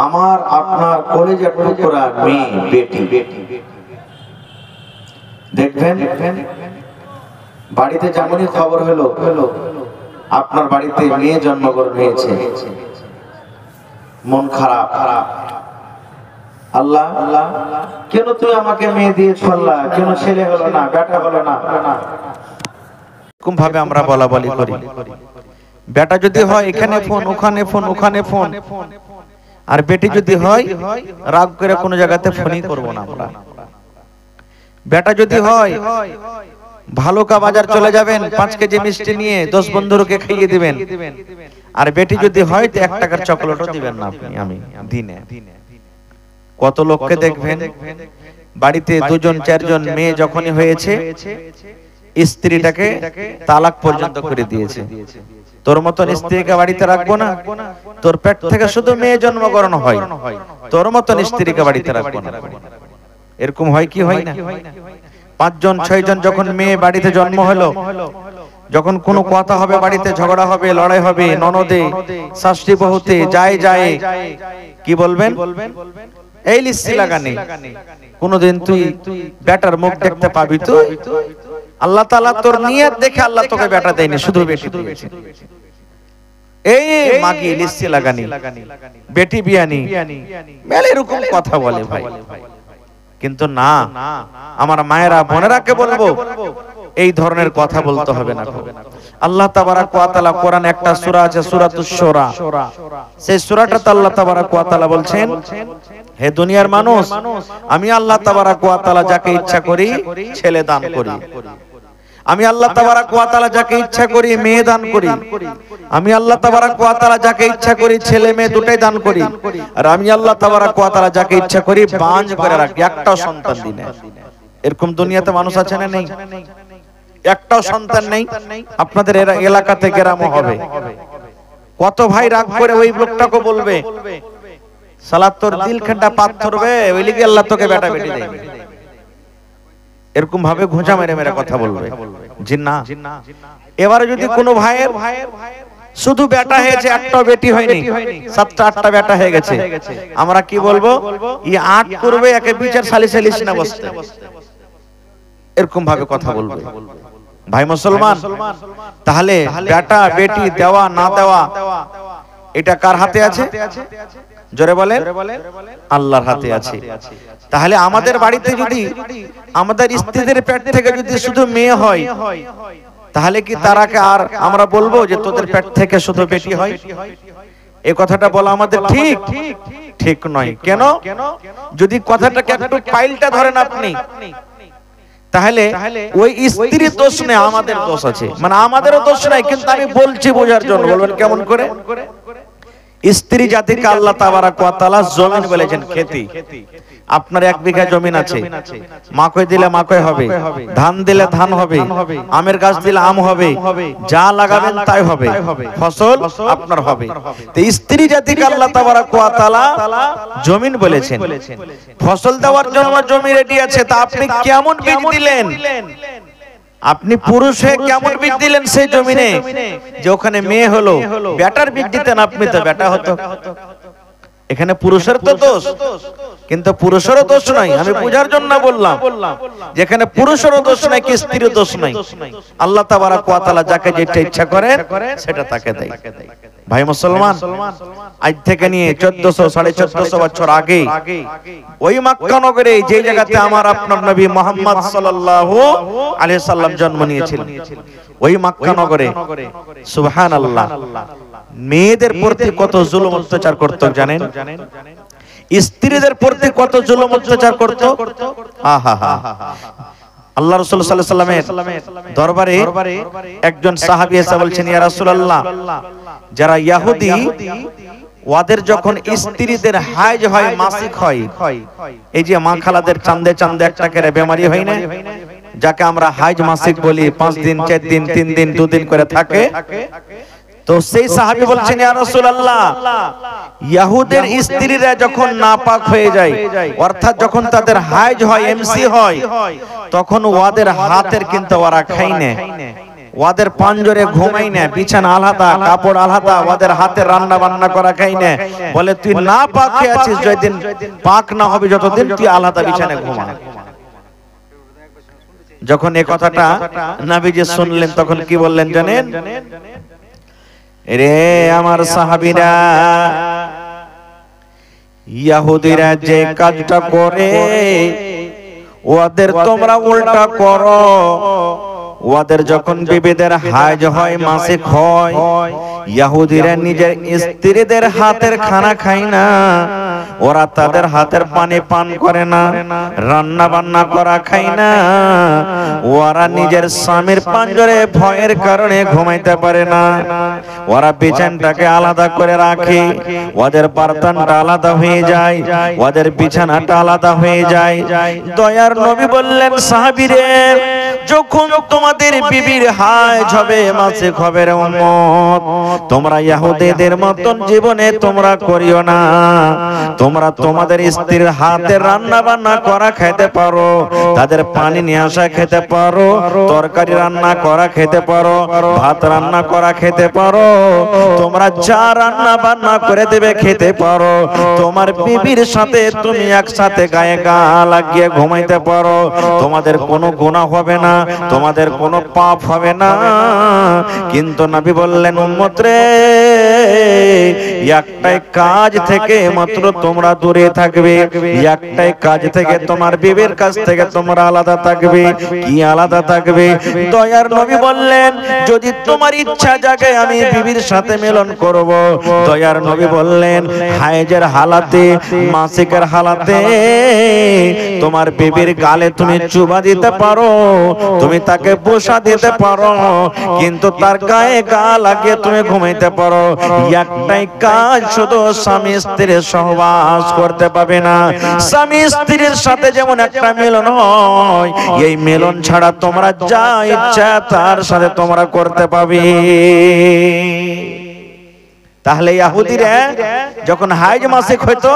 আমার আপনার কলেজের টুকরা মেয়ে, বেটি। দেখবেন বাড়িতে যেমনই খবর হলো আপনার বাড়িতে মেয়ে জন্মগ্রহণ হয়েছে, মন খারাপ। আল্লাহ, কেন তুই আমাকে মেয়ে দিয়েছ? আল্লাহ, কেন ছেলে হলো না, বেটা হলো না? এরকম ভাবে আমরা বলা বলি করি। বেটা যদি হয় এখানে ফোন, ওখানে ফোন, ওখানে ফোন, আর বেটি যদি হয় রাগ করে কোনো জায়গাতে ফোনই করবো না আমরা। বেটা যদি হয় ভালুকা বাজার চলে যাবেন, 5 কেজি মিষ্টি নিয়ে 10 বন্ধুকে খাইয়ে দিবেন। আর বেটি যদি হয় তো 1 টাকার চকলেটও দিবেন না আপনি, আমি দিনে। কত লোককে দেখবেন বাড়িতে 2 জন 4 জন মেয়ে যখনই হয়েছে স্ত্রীটাকে তালাক পর্যন্ত করে দিয়েছে। তোর মতন স্ত্রীকে বাড়িতে রাখবো না, তোর পেট থেকে শুধু মেয়ে জন্মগ্রহণ হয়, তোর মতন স্ত্রীকে বাড়িতে রাখবো না। এরকম হয় কি হয় না? 5 জন 6 জন যখন মেয়ে বাড়িতে জন্ম হলো, যখন কোনো কথা হবে বাড়িতে, ঝগড়া হবে, লড়াই হবে, ননদে শাশুড়ি বহুতে যায় যায়, কি বলবেন? এই লিস্টি লাগানি, কোনদিন তুই বেটার মুখ দেখতে পাবি? তুই আল্লাহ তাআলা তোর নিয়ত দেখে আল্লাহ তোকে বেটা দেয়নি, শুধু বেটি দিয়েছে। এই মাগি লিস্টি লাগানি, বেটি বিয়ানি, মেলে এরকম কথা বলে ভাই। কিন্তু না, আমার মায়েরা বোনেরাকে বলবো এই ধরনের কথা বলতে হবে না। আল্লাহ তাবারাক ওয়া তাআলা কোরআনে একটা সূরা আছে, সূরাতুশ শুরা, সেই সূরাটাতে আল্লাহ তাবারাক ওয়া তাআলা বলছেন, হে দুনিয়ার মানুষ, আমি আল্লাহ তাবারাক ওয়া তাআলা যাকে ইচ্ছা করি ছেলে দান করি, আমি আল্লাহ তাবারাক ওয়া তাআলা যাকে ইচ্ছা করি মেয়ে দান করি, আমি আল্লাহ তাবারাক ওয়া তাআলা যাকে ইচ্ছা করি ছেলে মেয়ে দুটাই দান করি, আর আমি আল্লাহ তাবারাক ওয়া তাআলা যাকে ইচ্ছা করি বাঁঝ করে রাখি, একটাও সন্তান দিই না। এরকম দুনিয়াতে মানুষ আছে না নেই? একটাও সন্তান নেই। আপনাদের এলাকাতে গ্রামও হবে। কত ভাই রাগ করে ওই লোকটাকে বলবে, সালা তোর দিল খান্ডা পাথর বে, ওই লিগে আল্লাহ তোকে বেটা বেটি দেয়। এরকম ভাবে ঘোঁচা মেরে মেরে কথা বলবে। জি না। এবারে যদি কোনো ভাইয়ের শুধু বেটা হয়েছে, একটা বেটি হয়নি, 7টা 8টা বেটা হয়ে গেছে, আমরা কি বলবো? ই 8 করবে, একে বিচার সালিস না বসতে। এরকম ভাবে কথা বলবে। ভাই মুসলমান, তাহলে বেটা বেটি দেওয়া না দেওয়া এটা কার হাতে আছে? জোরে বলেন, আল্লাহর হাতে আছে। তাহলে আমাদের বাড়িতে যদি আমাদের স্ত্রীদের পেট থেকে যদি শুধু মেয়ে হয়, তাহলে কি তারাকে আর আমরা বলবো যে তোদের পেট থেকে শুধু বেটি হয়? এই কথাটা বলা আমাদের ঠিক ঠিক নয়। কেন? যদি কথাটাকে একটু পাইলটা ধরেন আপনি, তাহলে ওই স্ত্রীর দোষ নেই, আমাদের দোষ আছে। মানে আমাদেরও দোষ নাই, কিন্তু আমি বলছি বোঝার জন্য। বলবেন কেমন করে? স্ত্রী জাতিকে আল্লাহ তাবারাক ওয়া তাআলা জমিন বলেছেন খেতি। আপনার 1 বিঘা জমিন আছে, মাকই দিলে মাকই হবে, ধান দিলে ধান হবে, আমের গাছ দিলে আম হবে, যা লাগাবেন তাই হবে, ফসল আপনার হবে। তো স্ত্রী জাতিকে আল্লাহ তাবারাক ওয়া তাআলা জমিন বলেছেন। ফসল দেওয়ার জন্য জমি রেডি আছে, তা আপনি কেমন বীজ দিলেন? আপনি পুরুষ হয়ে কেমন বীজ দিলেন সেই জমিনে যে ওখানে মেয়ে হলো? বেটার বীজ দিতেন আপনি, তো বেটা হতো। এখানে পুরুষের তো দোষ, কিন্তু পুরুষেরও দোষ নাই। আমি বুঝার জন্য বললাম, যেখানে পুরুষেরও দোষ নাই কি স্ত্রীর দোষ নাই। আল্লাহ তাবারাক ওয়া তাআলা যাকে যেটা ইচ্ছা করেন সেটা তাকে দেয়। ভাই মুসলমান, আজ থেকে নিয়ে 1400 1450 বছর আগে ওই মক্কা নগরে যে জায়গাতে আমার আপনার নবী মুহাম্মদ সাল্লাল্লাহু আলাইহি সাল্লাম জন্ম নিয়েছিলেন, ওই মক্কা নগরে সুবহানাল্লাহ মেয়েদের প্রতি কত জুলুম অত্যাচার করত জানেন? স্ত্রীদের প্রতি কত জুলুম অত্যাচার করত। আল্লাহ রাসূল সাল্লাল্লাহু আলাইহি ওয়াসাল্লামের দরবারে একজন সাহাবী এসে বলছেন, ইয়া রাসূলুল্লাহ, যারা ইহুদি ওদের যখন স্ত্রীদের হাইজ হয়, মাসিক হয়, এই যে মা খালাদের চাঁদে চাঁদে একটা করে বেমারি হয় না, যাকে আমরা হাইজ মাসিক বলি, 5 দিন 4 দিন 3 দিন 2 দিন করে থাকে। তো সেই সাহাবী বলছেন, ইয়া রাসূলুল্লাহ, ইহুদের স্ত্রীরা যখন নাপাক হয়ে যায়, অর্থাৎ যখন তাদের হাইজ হয়, এমসি হয়, তখন ওদের হাতের কিন্তু ওরা খায় না, ওদের পাঞ্জরে ঘুমাই না, বিছানা আলাদা, কাপড় আলাদা, ওদের হাতে রান্না বান্না করা খাই না। বলে তুই না পাক হয়ে আছিস, যতদিন পাক না হবে যতদিন তুই আলাদা বিছানায় ঘুমা। যখন এই কথাটা নবীজি শুনলেন তখন কি বললেন জানেন? রে আমার সাহাবীরা, ইহুদিরা যে কাজটা করে ওদের তোমরা উল্টা করো। ওদের যখন বিবিদের হাইজ হয়, মাসিক হয়, ইহুদিরা নিজের স্ত্রীদের হাতের খানা খায় না, ওরা তাদের হাতের পানি পান করে না, রান্না বান্না করা খায় না, ওরা নিজের স্বামীর পাঞ্জরে ভয়ের কারণে ঘুমাইতে পারে না, ওরা বিছানাটাকে আলাদা করে রাখে, ওদের বার্তানটা আলাদা হয়ে যায়, ওদের বিছানাটা আলাদা হয়ে যায়। দয়ার নবী বললেন, সাহাবীরে, যখন তোমাদের বিবির হাইজ হবে, মাসিক হবে রে উম্মত, তোমরা ইহুদিদের মতন জীবনে তোমরা করিও না। তোমরা তোমাদের স্ত্রীর হাতে রান্না বান্না করা খেতে পারো, তাদের পানি নিয়ে আসা খেতে পারো, তরকারি রান্না করা খেতে পারো, ভাত রান্না করা খেতে পারো, তোমরা যা রান্না বান্না করে দেবে খেতে পারো। তোমার বিবির সাথে তুমি একসাথে গায়ে গা লাগিয়ে ঘুমাইতে পারো, তোমাদের কোনো গুনাহ হবে না, তোমাদের কোনো পাপ হবে না। কিন্তু নবী বললেন, উম্মত রে, একটাই কাজ থেকে মাত্র তোমরা দূরে থাকবে, একটাই কাজ থেকে, তোমার বিবির কাছ থেকে তোমরা আলাদা থাকবে। কি আলাদা থাকবে? দয়ার নবী বললেন, যদি তোমার ইচ্ছা জাগে আমি বিবির সাথে মিলন করব। দয়ার নবী বললেন, হাইজের হালাতে, মাসিকের হালাতে তোমার বিবির গালে তুমি চুমা দিতে পারো, তুমি তাকে বসা দিতে পারো, কিন্তু তার গায়ে গা লাগিয়ে তুমি ঘুমাইতে পারো। একটাই কাজ, শুধু স্বামী স্ত্রীর সহবাস করতে পাবে না। স্বামী স্ত্রীর সাথে যেমন একটা মিলন হয়, এই মিলন ছাড়া তোমরা যা ইচ্ছা তার সাথে তোমরা করতে পাবে। তাহলে ইহুদিরা যখন হাইজ মাসিক হইতো,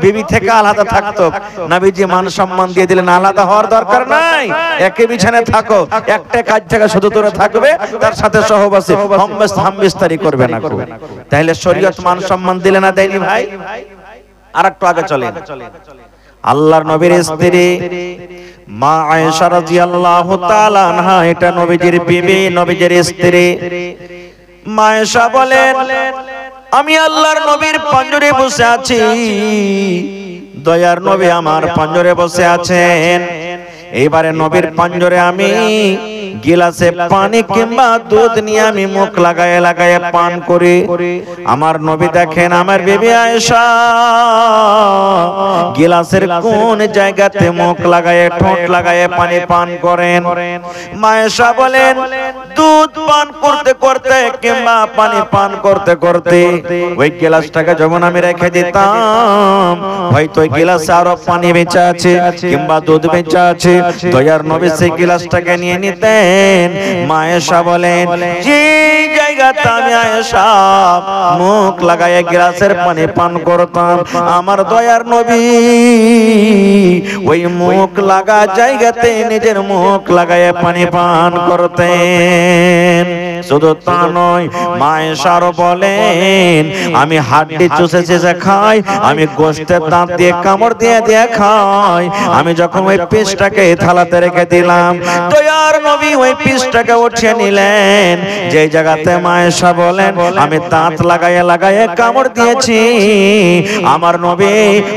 বিবি থেকে আলাদা থাকতো, নবীজি মান সম্মান দিয়ে দিলেন, আলাদা হওয়ার দরকার নাই, একই বিছানায় থাকো, একটা কাজ থেকে শুধু দূরে থাকবে, তার সাথে সহবাসী হামবিস্তারি করবে না। তাহলে শরীয়ত মান সম্মান দিলে না, দেয়নি ভাই? আর একটু আগে চলেন, আল্লাহর নবীর স্ত্রী মা আয়েশা রাদিয়াল্লাহু তাআলা আনহা, এটা নবীজির বিবি, নবীজির স্ত্রী। মা আয়েশা বলেন, আমি আল্লাহর নবীর পাঞ্জরে বসে আছি, দয়ার নবী আমার পাঞ্জরে বসে আছেন। এইবারে নবীর পাঞ্জরে আমি গিলাসে পানি কিংবা দুধ নিয়ে আমি মুখ লাগায়ে লাগায়ে পান করি। আমার নবী দেখেন আমার বিবি আয়েশা গিলাসের কোন জায়গাতে মুখ লাগায়ে ঠোঁট লাগায়ে পানি পান করেন। মা আয়েশা বলেন দুধ পান করতে করতে কিংবা পানি পান করতে করতে ওই গিলাসটাকে যখন আমি রেখে দিতাম হয়তো ওই গিলাসে আরো পানি বেঁচে আছে কিংবা দুধ বেঁচে আছে, দয়ার নবী সেই গিলাসটাকে নিয়ে নিতেন। মা আয়েশা বলেন যে জায়গাতে আমি আয়েশা মুখ লাগায়ে গিলাসের পানি পান করতাম আমার দয়ার নবী ওই মুখ লাগা জায়গাতে নিজের মুখ লাগায়ে পানি পান করতেন। শুধু তা নয়, মা আয়েশা আরো বলেন আমি হাড্ডি চুষে চুষে খাই, আমি গোশতের দাঁত দিয়ে কামড় দিয়ে দিয়ে খাই। আমি যখন ওই পিসটাকে থালাতে রেখে দিলাম দয়ার নবী ওই পিসটাকে উঠিয়ে নিলেন। যে জায়গাতে মা আয়েশা বলেন আমি দাঁত লাগায়ে লাগায়ে কামড় দিয়েছি আমার নবী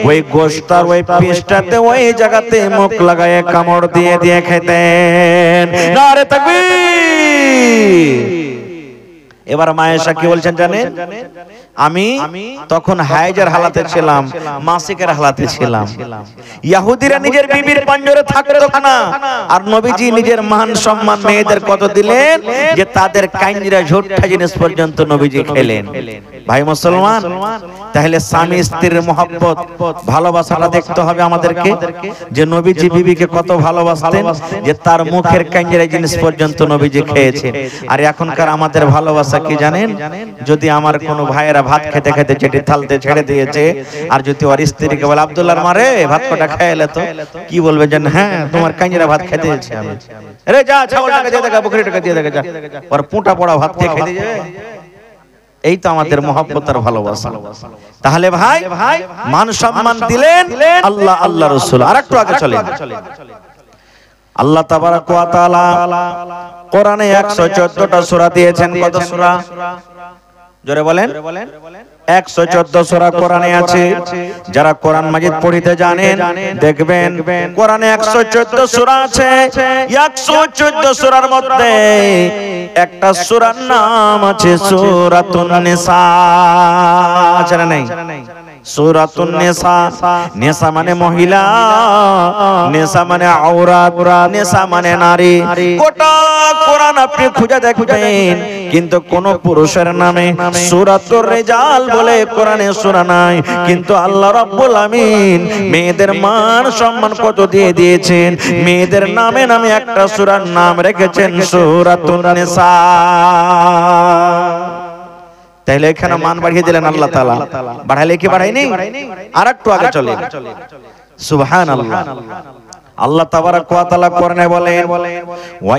ওই গোশতার ওই পিসটাতে ওই জায়গাতে মুখ লাগায়ে কামড় দিয়ে দিয়ে খেতেন। নারে তাকবীর। এবার মা আয়েশা কি বলছেন জানেন? আমি তখন হায়েজের হালাতে ছিলাম, মাসিকের হালাতে ছিলাম। ইহুদিরা নিজের বিবির পাঞ্জরে থাকতো না, আর নবীজি নিজের মান সম্মান মেয়েদের কত দিলেন যে তাদের কাইঞ্জিরা ঝোট্টা জিনিস পর্যন্ত নবীজি খেলেন। ভাই মুসলমান, তাহলে স্বামী স্ত্রীর মহব্বত ভালোবাসাটা দেখতে হবে আমাদেরকে, যে নবীজি বিবিকে কত ভালোবাসতেন যে তার মুখের কাইঞ্জিরা জিনিস পর্যন্ত নবীজি খেয়েছেন। আর এখনকার আমাদের ভালোবাসা কি জানেন? যদি আমার কোনো ভাইয়েরা ভাত খেতে খেতে যেটি থালতে ছেড়ে দিয়েছে আর যদি ওর স্ত্রীকে বলে আব্দুল্লাহর মারে ভাত কটা খেয়ে তো কি বলবে জানেন? হ্যাঁ তোমার কাইঞ্জিরা ভাত খেতে দিয়েছি আমি। আরে যা ছাগলটাকে দিয়ে দেখা, বকরিটাকে দিয়ে দেখা, যা ওর পুঁটা পড়া ভাত খেয়ে খেতে যাবে। এই তো আমাদের মহব্বত আর ভালোবাসা। তাহলে ভাই মান সম্মান দিলেন আল্লাহ আল্লাহ রাসূল। আরেকটু আগে চলেন। আল্লাহ তাবারাক ওয়া তাআলা কোরআনে 114টা সূরা দিয়েছেন। কত সূরা? জোরে বলেন। 114 সূরা কোরআনে আছে। যারা কোরআন মাজিদ পড়িতে জানেন দেখবেন কোরআনে 114 সূরা আছে। 114 সূরার মধ্যে একটা সূরার নাম আছে সূরাতুন নিসা। আছে না নাই? সূরাতুন নিসা। নিসা মানে মহিলা, নিসা মানে আওরাত, নিসা মানে নারী। গোটা কোরআন আপনি খুঁজে দেখবেন কিন্তু কোন পুরুষের নামে সূরাতুর রিজাল বলে কোরআনে সূরা নাই। কিন্তু আল্লাহ রাব্বুল আমিন মেয়েদের মান সম্মান কত দিয়ে দিয়েছেন। মেয়েদের নামে নামে একটা সূরার নাম রেখেছেন সূরাতুন নিসা। তাহলে এখানে মান বাড়িয়ে দিলেন আল্লাহ তাআলা। বাড়াইলে কি বাড়াইনি? আরেকটু আগে চলেন। সুবহানাল্লাহ। আল্লাহ তাবারাক ওয়া তাআলা কোরআনে বলেন ওয়া